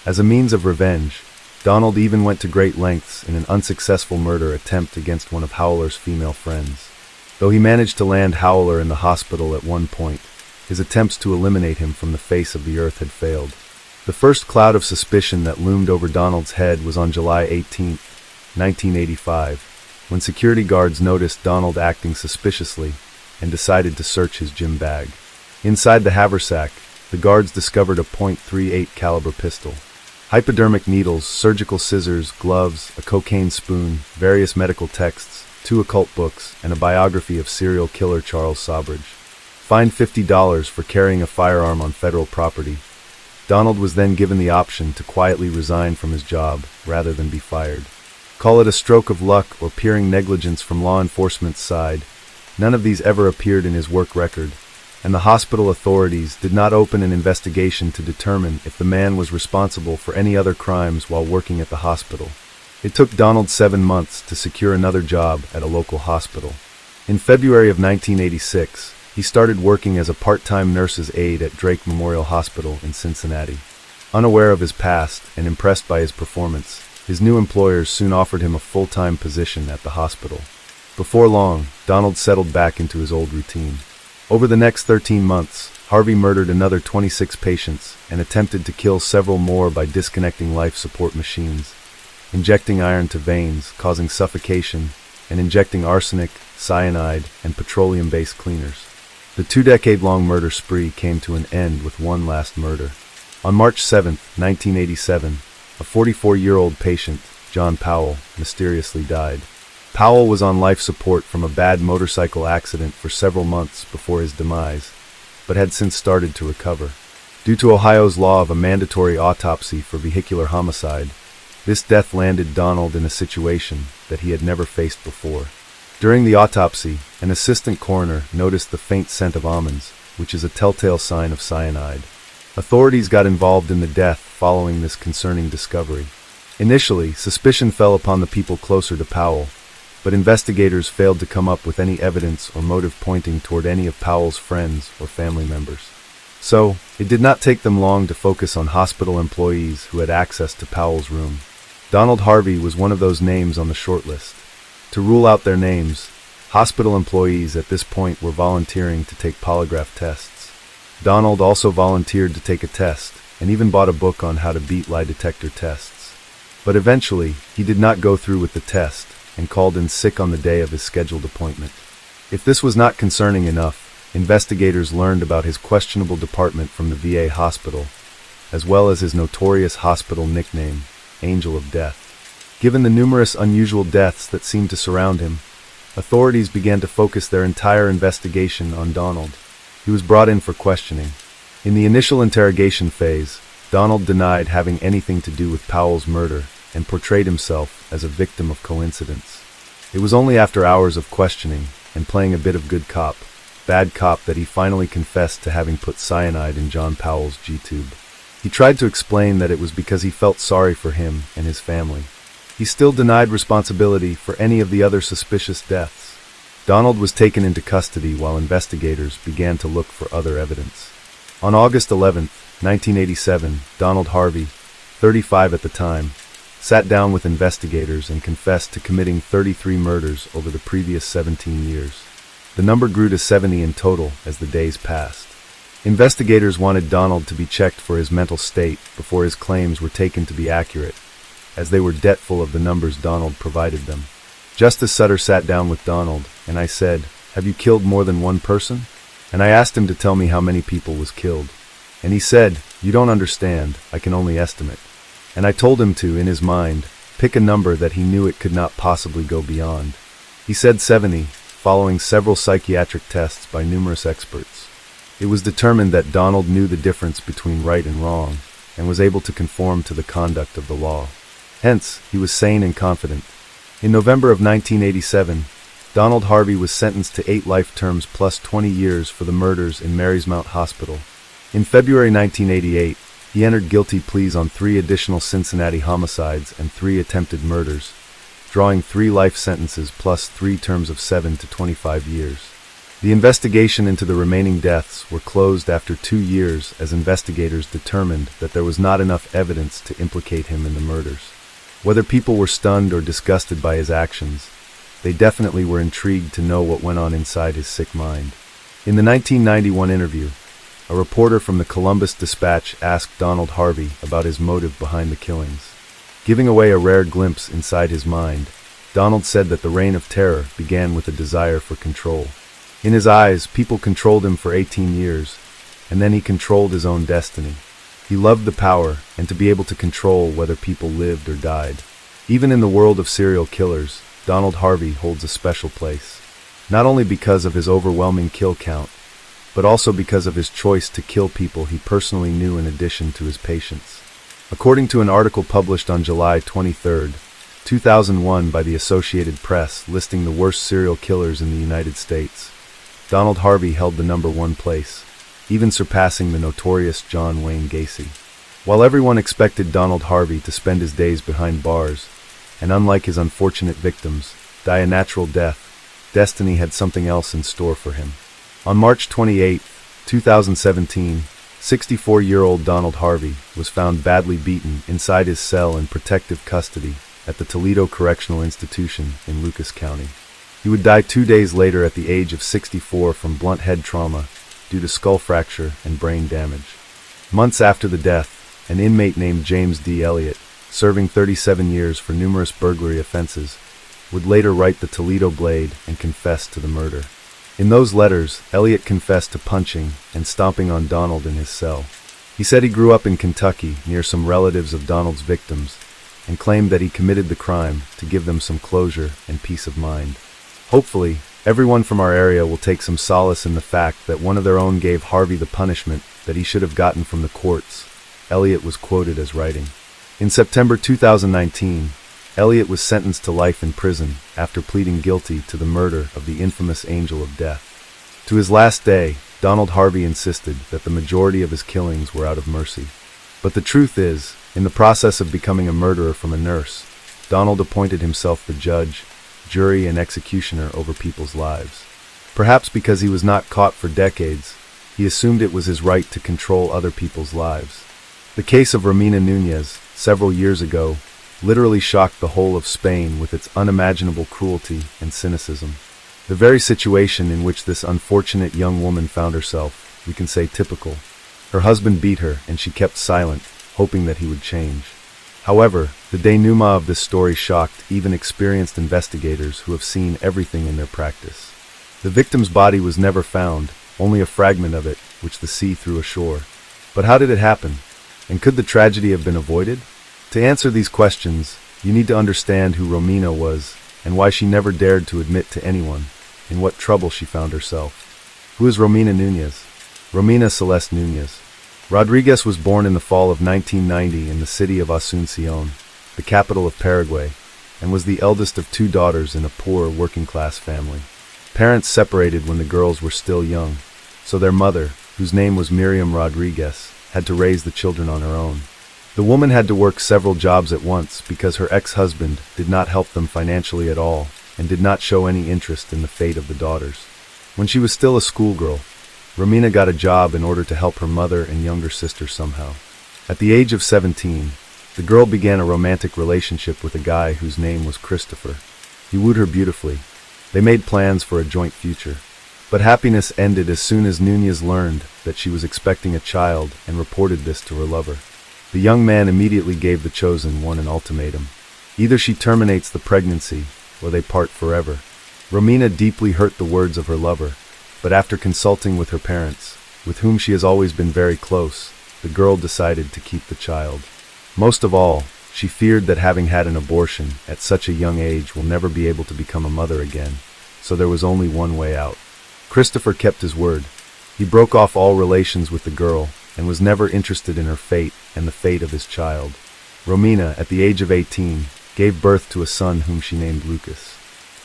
As a means of revenge, Donald even went to great lengths in an unsuccessful murder attempt against one of Howler's female friends. Though he managed to land Howler in the hospital at one point, his attempts to eliminate him from the face of the earth had failed. The first cloud of suspicion that loomed over Donald's head was on July 18, 1985, when security guards noticed Donald acting suspiciously and decided to search his gym bag. Inside the haversack, the guards discovered a .38 caliber pistol, hypodermic needles, surgical scissors, gloves, a cocaine spoon, various medical texts, 2 occult books, and a biography of serial killer Charles Sobridge. Fined $50 for carrying a firearm on federal property, Donald was then given the option to quietly resign from his job rather than be fired. Call it a stroke of luck or peering negligence from law enforcement's side, none of these ever appeared in his work record, and the hospital authorities did not open an investigation to determine if the man was responsible for any other crimes while working at the hospital. It took Donald 7 months to secure another job at a local hospital. In February of 1986, he started working as a part-time nurse's aide at Drake Memorial Hospital in Cincinnati. Unaware of his past and impressed by his performance, his new employers soon offered him a full-time position at the hospital. Before long, Donald settled back into his old routine. Over the next 13 months, Harvey murdered another 26 patients and attempted to kill several more by disconnecting life support machines, injecting iron to veins, causing suffocation, and injecting arsenic, cyanide, and petroleum-based cleaners. The 2-decade-long murder spree came to an end with one last murder. On March 7, 1987, a 44-year-old patient, John Powell, mysteriously died. Powell was on life support from a bad motorcycle accident for several months before his demise, but had since started to recover. Due to Ohio's law of a mandatory autopsy for vehicular homicide, this death landed Donald in a situation that he had never faced before. During the autopsy, an assistant coroner noticed the faint scent of almonds, which is a telltale sign of cyanide. Authorities got involved in the death following this concerning discovery. Initially, suspicion fell upon the people closer to Powell, but investigators failed to come up with any evidence or motive pointing toward any of Powell's friends or family members. So, it did not take them long to focus on hospital employees who had access to Powell's room. Donald Harvey was one of those names on the short list. To rule out their names, hospital employees at this point were volunteering to take polygraph tests. Donald also volunteered to take a test, and even bought a book on how to beat lie detector tests. But eventually, he did not go through with the test, and called in sick on the day of his scheduled appointment. If this was not concerning enough, investigators learned about his questionable department from the VA hospital, as well as his notorious hospital nickname, Angel of Death. Given the numerous unusual deaths that seemed to surround him, authorities began to focus their entire investigation on Donald. He was brought in for questioning. In the initial interrogation phase, Donald denied having anything to do with Powell's murder and portrayed himself as a victim of coincidence. It was only after hours of questioning and playing a bit of good cop, bad cop that he finally confessed to having put cyanide in John Powell's G-tube. He tried to explain that it was because he felt sorry for him and his family. He still denied responsibility for any of the other suspicious deaths. Donald was taken into custody while investigators began to look for other evidence. On August 11, 1987, Donald Harvey, 35 at the time, sat down with investigators and confessed to committing 33 murders over the previous 17 years. The number grew to 70 in total as the days passed. Investigators wanted Donald to be checked for his mental state before his claims were taken to be accurate, as they were debtful of the numbers Donald provided them. Justice Sutter sat down with Donald, and I said, "Have you killed more than one person?" And I asked him to tell me how many people was killed. And he said, "You don't understand, I can only estimate." And I told him to, in his mind, pick a number that he knew it could not possibly go beyond. He said 70, following several psychiatric tests by numerous experts. It was determined that Donald knew the difference between right and wrong, and was able to conform to the conduct of the law. Hence, he was sane and confident. In November of 1987, Donald Harvey was sentenced to 8 life terms plus 20 years for the murders in Marymount Hospital. In February 1988, he entered guilty pleas on 3 additional Cincinnati homicides and 3 attempted murders, drawing 3 life sentences plus 3 terms of 7 to 25 years. The investigation into the remaining deaths were closed after 2 years as investigators determined that there was not enough evidence to implicate him in the murders. Whether people were stunned or disgusted by his actions, they definitely were intrigued to know what went on inside his sick mind. In the 1991 interview, a reporter from the Columbus Dispatch asked Donald Harvey about his motive behind the killings. Giving away a rare glimpse inside his mind, Donald said that the reign of terror began with a desire for control. In his eyes, people controlled him for 18 years, and then he controlled his own destiny. He loved the power and to be able to control whether people lived or died. Even in the world of serial killers, Donald Harvey holds a special place. Not only because of his overwhelming kill count, but also because of his choice to kill people he personally knew in addition to his patients. According to an article published on July 23, 2001 by the Associated Press listing the worst serial killers in the United States, Donald Harvey held the number 1 place, even surpassing the notorious John Wayne Gacy. While everyone expected Donald Harvey to spend his days behind bars, and unlike his unfortunate victims, die a natural death, destiny had something else in store for him. On March 28, 2017, 64-year-old Donald Harvey was found badly beaten inside his cell in protective custody at the Toledo Correctional Institution in Lucas County. He would die 2 days later at the age of 64 from blunt head trauma due to skull fracture and brain damage. Months after the death, an inmate named James D. Elliott, serving 37 years for numerous burglary offenses, would later write the Toledo Blade and confess to the murder. In those letters, Elliott confessed to punching and stomping on Donald in his cell. He said he grew up in Kentucky near some relatives of Donald's victims and claimed that he committed the crime to give them some closure and peace of mind. Hopefully, everyone from our area will take some solace in the fact that one of their own gave Harvey the punishment that he should have gotten from the courts, Elliott was quoted as writing. In September 2019, Elliott was sentenced to life in prison after pleading guilty to the murder of the infamous Angel of Death. To his last day, Donald Harvey insisted that the majority of his killings were out of mercy. But the truth is, in the process of becoming a murderer from a nurse, Donald appointed himself the judge, jury, and executioner over people's lives. Perhaps because he was not caught for decades, he assumed it was his right to control other people's lives. The case of Romina Nunez, several years ago, literally shocked the whole of Spain with its unimaginable cruelty and cynicism. The very situation in which this unfortunate young woman found herself, we can say typical. Her husband beat her and she kept silent, hoping that he would change. However, the denouement of this story shocked even experienced investigators who have seen everything in their practice. The victim's body was never found, only a fragment of it, which the sea threw ashore. But how did it happen? And could the tragedy have been avoided? To answer these questions, you need to understand who Romina was and why she never dared to admit to anyone in what trouble she found herself. Who is Romina Nunez? Romina Celeste Nunez Rodriguez was born in the fall of 1990 in the city of Asunción, the capital of Paraguay, and was the eldest of 2 daughters in a poor working-class family. Parents separated when the girls were still young, so their mother, whose name was Miriam Rodriguez, had to raise the children on her own. The woman had to work several jobs at once because her ex-husband did not help them financially at all and did not show any interest in the fate of the daughters. When she was still a schoolgirl, Romina got a job in order to help her mother and younger sister somehow. At the age of 17, the girl began a romantic relationship with a guy whose name was Christopher. He wooed her beautifully. They made plans for a joint future. But happiness ended as soon as Nunez learned that she was expecting a child and reported this to her lover. The young man immediately gave the chosen one an ultimatum. Either she terminates the pregnancy, or they part forever. Romina deeply hurt the words of her lover, but after consulting with her parents, with whom she has always been very close, the girl decided to keep the child. Most of all, she feared that having had an abortion at such a young age will never be able to become a mother again, so there was only one way out. Christopher kept his word. He broke off all relations with the girl and was never interested in her fate and the fate of his child. Romina, at the age of 18, gave birth to a son whom she named Lucas.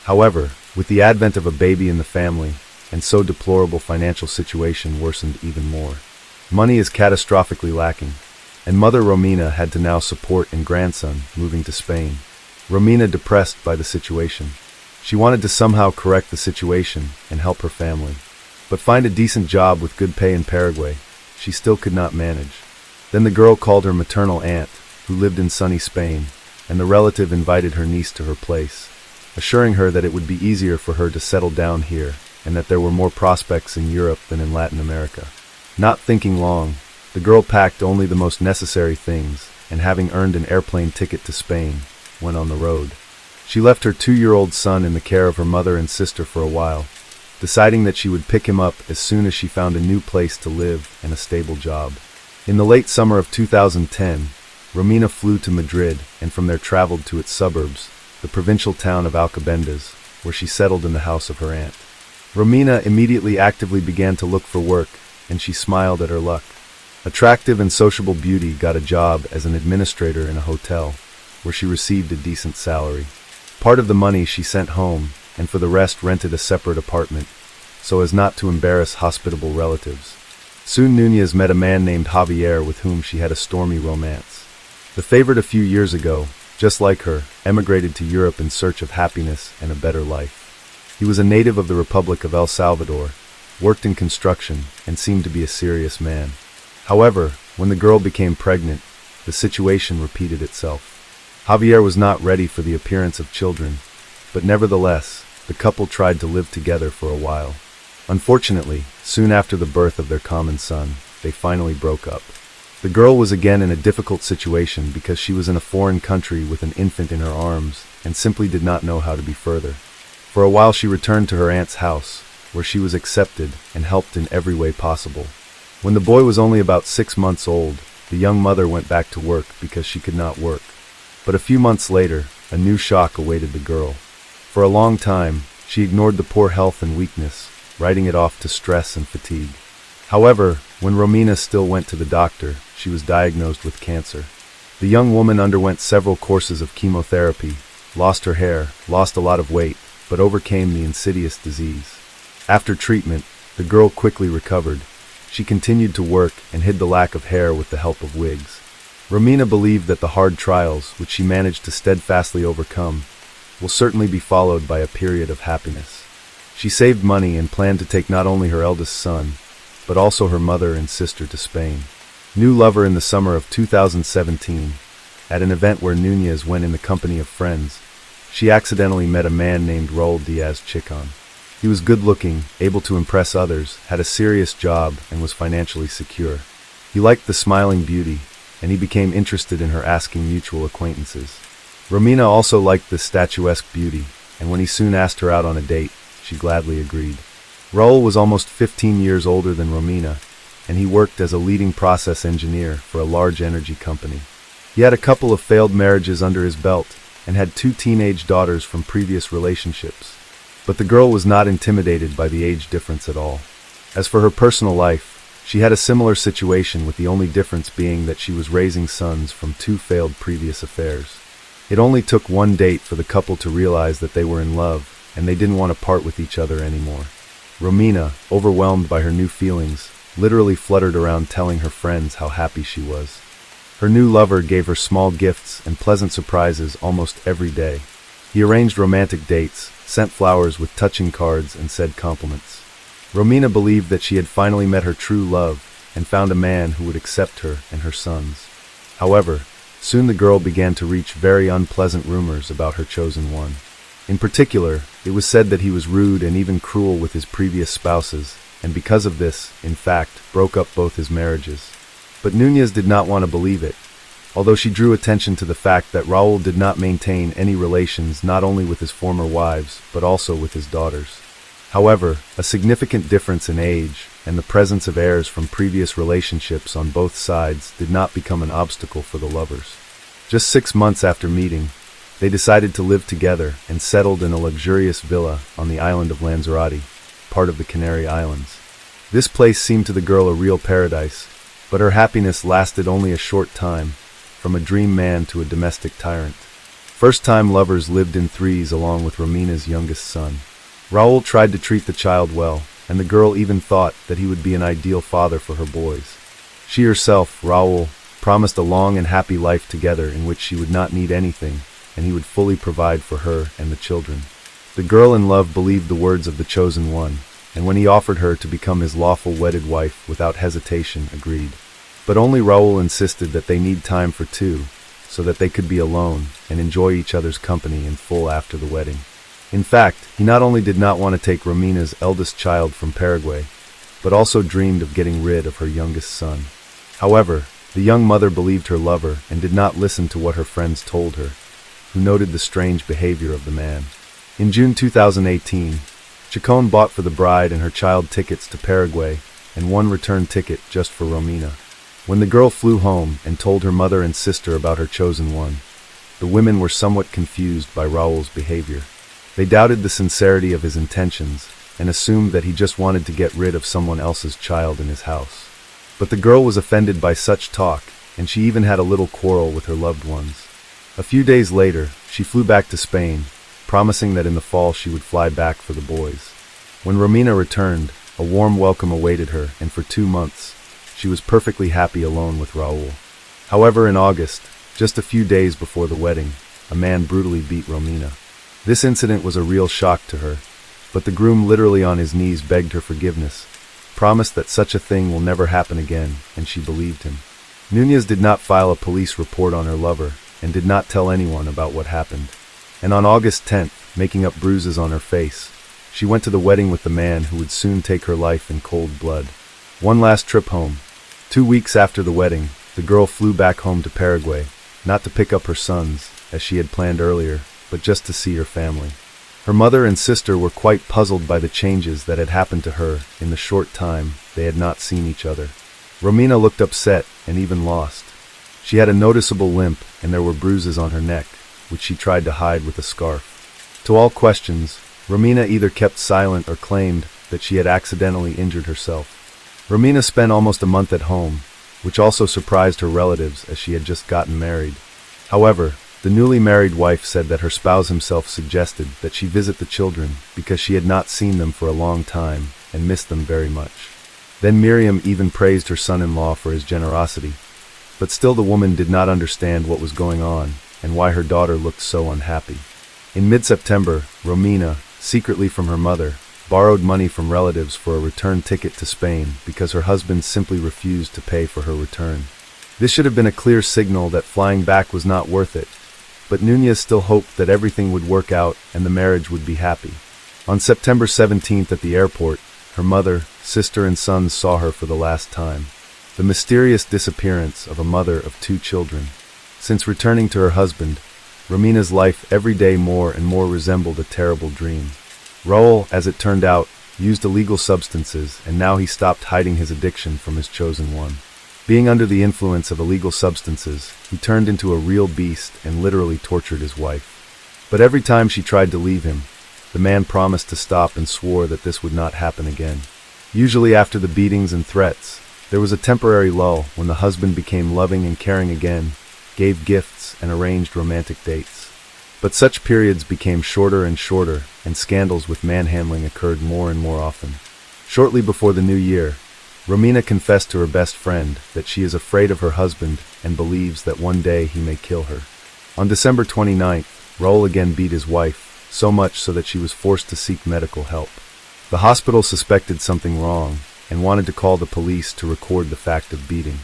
However, with the advent of a baby in the family, and so deplorable financial situation worsened even more. Money is catastrophically lacking, and mother Romina had to now support a grandson moving to Spain. Romina depressed by the situation. She wanted to somehow correct the situation and help her family. But find a decent job with good pay in Paraguay, she still could not manage. Then the girl called her maternal aunt, who lived in sunny Spain, and the relative invited her niece to her place, assuring her that it would be easier for her to settle down here and that there were more prospects in Europe than in Latin America. Not thinking long, the girl packed only the most necessary things, and having earned an airplane ticket to Spain, went on the road. She left her 2-year-old son in the care of her mother and sister for a while, deciding that she would pick him up as soon as she found a new place to live and a stable job. In the late summer of 2010, Romina flew to Madrid and from there traveled to its suburbs, the provincial town of Alcobendas, where she settled in the house of her aunt. Romina immediately actively began to look for work, and she smiled at her luck. Attractive and sociable beauty got a job as an administrator in a hotel, where she received a decent salary. Part of the money she sent home, and for the rest rented a separate apartment, so as not to embarrass hospitable relatives. Soon Núñez met a man named Javier with whom she had a stormy romance. The favorite a few years ago, just like her, emigrated to Europe in search of happiness and a better life. He was a native of the Republic of El Salvador, worked in construction, and seemed to be a serious man. However, when the girl became pregnant, the situation repeated itself. Javier was not ready for the appearance of children, but nevertheless, the couple tried to live together for a while. Unfortunately, soon after the birth of their common son, they finally broke up. The girl was again in a difficult situation because she was in a foreign country with an infant in her arms and simply did not know how to be further. For a while she returned to her aunt's house, where she was accepted and helped in every way possible. When the boy was only about 6 months old, the young mother went back to work because she could not work. But a few months later, a new shock awaited the girl. For a long time, she ignored the poor health and weakness, writing it off to stress and fatigue. However, when Romina still went to the doctor, she was diagnosed with cancer. The young woman underwent several courses of chemotherapy, lost her hair, lost a lot of weight, but overcame the insidious disease. After treatment, the girl quickly recovered. She continued to work and hid the lack of hair with the help of wigs. Romina believed that the hard trials, which she managed to steadfastly overcome, will certainly be followed by a period of happiness. She saved money and planned to take not only her eldest son, but also her mother and sister to Spain. New lover in the summer of 2017, at an event where Núñez went in the company of friends, she accidentally met a man named Raúl Díaz-Chicón. He was good-looking, able to impress others, had a serious job, and was financially secure. He liked the smiling beauty, and he became interested in her, asking mutual acquaintances. Romina also liked this statuesque beauty, and when he soon asked her out on a date, she gladly agreed. Raúl was almost 15 years older than Romina, and he worked as a leading process engineer for a large energy company. He had a couple of failed marriages under his belt, and had 2 teenage daughters from previous relationships. But the girl was not intimidated by the age difference at all. As for her personal life, she had a similar situation, with the only difference being that she was raising sons from 2 failed previous affairs. It only took one date for the couple to realize that they were in love, and they didn't want to part with each other anymore. Romina, overwhelmed by her new feelings, literally fluttered around telling her friends how happy she was. Her new lover gave her small gifts and pleasant surprises almost every day. He arranged romantic dates, sent flowers with touching cards, and said compliments. Romina believed that she had finally met her true love and found a man who would accept her and her sons. However, soon the girl began to reach very unpleasant rumors about her chosen one. In particular, it was said that he was rude and even cruel with his previous spouses, and because of this, in fact, broke up both his marriages. But Núñez did not want to believe it, although she drew attention to the fact that Raúl did not maintain any relations not only with his former wives, but also with his daughters. However, a significant difference in age and the presence of heirs from previous relationships on both sides did not become an obstacle for the lovers. Just 6 months after meeting, they decided to live together and settled in a luxurious villa on the island of Lanzarote, part of the Canary Islands. This place seemed to the girl a real paradise, but her happiness lasted only a short time, from a dream man to a domestic tyrant. First-time lovers lived in threes along with Romina's youngest son. Raul tried to treat the child well, and the girl even thought that he would be an ideal father for her boys. She herself, Raul, promised a long and happy life together in which she would not need anything, and he would fully provide for her and the children. The girl in love believed the words of the chosen one, and when he offered her to become his lawful wedded wife without hesitation, agreed. But only Raul insisted that they need time for two, so that they could be alone and enjoy each other's company in full after the wedding. In fact, he not only did not want to take Romina's eldest child from Paraguay, but also dreamed of getting rid of her youngest son. However, the young mother believed her lover and did not listen to what her friends told her, who noted the strange behavior of the man. In June 2018, Chacon bought for the bride and her child tickets to Paraguay and one return ticket just for Romina. When the girl flew home and told her mother and sister about her chosen one, the women were somewhat confused by Raul's behavior. They doubted the sincerity of his intentions and assumed that he just wanted to get rid of someone else's child in his house. But the girl was offended by such talk, and she even had a little quarrel with her loved ones. A few days later, she flew back to Spain, promising that in the fall she would fly back for the boys. When Romina returned, a warm welcome awaited her, and for 2 months, she was perfectly happy alone with Raul. However, in August, just a few days before the wedding, a man brutally beat Romina. This incident was a real shock to her, but the groom literally on his knees begged her forgiveness, promised that such a thing will never happen again, and she believed him. Núñez did not file a police report on her lover, and did not tell anyone about what happened. And on August 10th, making up bruises on her face, she went to the wedding with the man who would soon take her life in cold blood. One last trip home. 2 weeks after the wedding, the girl flew back home to Paraguay, not to pick up her sons, as she had planned earlier, but just to see her family. Her mother and sister were quite puzzled by the changes that had happened to her in the short time they had not seen each other. Romina looked upset and even lost. She had a noticeable limp, and there were bruises on her neck, which she tried to hide with a scarf. To all questions, Romina either kept silent or claimed that she had accidentally injured herself. Romina spent almost a month at home, which also surprised her relatives as she had just gotten married. However, the newly married wife said that her spouse himself suggested that she visit the children because she had not seen them for a long time and missed them very much. Then Miriam even praised her son-in-law for his generosity, but still the woman did not understand what was going on and why her daughter looked so unhappy. In mid-September, Romina, secretly from her mother, borrowed money from relatives for a return ticket to Spain because her husband simply refused to pay for her return. This should have been a clear signal that flying back was not worth it, but Núñez still hoped that everything would work out and the marriage would be happy. On September 17th at the airport, her mother, sister and sons saw her for the last time. The mysterious disappearance of a mother of 2 children. Since returning to her husband, Romina's life every day more and more resembled a terrible dream. Raul, as it turned out, used illegal substances, and now he stopped hiding his addiction from his chosen one. Being under the influence of illegal substances, he turned into a real beast and literally tortured his wife. But every time she tried to leave him, the man promised to stop and swore that this would not happen again. Usually after the beatings and threats, there was a temporary lull when the husband became loving and caring again, gave gifts, and arranged romantic dates. But such periods became shorter and shorter, and scandals with manhandling occurred more and more often. Shortly before the new year, Romina confessed to her best friend that she is afraid of her husband and believes that one day he may kill her. On December 29th, Raul again beat his wife, so much so that she was forced to seek medical help. The hospital suspected something wrong and wanted to call the police to record the fact of beating.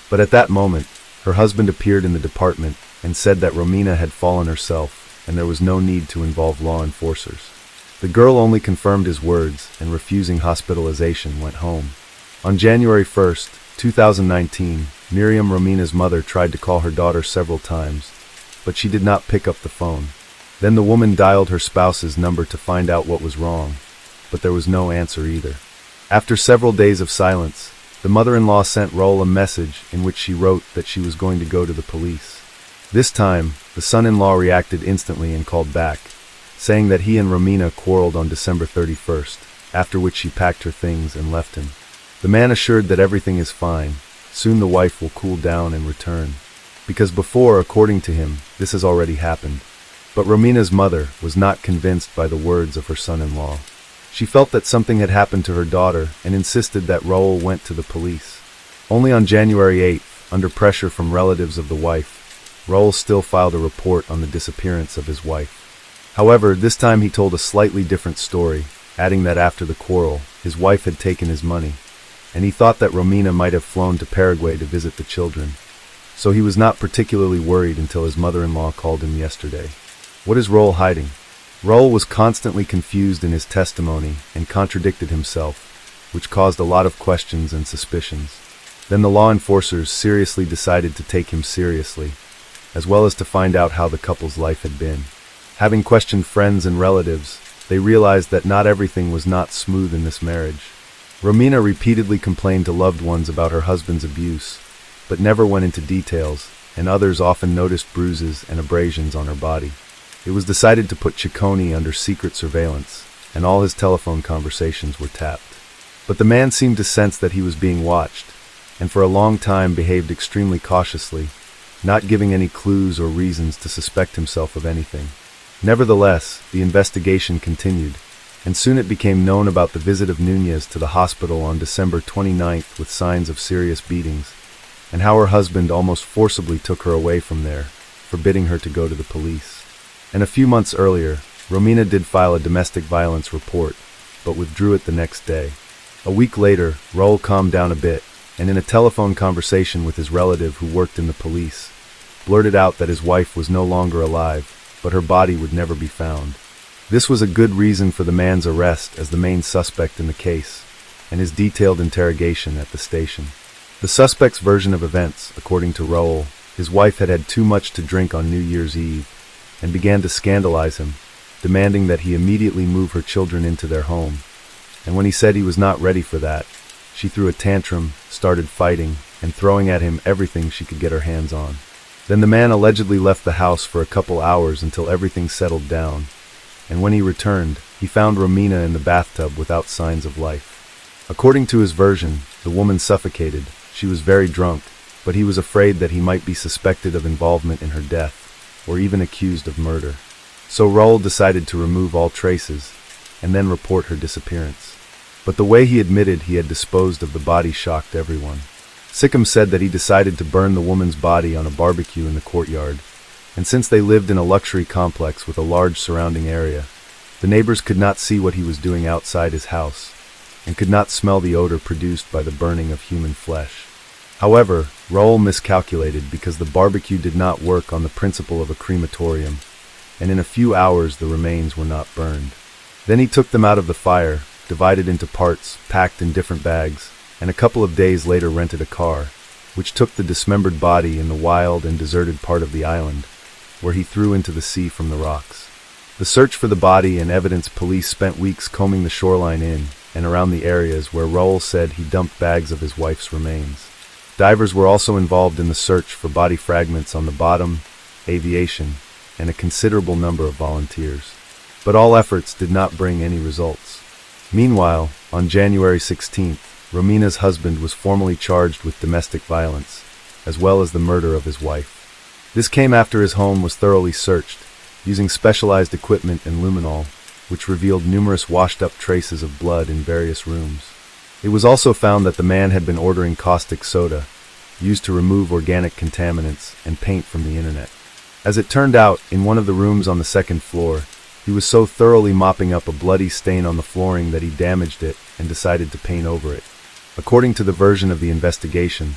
But at that moment, her husband appeared in the department and said that Romina had fallen herself and there was no need to involve law enforcers. The girl only confirmed his words and, refusing hospitalization, went home. On January 1st, 2019, Miriam, Romina's mother, tried to call her daughter several times, but she did not pick up the phone. Then the woman dialed her spouse's number to find out what was wrong, but there was no answer either. After several days of silence, the mother-in-law sent Raul a message in which she wrote that she was going to go to the police. This time, the son-in-law reacted instantly and called back, saying that he and Romina quarreled on December 31st, after which she packed her things and left him. The man assured that everything is fine. Soon the wife will cool down and return. Because before, according to him, this has already happened. But Romina's mother was not convinced by the words of her son-in-law. She felt that something had happened to her daughter and insisted that Raul went to the police. Only on January 8th, under pressure from relatives of the wife, Raul still filed a report on the disappearance of his wife. However, this time he told a slightly different story, adding that after the quarrel, his wife had taken his money, and he thought that Romina might have flown to Paraguay to visit the children. So he was not particularly worried until his mother-in-law called him yesterday. What is Raul hiding? Raul was constantly confused in his testimony and contradicted himself, which caused a lot of questions and suspicions. Then the law enforcers seriously decided to take him seriously, as well as to find out how the couple's life had been. Having questioned friends and relatives, they realized that not everything was not smooth in this marriage. Romina repeatedly complained to loved ones about her husband's abuse, but never went into details, and others often noticed bruises and abrasions on her body. It was decided to put Ciccone under secret surveillance, and all his telephone conversations were tapped. But the man seemed to sense that he was being watched, and for a long time behaved extremely cautiously, not giving any clues or reasons to suspect himself of anything. Nevertheless, the investigation continued, and soon it became known about the visit of Núñez to the hospital on December 29th with signs of serious beatings, and how her husband almost forcibly took her away from there, forbidding her to go to the police. And a few months earlier, Romina did file a domestic violence report, but withdrew it the next day. A week later, Raul calmed down a bit, and in a telephone conversation with his relative who worked in the police, blurted out that his wife was no longer alive, but her body would never be found. This was a good reason for the man's arrest as the main suspect in the case, and his detailed interrogation at the station. The suspect's version of events, according to Raul, his wife had had too much to drink on New Year's Eve, and began to scandalize him, demanding that he immediately move her children into their home. And when he said he was not ready for that, she threw a tantrum, started fighting, and throwing at him everything she could get her hands on. Then the man allegedly left the house for a couple hours until everything settled down, and when he returned, he found Romina in the bathtub without signs of life. According to his version, the woman suffocated. She was very drunk, but he was afraid that he might be suspected of involvement in her death, or even accused of murder. So Raul decided to remove all traces, and then report her disappearance. But the way he admitted he had disposed of the body shocked everyone. Sikkim said that he decided to burn the woman's body on a barbecue in the courtyard, and since they lived in a luxury complex with a large surrounding area, the neighbors could not see what he was doing outside his house, and could not smell the odor produced by the burning of human flesh. However, Raul miscalculated because the barbecue did not work on the principle of a crematorium, and in a few hours the remains were not burned. Then he took them out of the fire, divided into parts, packed in different bags, and a couple of days later rented a car, which took the dismembered body in the wild and deserted part of the island, where he threw into the sea from the rocks. The search for the body and evidence police spent weeks combing the shoreline in and around the areas where Raul said he dumped bags of his wife's remains. Divers were also involved in the search for body fragments on the bottom, aviation, and a considerable number of volunteers. But all efforts did not bring any results. Meanwhile, on January 16th, Romina's husband was formally charged with domestic violence, as well as the murder of his wife. This came after his home was thoroughly searched, using specialized equipment and luminol, which revealed numerous washed-up traces of blood in various rooms. It was also found that the man had been ordering caustic soda, used to remove organic contaminants, and paint from the internet. As it turned out, in one of the rooms on the second floor, he was so thoroughly mopping up a bloody stain on the flooring that he damaged it and decided to paint over it. According to the version of the investigation,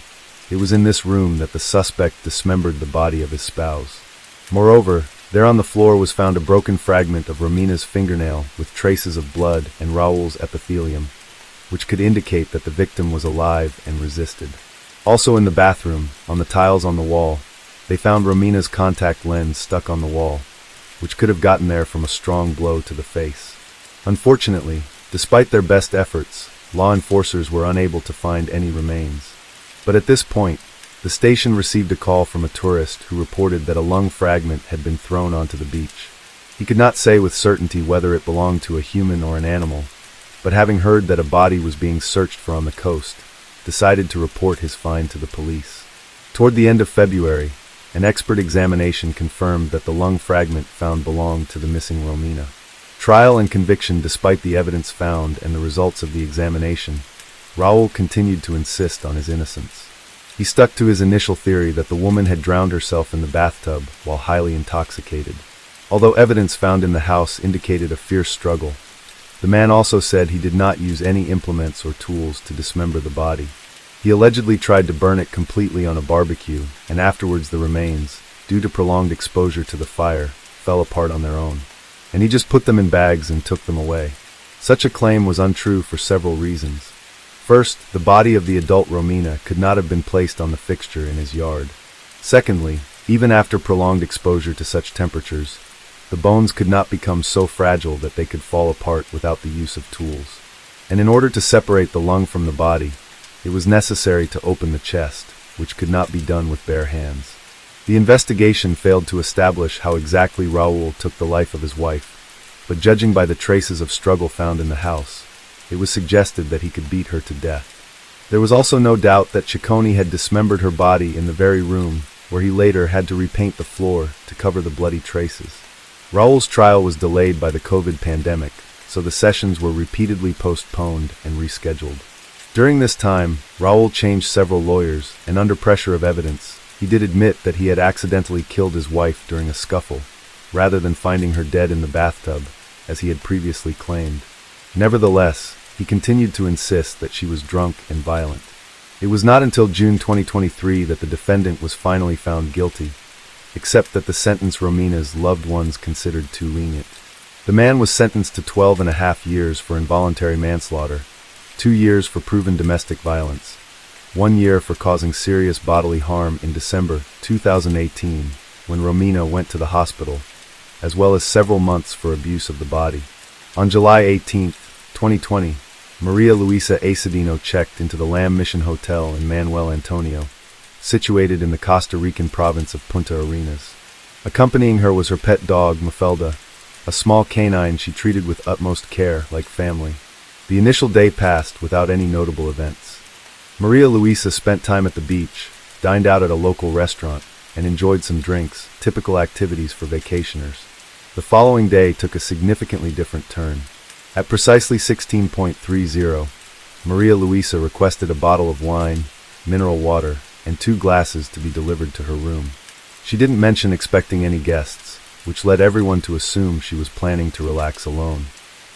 it was in this room that the suspect dismembered the body of his spouse. Moreover, there on the floor was found a broken fragment of Romina's fingernail with traces of blood and Raul's epithelium, which could indicate that the victim was alive and resisted. Also in the bathroom, on the tiles on the wall, they found Romina's contact lens stuck on the wall, which could have gotten there from a strong blow to the face. Unfortunately, despite their best efforts, law enforcers were unable to find any remains. But at this point, the station received a call from a tourist who reported that a lung fragment had been thrown onto the beach. He could not say with certainty whether it belonged to a human or an animal, but having heard that a body was being searched for on the coast, decided to report his find to the police. Toward the end of February, an expert examination confirmed that the lung fragment found belonged to the missing Romina. Trial and conviction despite the evidence found and the results of the examination, Raul continued to insist on his innocence. He stuck to his initial theory that the woman had drowned herself in the bathtub while highly intoxicated. Although evidence found in the house indicated a fierce struggle, the man also said he did not use any implements or tools to dismember the body. He allegedly tried to burn it completely on a barbecue, and afterwards the remains, due to prolonged exposure to the fire, fell apart on their own. And he just put them in bags and took them away. Such a claim was untrue for several reasons. First, the body of the adult Romina could not have been placed on the fixture in his yard. Secondly, even after prolonged exposure to such temperatures, the bones could not become so fragile that they could fall apart without the use of tools. And in order to separate the lung from the body, it was necessary to open the chest, which could not be done with bare hands. The investigation failed to establish how exactly Raul took the life of his wife, but judging by the traces of struggle found in the house, it was suggested that he could beat her to death. There was also no doubt that Ciccone had dismembered her body in the very room where he later had to repaint the floor to cover the bloody traces. Raul's trial was delayed by the COVID pandemic, so the sessions were repeatedly postponed and rescheduled. During this time, Raul changed several lawyers, and under pressure of evidence, he did admit that he had accidentally killed his wife during a scuffle, rather than finding her dead in the bathtub, as he had previously claimed. Nevertheless, he continued to insist that she was drunk and violent. It was not until June 2023 that the defendant was finally found guilty, except that the sentence Romina's loved ones considered too lenient. The man was sentenced to 12.5 years for involuntary manslaughter, 2 years for proven domestic violence, 1 year for causing serious bodily harm in December 2018 when Romina went to the hospital, as well as several months for abuse of the body. On July 18, 2020, Maria Luisa Acedino checked into the Lamb Mission Hotel in Manuel Antonio, situated in the Costa Rican province of Punta Arenas. Accompanying her was her pet dog, Mafalda, a small canine she treated with utmost care like family. The initial day passed without any notable events. Maria Luisa spent time at the beach, dined out at a local restaurant, and enjoyed some drinks, typical activities for vacationers. The following day took a significantly different turn. At precisely 16:30, Maria Luisa requested a bottle of wine, mineral water, and 2 glasses to be delivered to her room. She didn't mention expecting any guests, which led everyone to assume she was planning to relax alone.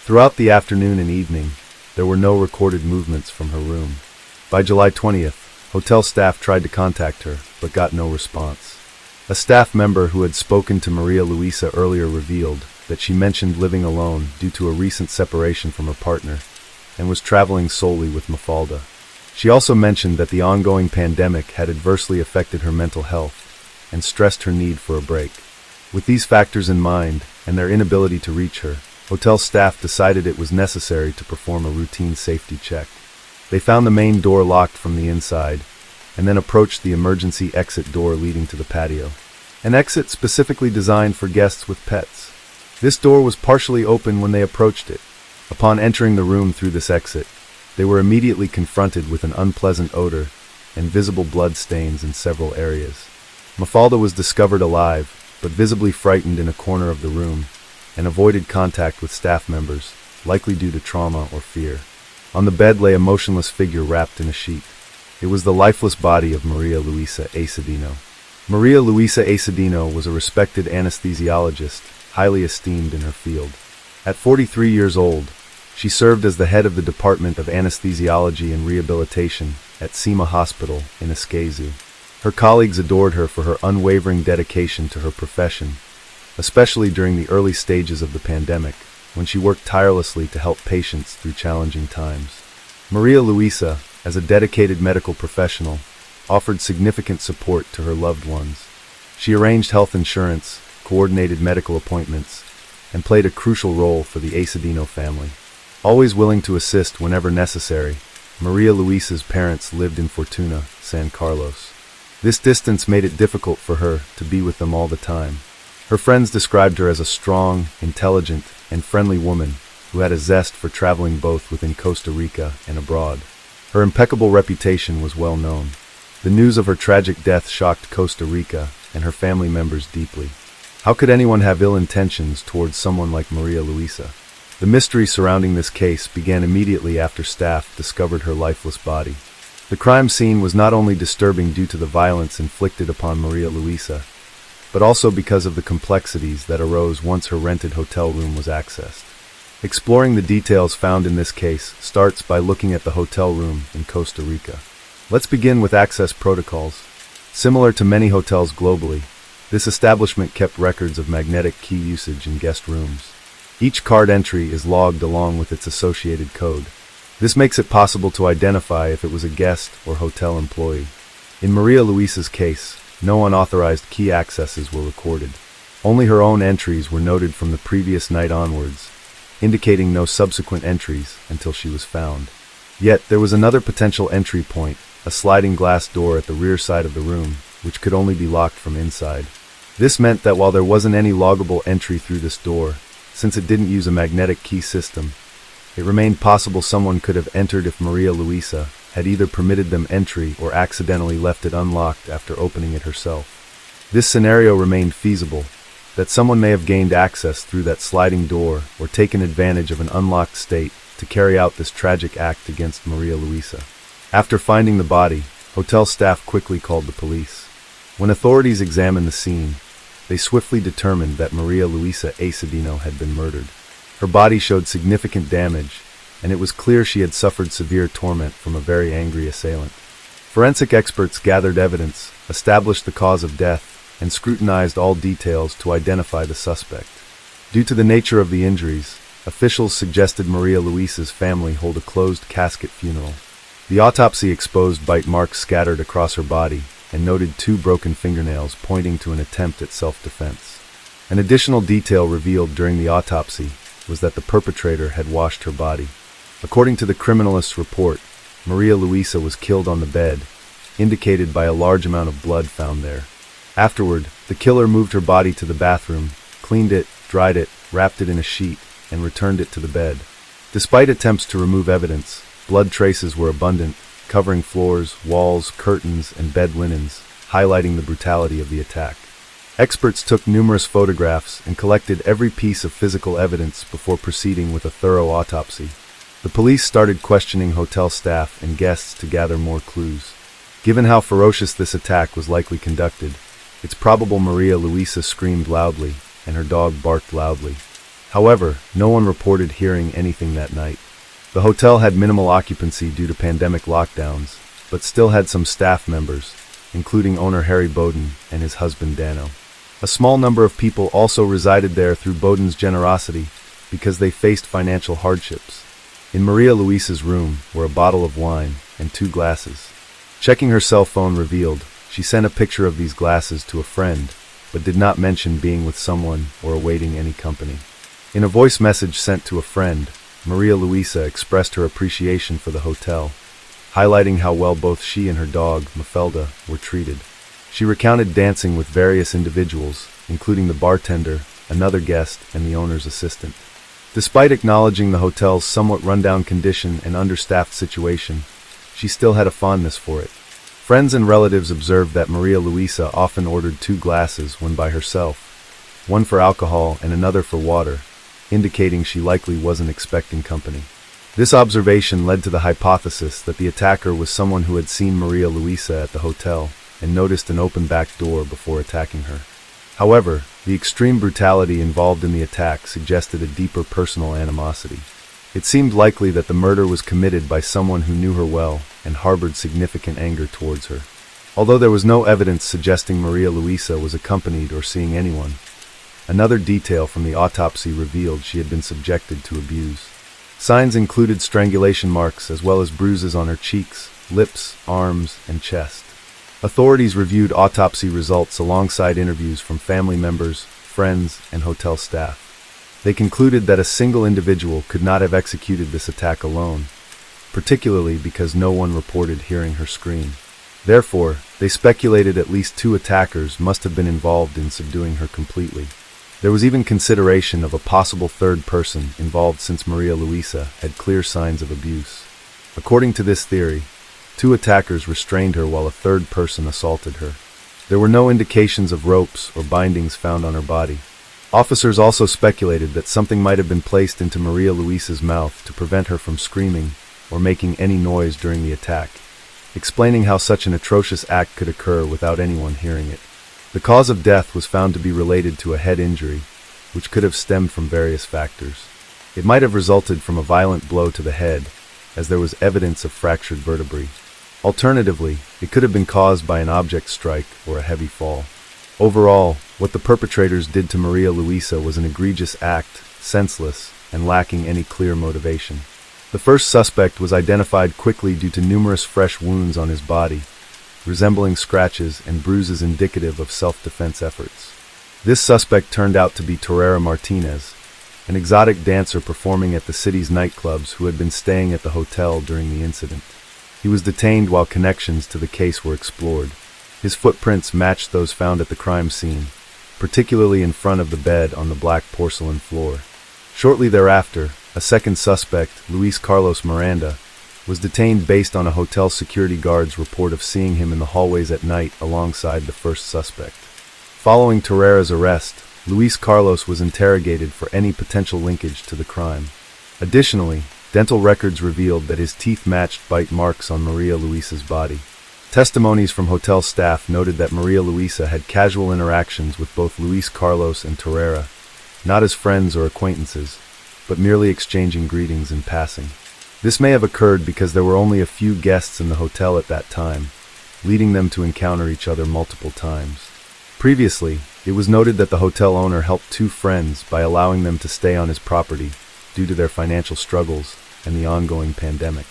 Throughout the afternoon and evening, there were no recorded movements from her room. By July 20th, hotel staff tried to contact her, but got no response. A staff member who had spoken to Maria Luisa earlier revealed that she mentioned living alone due to a recent separation from her partner, and was traveling solely with Mafalda. She also mentioned that the ongoing pandemic had adversely affected her mental health, and stressed her need for a break. With these factors in mind, and their inability to reach her, hotel staff decided it was necessary to perform a routine safety check. They found the main door locked from the inside, and then approached the emergency exit door leading to the patio. An exit specifically designed for guests with pets. This door was partially open when they approached it. Upon entering the room through this exit, they were immediately confronted with an unpleasant odor and visible blood stains in several areas. Mafalda was discovered alive, but visibly frightened in a corner of the room, and avoided contact with staff members, likely due to trauma or fear. On the bed lay a motionless figure wrapped in a sheet. It was the lifeless body of Maria Luisa Acedino. Maria Luisa Acedino was a respected anesthesiologist, highly esteemed in her field. At 43 years old, she served as the head of the Department of Anesthesiology and Rehabilitation at Sima Hospital in Escazú. Her colleagues adored her for her unwavering dedication to her profession, especially during the early stages of the pandemic, when she worked tirelessly to help patients through challenging times. Maria Luisa, as a dedicated medical professional, offered significant support to her loved ones. She arranged health insurance, coordinated medical appointments, and played a crucial role for the Acedino family. Always willing to assist whenever necessary, Maria Luisa's parents lived in Fortuna, San Carlos. This distance made it difficult for her to be with them all the time. Her friends described her as a strong, intelligent, and friendly woman who had a zest for traveling both within Costa Rica and abroad. Her impeccable reputation was well known. The news of her tragic death shocked Costa Rica and her family members deeply. How could anyone have ill intentions towards someone like Maria Luisa? The mystery surrounding this case began immediately after staff discovered her lifeless body. The crime scene was not only disturbing due to the violence inflicted upon Maria Luisa, but also because of the complexities that arose once her rented hotel room was accessed. Exploring the details found in this case starts by looking at the hotel room in Costa Rica. Let's begin with access protocols. Similar to many hotels globally, this establishment kept records of magnetic key usage in guest rooms. Each card entry is logged along with its associated code. This makes it possible to identify if it was a guest or hotel employee. In Maria Luisa's case, no unauthorized key accesses were recorded. Only her own entries were noted from the previous night onwards, indicating no subsequent entries until she was found. Yet, there was another potential entry point, a sliding glass door at the rear side of the room, which could only be locked from inside. This meant that while there wasn't any loggable entry through this door, since it didn't use a magnetic key system, it remained possible someone could have entered if Maria Luisa had either permitted them entry or accidentally left it unlocked after opening it herself. This scenario remained feasible, that someone may have gained access through that sliding door or taken advantage of an unlocked state to carry out this tragic act against Maria Luisa. After finding the body, hotel staff quickly called the police. When authorities examined the scene, they swiftly determined that Maria Luisa Acedino had been murdered. Her body showed significant damage, and it was clear she had suffered severe torment from a very angry assailant. Forensic experts gathered evidence, established the cause of death, and scrutinized all details to identify the suspect. Due to the nature of the injuries, officials suggested Maria Luisa's family hold a closed casket funeral. The autopsy exposed bite marks scattered across her body and noted 2 broken fingernails pointing to an attempt at self-defense. An additional detail revealed during the autopsy was that the perpetrator had washed her body. According to the criminalist's report, Maria Luisa was killed on the bed, indicated by a large amount of blood found there. Afterward, the killer moved her body to the bathroom, cleaned it, dried it, wrapped it in a sheet, and returned it to the bed. Despite attempts to remove evidence, blood traces were abundant, covering floors, walls, curtains, and bed linens, highlighting the brutality of the attack. Experts took numerous photographs and collected every piece of physical evidence before proceeding with a thorough autopsy. The police started questioning hotel staff and guests to gather more clues. Given how ferocious this attack was likely conducted, it's probable Maria Luisa screamed loudly and her dog barked loudly. However, no one reported hearing anything that night. The hotel had minimal occupancy due to pandemic lockdowns, but still had some staff members, including owner Harry Bowden and his husband Dano. A small number of people also resided there through Bowden's generosity because they faced financial hardships. In Maria Luisa's room were a bottle of wine and 2 glasses. Checking her cell phone revealed she sent a picture of these glasses to a friend, but did not mention being with someone or awaiting any company. In a voice message sent to a friend, Maria Luisa expressed her appreciation for the hotel, highlighting how well both she and her dog, Mafelda, were treated. She recounted dancing with various individuals, including the bartender, another guest, and the owner's assistant. Despite acknowledging the hotel's somewhat rundown condition and understaffed situation, she still had a fondness for it. Friends and relatives observed that Maria Luisa often ordered 2 glasses when by herself, one for alcohol and another for water, indicating she likely wasn't expecting company. This observation led to the hypothesis that the attacker was someone who had seen Maria Luisa at the hotel and noticed an open back door before attacking her. However, the extreme brutality involved in the attack suggested a deeper personal animosity. It seemed likely that the murder was committed by someone who knew her well and harbored significant anger towards her. Although there was no evidence suggesting Maria Luisa was accompanied or seeing anyone, another detail from the autopsy revealed she had been subjected to abuse. Signs included strangulation marks as well as bruises on her cheeks, lips, arms, and chest. Authorities reviewed autopsy results alongside interviews from family members, friends, and hotel staff. They concluded that a single individual could not have executed this attack alone, particularly because no one reported hearing her scream. Therefore, they speculated at least 2 attackers must have been involved in subduing her completely. There was even consideration of a possible third person involved since Maria Luisa had clear signs of abuse. According to this theory, 2 attackers restrained her while a third person assaulted her. There were no indications of ropes or bindings found on her body. Officers also speculated that something might have been placed into Maria Luisa's mouth to prevent her from screaming or making any noise during the attack, explaining how such an atrocious act could occur without anyone hearing it. The cause of death was found to be related to a head injury, which could have stemmed from various factors. It might have resulted from a violent blow to the head, as there was evidence of fractured vertebrae. Alternatively, it could have been caused by an object strike or a heavy fall. Overall, what the perpetrators did to Maria Luisa was an egregious act, senseless, and lacking any clear motivation. The first suspect was identified quickly due to numerous fresh wounds on his body, resembling scratches and bruises indicative of self-defense efforts. This suspect turned out to be Torreira Martinez, an exotic dancer performing at the city's nightclubs who had been staying at the hotel during the incident. He was detained while connections to the case were explored. His footprints matched those found at the crime scene, particularly in front of the bed on the black porcelain floor. Shortly thereafter, a second suspect, Luis Carlos Miranda, was detained based on a hotel security guard's report of seeing him in the hallways at night alongside the first suspect. Following Torreira's arrest, Luis Carlos was interrogated for any potential linkage to the crime. Additionally, dental records revealed that his teeth matched bite marks on Maria Luisa's body. Testimonies from hotel staff noted that Maria Luisa had casual interactions with both Luis Carlos and Torreira, not as friends or acquaintances, but merely exchanging greetings in passing. This may have occurred because there were only a few guests in the hotel at that time, leading them to encounter each other multiple times. Previously, it was noted that the hotel owner helped 2 friends by allowing them to stay on his property due to their financial struggles and the ongoing pandemic.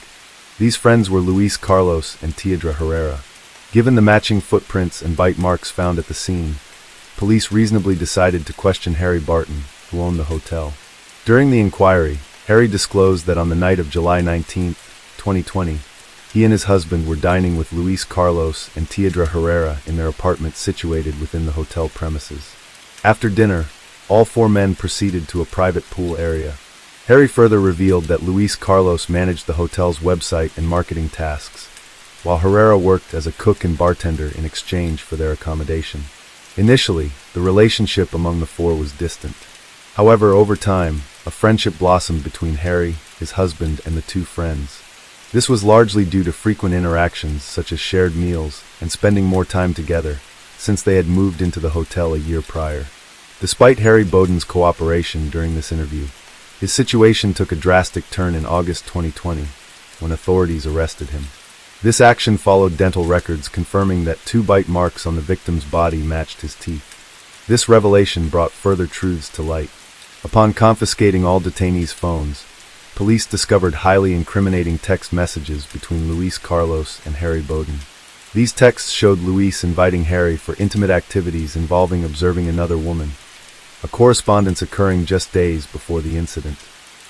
These friends were Luis Carlos and Teodra Herrera. Given the matching footprints and bite marks found at the scene, police reasonably decided to question Harry Barton, who owned the hotel. During the inquiry, Harry disclosed that on the night of July 19, 2020, he and his husband were dining with Luis Carlos and Teodra Herrera in their apartment situated within the hotel premises. After dinner, all 4 men proceeded to a private pool area. Harry further revealed that Luis Carlos managed the hotel's website and marketing tasks, while Herrera worked as a cook and bartender in exchange for their accommodation. Initially, the relationship among the 4 was distant. However, over time, a friendship blossomed between Harry, his husband, and the 2 friends. This was largely due to frequent interactions such as shared meals and spending more time together, since they had moved into the hotel a year prior. Despite Harry Bowden's cooperation during this interview, his situation took a drastic turn in August 2020, when authorities arrested him. This action followed dental records confirming that 2 bite marks on the victim's body matched his teeth. This revelation brought further truths to light. Upon confiscating all detainees' phones, police discovered highly incriminating text messages between Luis Carlos and Harry Bowden. These texts showed Luis inviting Harry for intimate activities involving observing another woman, a correspondence occurring just days before the incident.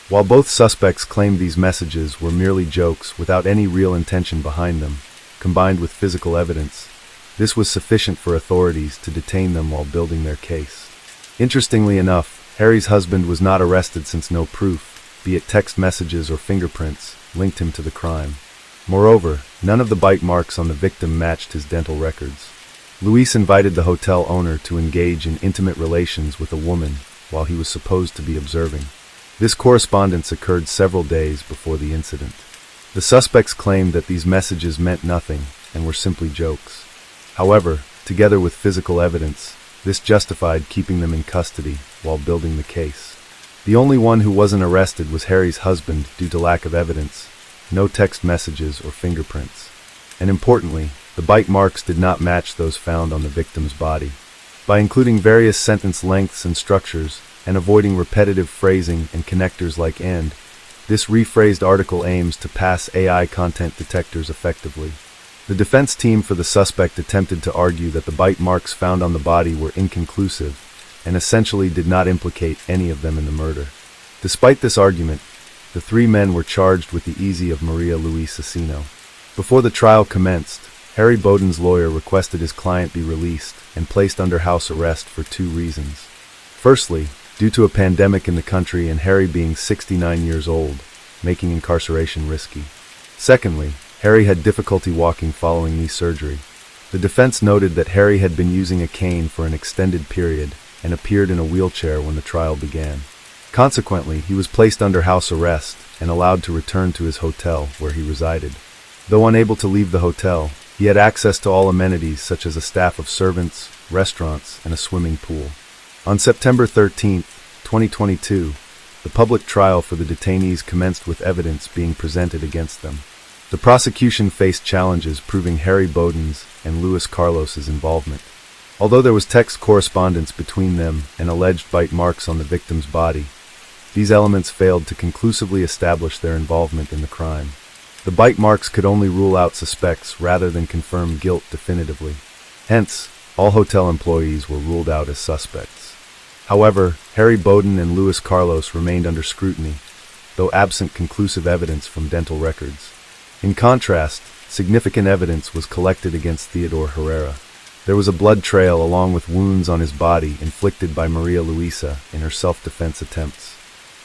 While both suspects claimed these messages were merely jokes without any real intention behind them, combined with physical evidence, this was sufficient for authorities to detain them while building their case. Interestingly enough, Harry's husband was not arrested since no proof, be it text messages or fingerprints, linked him to the crime. Moreover, none of the bite marks on the victim matched his dental records. Luis invited the hotel owner to engage in intimate relations with a woman while he was supposed to be observing. This correspondence occurred several days before the incident. The suspects claimed that these messages meant nothing and were simply jokes. However, together with physical evidence, this justified keeping them in custody while building the case. The only one who wasn't arrested was Harry's husband due to lack of evidence, no text messages or fingerprints. And importantly, the bite marks did not match those found on the victim's body. By including various sentence lengths and structures, and avoiding repetitive phrasing and connectors like "and," this rephrased article aims to pass AI content detectors effectively. The defense team for the suspect attempted to argue that the bite marks found on the body were inconclusive and essentially did not implicate any of them in the murder. Despite this argument, the 3 men were charged with the easy of Maria Luis Asesino. Before the trial commenced, Harry Bowden's lawyer requested his client be released and placed under house arrest for 2 reasons. Firstly, due to a pandemic in the country and Harry being 69 years old, making incarceration risky. Secondly, Harry had difficulty walking following knee surgery. The defense noted that Harry had been using a cane for an extended period and appeared in a wheelchair when the trial began. Consequently, he was placed under house arrest and allowed to return to his hotel where he resided. Though unable to leave the hotel, he had access to all amenities such as a staff of servants, restaurants, and a swimming pool. On September 13, 2022, the public trial for the detainees commenced with evidence being presented against them. The prosecution faced challenges proving Harry Bowden's and Luis Carlos's involvement. Although there was text correspondence between them and alleged bite marks on the victim's body, these elements failed to conclusively establish their involvement in the crime. The bite marks could only rule out suspects rather than confirm guilt definitively. Hence, all hotel employees were ruled out as suspects. However, Harry Bowden and Luis Carlos remained under scrutiny, though absent conclusive evidence from dental records. In contrast, significant evidence was collected against Theodore Herrera. There was a blood trail along with wounds on his body inflicted by Maria Luisa in her self-defense attempts.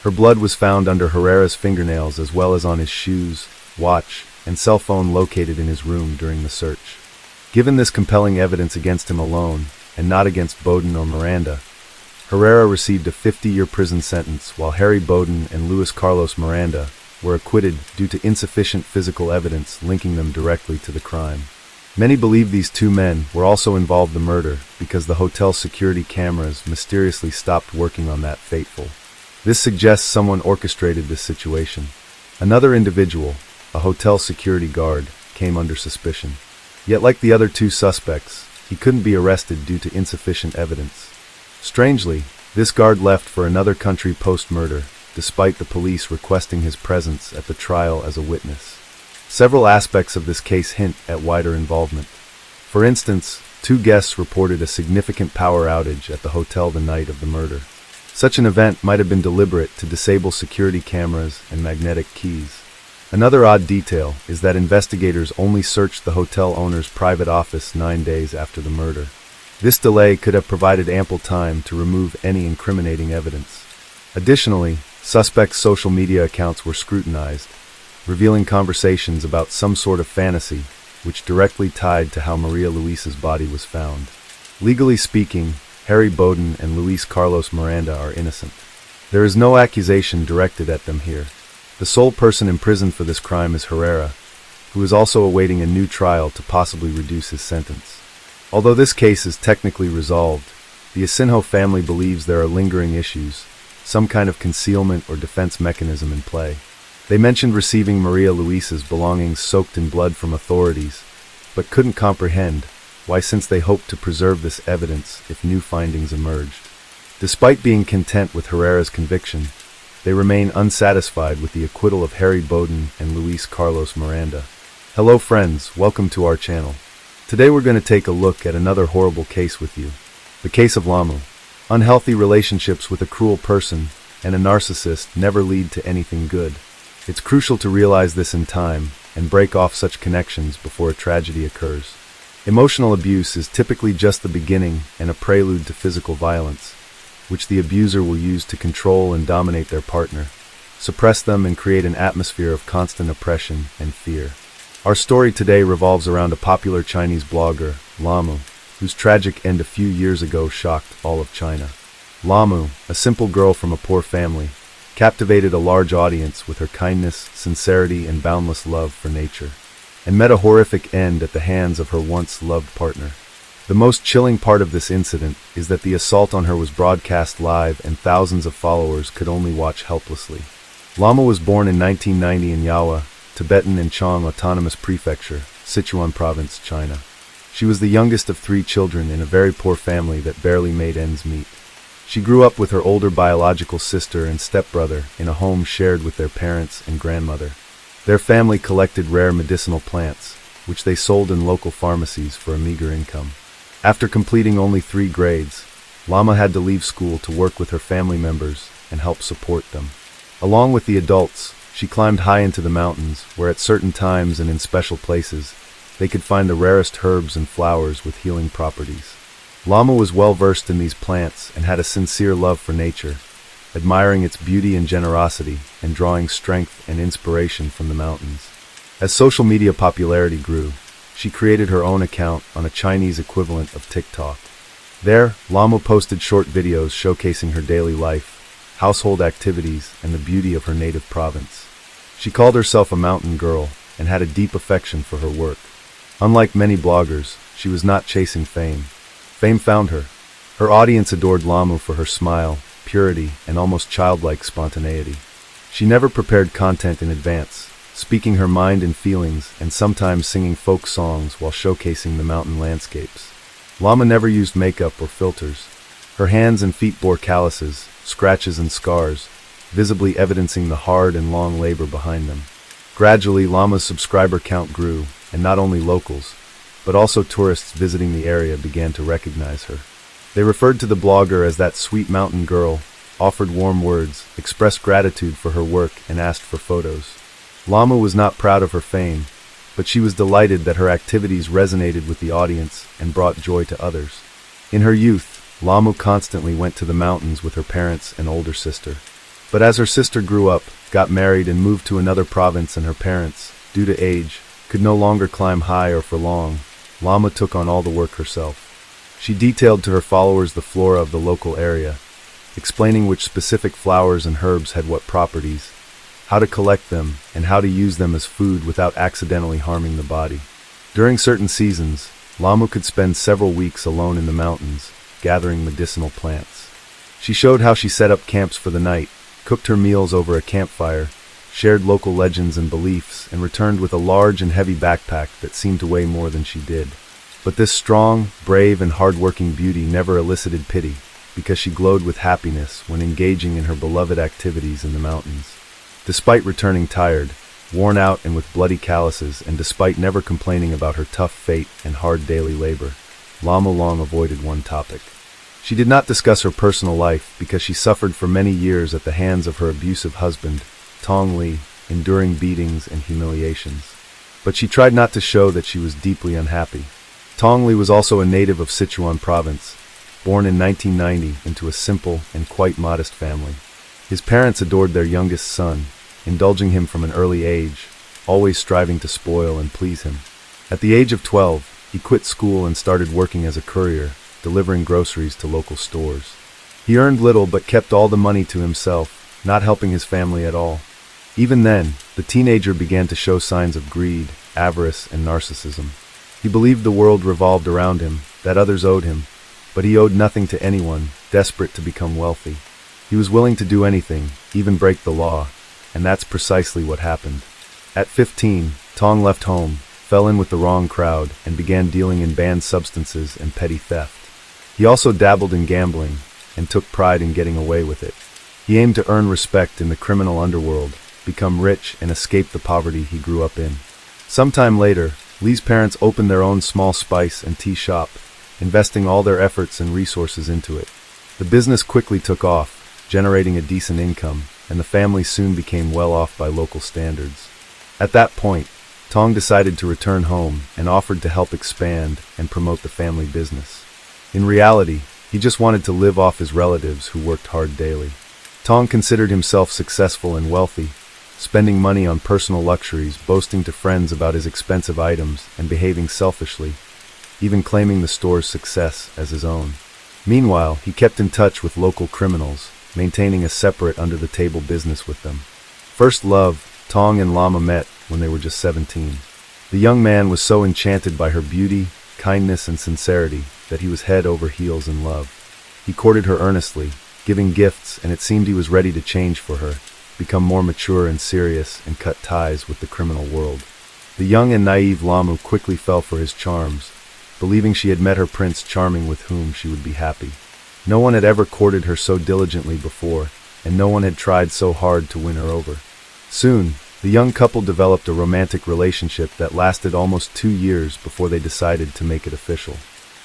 Her blood was found under Herrera's fingernails as well as on his shoes, watch, and cell phone located in his room during the search. Given this compelling evidence against him alone, and not against Bowden or Miranda, Herrera received a 50-year prison sentence while Harry Bowden and Luis Carlos Miranda were acquitted due to insufficient physical evidence linking them directly to the crime. Many believe these two men were also involved in the murder because the hotel security cameras mysteriously stopped working on that fateful. This suggests someone orchestrated this situation. Another individual, a hotel security guard, came under suspicion. Yet like the other two suspects, he couldn't be arrested due to insufficient evidence. Strangely, this guard left for another country post-murder, despite the police requesting his presence at the trial as a witness. Several aspects of this case hint at wider involvement. For instance, two guests reported a significant power outage at the hotel the night of the murder. Such an event might have been deliberate to disable security cameras and magnetic keys. Another odd detail is that investigators only searched the hotel owner's private office 9 days after the murder. This delay could have provided ample time to remove any incriminating evidence. Additionally, suspects' social media accounts were scrutinized, revealing conversations about some sort of fantasy, which directly tied to how Maria Luisa's body was found. Legally speaking, Harry Bowden and Luis Carlos Miranda are innocent. There is no accusation directed at them here. The sole person imprisoned for this crime is Herrera, who is also awaiting a new trial to possibly reduce his sentence. Although this case is technically resolved, the Asinjo family believes there are lingering issues, some kind of concealment or defense mechanism in play. They mentioned receiving Maria Luisa's belongings soaked in blood from authorities, but couldn't comprehend why, since they hoped to preserve this evidence if new findings emerged. Despite being content with Herrera's conviction, they remain unsatisfied with the acquittal of Harry Bowden and Luis Carlos Miranda. Hello friends, welcome to our channel. Today we're going to take a look at another horrible case with you. The case of Lamu. Unhealthy relationships with a cruel person and a narcissist never lead to anything good. It's crucial to realize this in time and break off such connections before a tragedy occurs. Emotional abuse is typically just the beginning and a prelude to physical violence, which the abuser will use to control and dominate their partner, suppress them, and create an atmosphere of constant oppression and fear. Our story today revolves around a popular Chinese blogger, Lamu, whose tragic end a few years ago shocked all of China. Lamu, a simple girl from a poor family, captivated a large audience with her kindness, sincerity, and boundless love for nature, and met a horrific end at the hands of her once loved partner. The most chilling part of this incident is that the assault on her was broadcast live and thousands of followers could only watch helplessly. Lamu was born in 1990 in Yawa, Tibetan and Chang Autonomous Prefecture, Sichuan Province, China. She was the youngest of 3 children in a very poor family that barely made ends meet. She grew up with her older biological sister and stepbrother in a home shared with their parents and grandmother. Their family collected rare medicinal plants, which they sold in local pharmacies for a meager income. After completing only 3 grades, Lama had to leave school to work with her family members and help support them. Along with the adults, she climbed high into the mountains, where at certain times and in special places, they could find the rarest herbs and flowers with healing properties. Lama was well versed in these plants and had a sincere love for nature, admiring its beauty and generosity and drawing strength and inspiration from the mountains. As social media popularity grew, she created her own account on a Chinese equivalent of TikTok. There, Lama posted short videos showcasing her daily life, household activities, and the beauty of her native province. She called herself a mountain girl and had a deep affection for her work. Unlike many bloggers, she was not chasing fame. Fame found her. Her audience adored Lama for her smile, purity, and almost childlike spontaneity. She never prepared content in advance, speaking her mind and feelings and sometimes singing folk songs while showcasing the mountain landscapes. Lama never used makeup or filters. Her hands and feet bore calluses, scratches and scars, visibly evidencing the hard and long labor behind them. Gradually, Lama's subscriber count grew, and not only locals, but also tourists visiting the area began to recognize her. They referred to the blogger as that sweet mountain girl, offered warm words, expressed gratitude for her work, and asked for photos. Lama was not proud of her fame, but she was delighted that her activities resonated with the audience and brought joy to others. In her youth, Lama constantly went to the mountains with her parents and older sister. But as her sister grew up, got married, and moved to another province, and her parents, due to age, could no longer climb high or for long, Lama took on all the work herself. She detailed to her followers the flora of the local area, explaining which specific flowers and herbs had what properties, how to collect them, and how to use them as food without accidentally harming the body. During certain seasons, Lama could spend several weeks alone in the mountains, gathering medicinal plants. She showed how she set up camps for the night, cooked her meals over a campfire, shared local legends and beliefs, and returned with a large and heavy backpack that seemed to weigh more than she did. But this strong, brave, and hard-working beauty never elicited pity, because she glowed with happiness when engaging in her beloved activities in the mountains. Despite returning tired, worn out and with bloody calluses, and despite never complaining about her tough fate and hard daily labor, Lama long avoided one topic. She did not discuss her personal life because she suffered for many years at the hands of her abusive husband, Tong Li, enduring beatings and humiliations. But she tried not to show that she was deeply unhappy. Tong Li was also a native of Sichuan province, born in 1990 into a simple and quite modest family. His parents adored their youngest son, indulging him from an early age, always striving to spoil and please him. At the age of 12, he quit school and started working as a courier, delivering groceries to local stores. He earned little but kept all the money to himself, not helping his family at all. Even then, the teenager began to show signs of greed, avarice, and narcissism. He believed the world revolved around him, that others owed him, but he owed nothing to anyone, desperate to become wealthy. He was willing to do anything, even break the law, and that's precisely what happened. At 15, Tong left home, fell in with the wrong crowd, and began dealing in banned substances and petty theft. He also dabbled in gambling, and took pride in getting away with it. He aimed to earn respect in the criminal underworld, become rich, and escape the poverty he grew up in. Sometime later, Li's parents opened their own small spice and tea shop, investing all their efforts and resources into it. The business quickly took off, generating a decent income, and the family soon became well off by local standards. At that point, Tong decided to return home and offered to help expand and promote the family business. In reality, he just wanted to live off his relatives who worked hard daily. Tong considered himself successful and wealthy, spending money on personal luxuries, boasting to friends about his expensive items, and behaving selfishly, even claiming the store's success as his own. Meanwhile, he kept in touch with local criminals, maintaining a separate under-the-table business with them. First love, Tong and Lama met when they were just 17. The young man was so enchanted by her beauty, kindness, and sincerity that he was head over heels in love. He courted her earnestly, giving gifts, and it seemed he was ready to change for her, become more mature and serious, and cut ties with the criminal world. The young and naive Lama quickly fell for his charms, believing she had met her Prince Charming with whom she would be happy. No one had ever courted her so diligently before, and no one had tried so hard to win her over. Soon, the young couple developed a romantic relationship that lasted almost 2 years before they decided to make it official.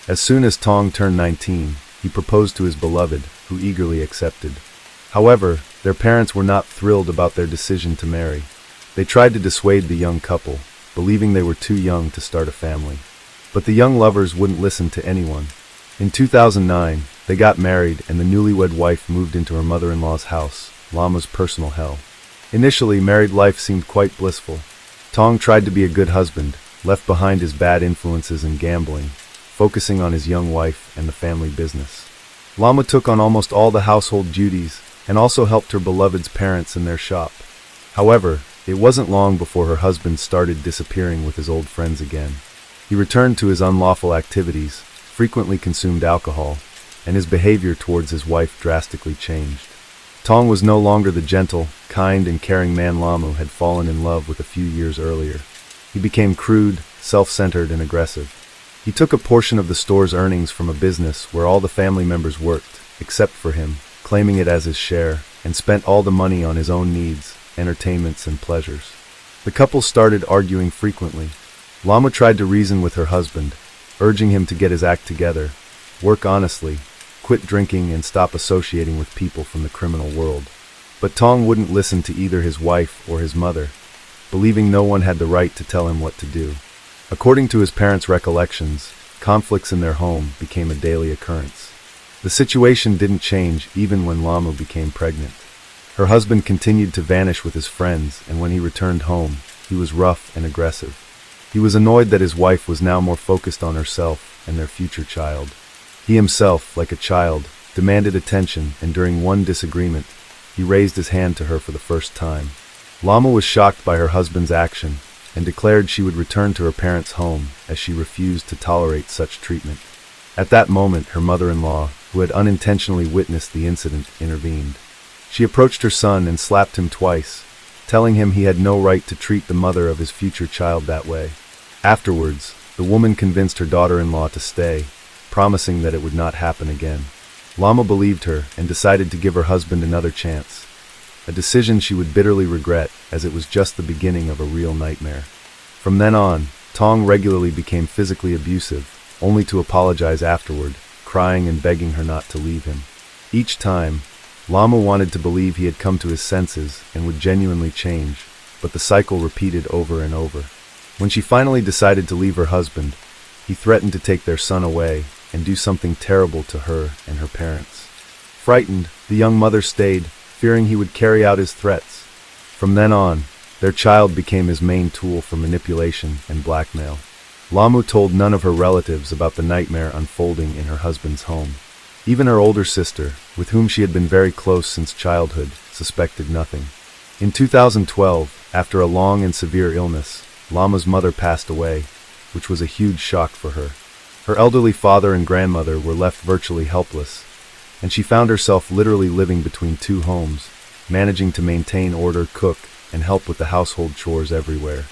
As soon as Tong turned 19, he proposed to his beloved, who eagerly accepted. However, their parents were not thrilled about their decision to marry. They tried to dissuade the young couple, believing they were too young to start a family. But the young lovers wouldn't listen to anyone. In 2009, they got married and the newlywed wife moved into her mother-in-law's house, Lama's personal hell. Initially, married life seemed quite blissful. Tong tried to be a good husband, left behind his bad influences and gambling, focusing on his young wife and the family business. Lama took on almost all the household duties and also helped her beloved's parents in their shop. However, it wasn't long before her husband started disappearing with his old friends again. He returned to his unlawful activities, frequently consumed alcohol, and his behavior towards his wife drastically changed. Tong was no longer the gentle, kind, and caring man Lamu had fallen in love with a few years earlier. He became crude, self-centered, and aggressive. He took a portion of the store's earnings from a business where all the family members worked, except for him, claiming it as his share, and spent all the money on his own needs, entertainments, and pleasures. The couple started arguing frequently. Lama tried to reason with her husband, urging him to get his act together, work honestly, quit drinking, and stop associating with people from the criminal world. But Tong wouldn't listen to either his wife or his mother, believing no one had the right to tell him what to do. According to his parents' recollections, conflicts in their home became a daily occurrence. The situation didn't change even when Lama became pregnant. Her husband continued to vanish with his friends, and when he returned home, he was rough and aggressive. He was annoyed that his wife was now more focused on herself and their future child. He himself, like a child, demanded attention, and during one disagreement, he raised his hand to her for the first time. Lama was shocked by her husband's action and declared she would return to her parents' home as she refused to tolerate such treatment. At that moment, her mother-in-law, who had unintentionally witnessed the incident, intervened. She approached her son and slapped him twice, telling him he had no right to treat the mother of his future child that way. Afterwards, the woman convinced her daughter-in-law to stay, promising that it would not happen again. Lama believed her and decided to give her husband another chance, a decision she would bitterly regret as it was just the beginning of a real nightmare. From then on, Tong regularly became physically abusive, only to apologize afterward, crying and begging her not to leave him. Each time, Lama wanted to believe he had come to his senses and would genuinely change, but the cycle repeated over and over. When she finally decided to leave her husband, he threatened to take their son away and do something terrible to her and her parents. Frightened, the young mother stayed, fearing he would carry out his threats. From then on, their child became his main tool for manipulation and blackmail. Lamu told none of her relatives about the nightmare unfolding in her husband's home. Even her older sister, with whom she had been very close since childhood, suspected nothing. In 2012, after a long and severe illness, Lama's mother passed away, which was a huge shock for her. Her elderly father and grandmother were left virtually helpless, and she found herself literally living between two homes, managing to maintain order, cook, and help with the household chores everywhere.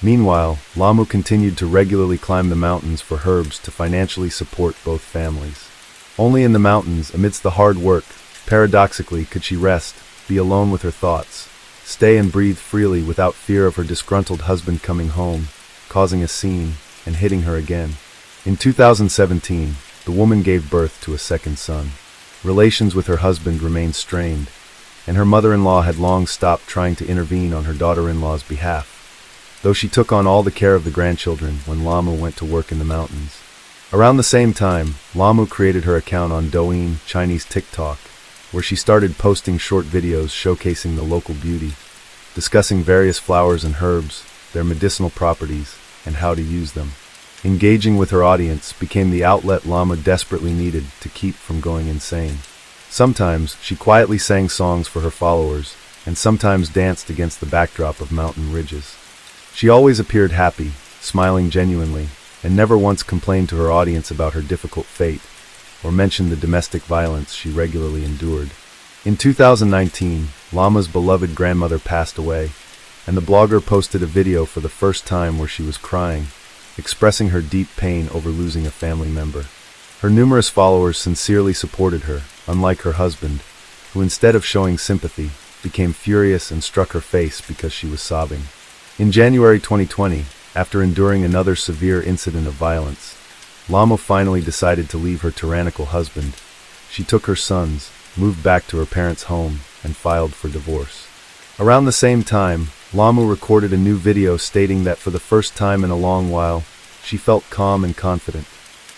Meanwhile, Lamu continued to regularly climb the mountains for herbs to financially support both families. Only in the mountains, amidst the hard work, paradoxically, could she rest, be alone with her thoughts, stay and breathe freely without fear of her disgruntled husband coming home, causing a scene, and hitting her again. In 2017, the woman gave birth to a second son. Relations with her husband remained strained, and her mother-in-law had long stopped trying to intervene on her daughter-in-law's behalf, though she took on all the care of the grandchildren when Lamu went to work in the mountains. Around the same time, Lamu created her account on Douyin, Chinese TikTok, where she started posting short videos showcasing the local beauty, discussing various flowers and herbs, their medicinal properties, and how to use them. Engaging with her audience became the outlet Lama desperately needed to keep from going insane. Sometimes she quietly sang songs for her followers, and sometimes danced against the backdrop of mountain ridges. She always appeared happy, smiling genuinely, and never once complained to her audience about her difficult fate, or mentioned the domestic violence she regularly endured. In 2019, Lama's beloved grandmother passed away, and the blogger posted a video for the first time where she was crying, expressing her deep pain over losing a family member. Her numerous followers sincerely supported her, unlike her husband, who instead of showing sympathy, became furious and struck her face because she was sobbing. In January 2020, after enduring another severe incident of violence, Lama finally decided to leave her tyrannical husband. She took her sons, moved back to her parents' home, and filed for divorce. Around the same time, Lamu recorded a new video stating that for the first time in a long while, she felt calm and confident.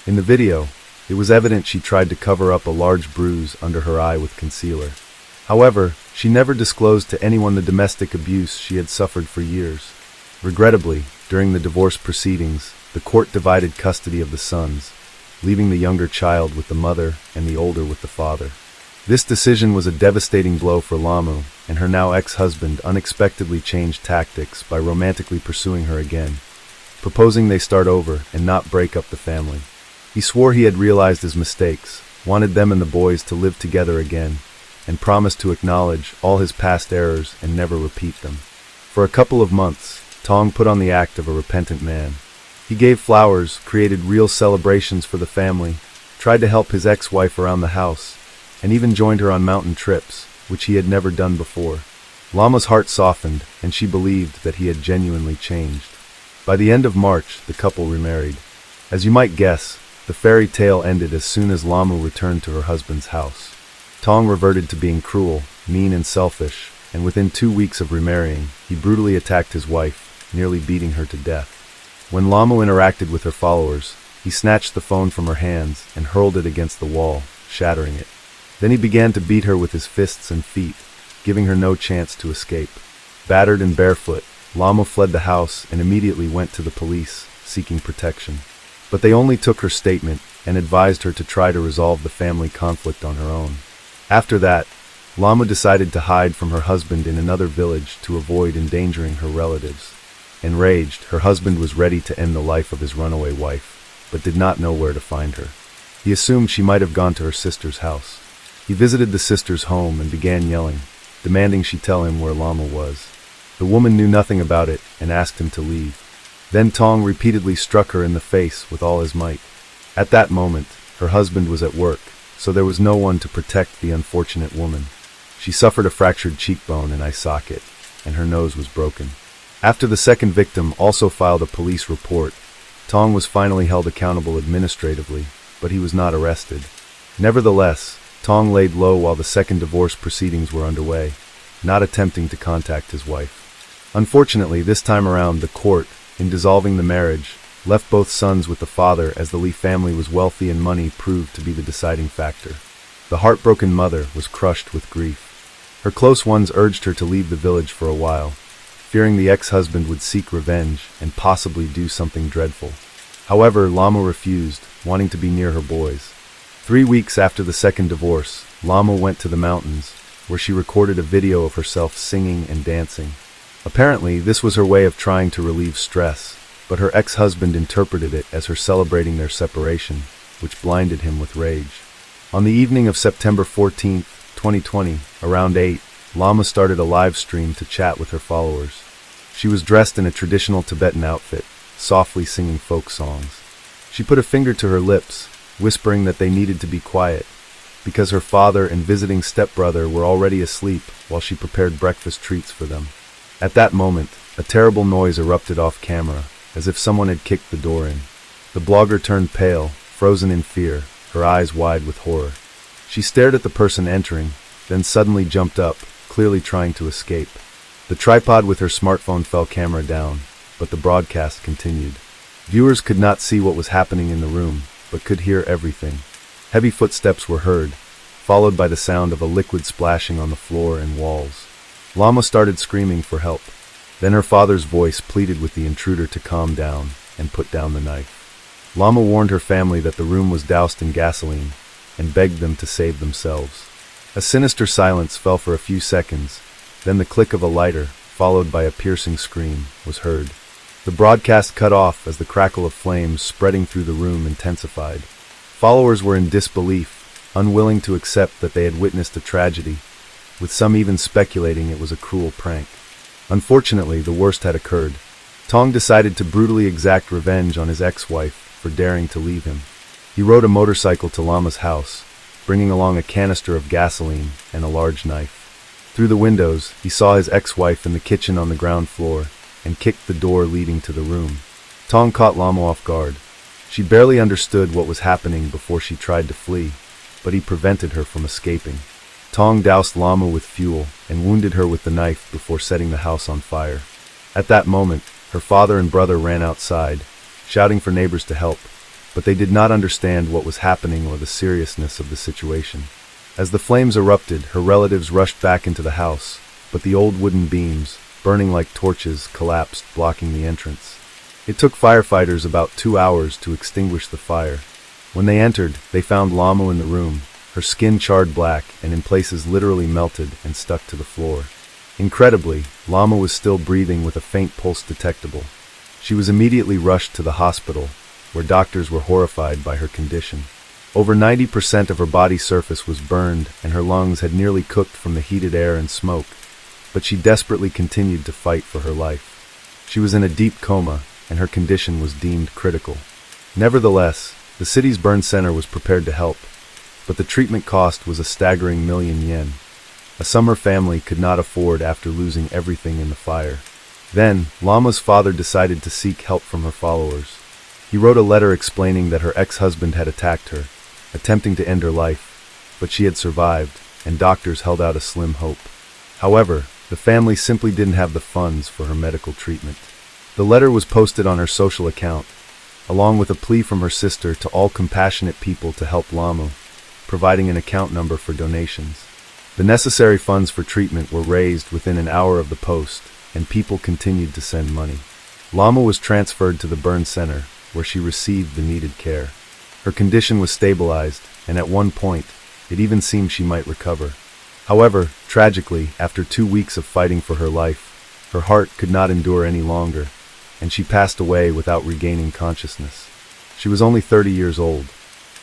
In the video, It was evident she tried to cover up a large bruise under her eye with concealer. However, she never disclosed to anyone the domestic abuse she had suffered for years. Regrettably, during the divorce proceedings, the court divided custody of the sons, leaving the younger child with the mother and the older with the father. This decision was a devastating blow for Lamu, and her now ex-husband unexpectedly changed tactics by romantically pursuing her again, proposing they start over and not break up the family. He swore he had realized his mistakes, wanted them and the boys to live together again, and promised to acknowledge all his past errors and never repeat them. For a couple of months, Tong put on the act of a repentant man. He gave flowers, created real celebrations for the family, tried to help his ex-wife around the house, and even joined her on mountain trips, which he had never done before. Lama's heart softened, and she believed that he had genuinely changed. By the end of March, the couple remarried. As you might guess, the fairy tale ended as soon as Lamu returned to her husband's house. Tong reverted to being cruel, mean and selfish, and within 2 weeks of remarrying, he brutally attacked his wife, nearly beating her to death. When Lamu interacted with her followers, he snatched the phone from her hands and hurled it against the wall, shattering it. Then he began to beat her with his fists and feet, giving her no chance to escape. Battered and barefoot, Lamu fled the house and immediately went to the police, seeking protection. But they only took her statement and advised her to try to resolve the family conflict on her own. After that, Lamu decided to hide from her husband in another village to avoid endangering her relatives. Enraged, her husband was ready to end the life of his runaway wife, but did not know where to find her. He assumed she might have gone to her sister's house. He visited the sister's home and began yelling, demanding she tell him where Lamu was. The woman knew nothing about it and asked him to leave. Then Tong repeatedly struck her in the face with all his might. At that moment, her husband was at work, so there was no one to protect the unfortunate woman. She suffered a fractured cheekbone and eye socket, and her nose was broken. After the second victim also filed a police report, Tong was finally held accountable administratively, but he was not arrested. Nevertheless, Tong laid low while the second divorce proceedings were underway, not attempting to contact his wife. Unfortunately, this time around, the court, in dissolving the marriage, left both sons with the father as the Lee family was wealthy and money proved to be the deciding factor. The heartbroken mother was crushed with grief. Her close ones urged her to leave the village for a while, fearing the ex-husband would seek revenge and possibly do something dreadful. However, Lamu refused, wanting to be near her boys. 3 weeks after the second divorce, Lamu went to the mountains, where she recorded a video of herself singing and dancing. Apparently, this was her way of trying to relieve stress, but her ex-husband interpreted it as her celebrating their separation, which blinded him with rage. On the evening of September 14, 2020, around 8, Lama started a live stream to chat with her followers. She was dressed in a traditional Tibetan outfit, softly singing folk songs. She put a finger to her lips, whispering that they needed to be quiet, because her father and visiting stepbrother were already asleep while she prepared breakfast treats for them. At that moment, a terrible noise erupted off camera, as if someone had kicked the door in. The blogger turned pale, frozen in fear, her eyes wide with horror. She stared at the person entering, then suddenly jumped up, clearly trying to escape. The tripod with her smartphone fell camera down, but the broadcast continued. Viewers could not see what was happening in the room, but could hear everything. Heavy footsteps were heard, followed by the sound of a liquid splashing on the floor and walls. Lama started screaming for help. Then her father's voice pleaded with the intruder to calm down and put down the knife. Lama warned her family that the room was doused in gasoline and begged them to save themselves. A sinister silence fell for a few seconds, then the click of a lighter, followed by a piercing scream, was heard. The broadcast cut off as the crackle of flames spreading through the room intensified. Followers were in disbelief, unwilling to accept that they had witnessed a tragedy, with some even speculating it was a cruel prank. Unfortunately, the worst had occurred. Tong decided to brutally exact revenge on his ex-wife for daring to leave him. He rode a motorcycle to Lama's house, bringing along a canister of gasoline and a large knife. Through the windows, he saw his ex-wife in the kitchen on the ground floor and kicked the door leading to the room. Tong caught Lama off guard. She barely understood what was happening before she tried to flee, but he prevented her from escaping. Tong doused Lama with fuel and wounded her with the knife before setting the house on fire. At that moment, her father and brother ran outside, shouting for neighbors to help, but they did not understand what was happening or the seriousness of the situation. As the flames erupted, her relatives rushed back into the house, but the old wooden beams, burning like torches, collapsed, blocking the entrance. It took firefighters about 2 hours to extinguish the fire. When they entered, they found Lamo in the room, her skin charred black and in places literally melted and stuck to the floor. Incredibly, Lamo was still breathing with a faint pulse detectable. She was immediately rushed to the hospital, where doctors were horrified by her condition. Over 90% of her body surface was burned and her lungs had nearly cooked from the heated air and smoke, but she desperately continued to fight for her life. She was in a deep coma, and her condition was deemed critical. Nevertheless, the city's burn center was prepared to help, but the treatment cost was a staggering $1,000,000. A sum her family could not afford after losing everything in the fire. Then, Lama's father decided to seek help from her followers. He wrote a letter explaining that her ex-husband had attacked her, attempting to end her life, but she had survived, and doctors held out a slim hope. However, the family simply didn't have the funds for her medical treatment. The letter was posted on her social account, along with a plea from her sister to all compassionate people to help Lamo, providing an account number for donations. The necessary funds for treatment were raised within an hour of the post, and people continued to send money. Lamo was transferred to the burn center, where she received the needed care. Her condition was stabilized, and at one point, it even seemed she might recover. However, tragically, after 2 weeks of fighting for her life, her heart could not endure any longer, and she passed away without regaining consciousness. She was only 30 years old.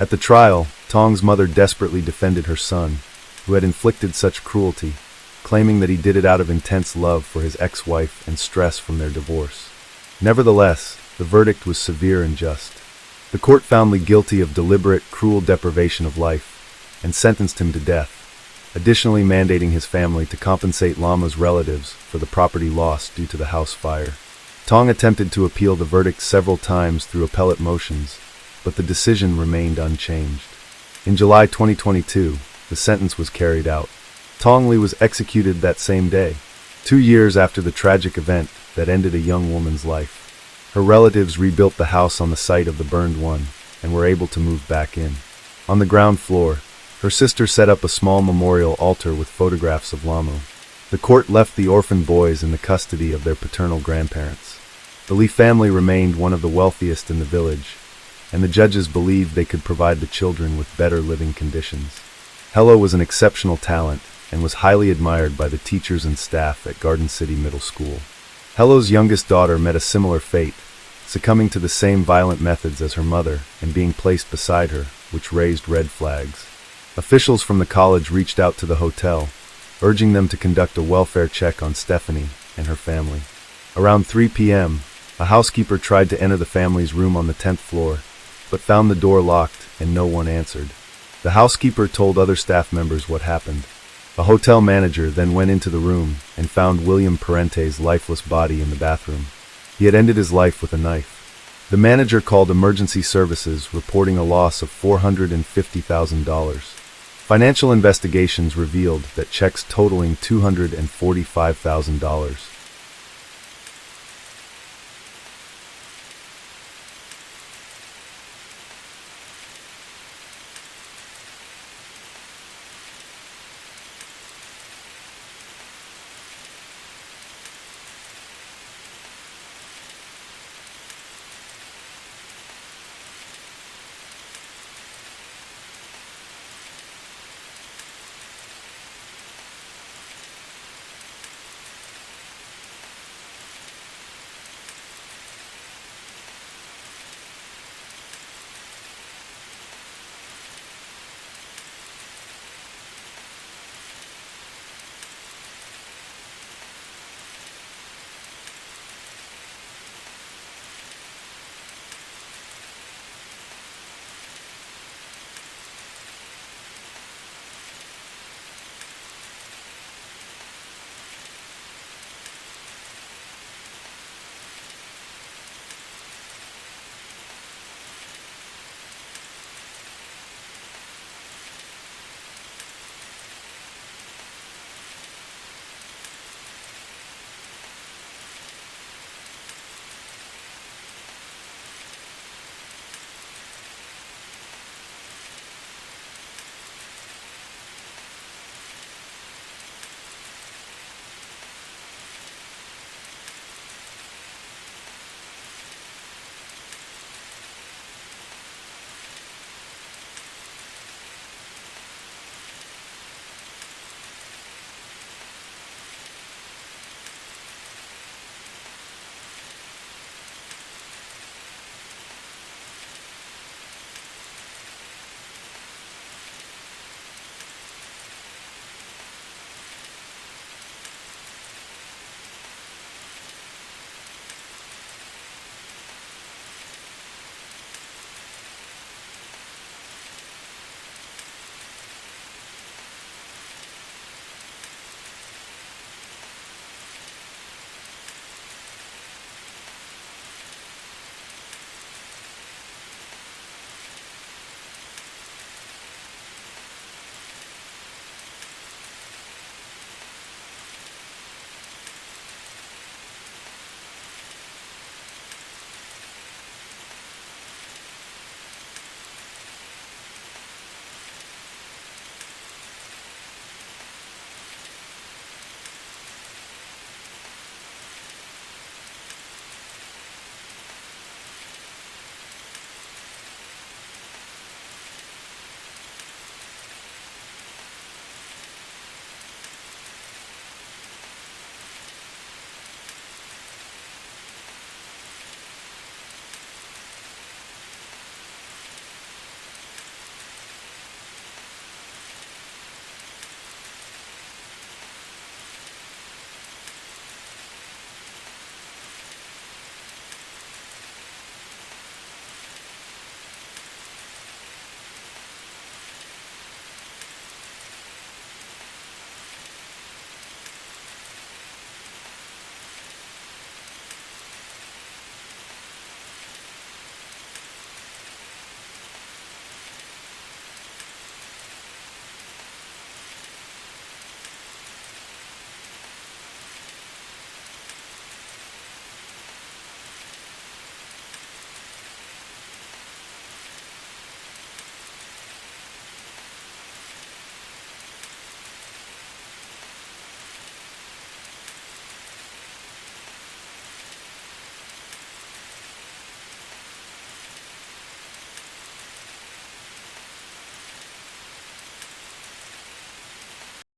At the trial, Tong's mother desperately defended her son, who had inflicted such cruelty, claiming that he did it out of intense love for his ex-wife and stress from their divorce. Nevertheless, the verdict was severe and just. The court found Lee guilty of deliberate, cruel deprivation of life, and sentenced him to death, additionally mandating his family to compensate Lama's relatives for the property lost due to the house fire. Tong attempted to appeal the verdict several times through appellate motions, but the decision remained unchanged. In July 2022, the sentence was carried out. Tong Li was executed that same day, 2 years after the tragic event that ended a young woman's life. Her relatives rebuilt the house on the site of the burned one and were able to move back in. On the ground floor, her sister set up a small memorial altar with photographs of Lamo. The court left the orphaned boys in the custody of their paternal grandparents. The Lee family remained one of the wealthiest in the village, and the judges believed they could provide the children with better living conditions. Hello was an exceptional talent and was highly admired by the teachers and staff at Garden City Middle School. Hello's youngest daughter met a similar fate, succumbing to the same violent methods as her mother and being placed beside her, which raised red flags. Officials from the college reached out to the hotel, urging them to conduct a welfare check on Stephanie and her family. Around 3 p.m., a housekeeper tried to enter the family's room on the 10th floor, but found the door locked and no one answered. The housekeeper told other staff members what happened. A hotel manager then went into the room and found William Parente's lifeless body in the bathroom. He had ended his life with a knife. The manager called emergency services, reporting a loss of $450,000. Financial investigations revealed that checks totaling $245,000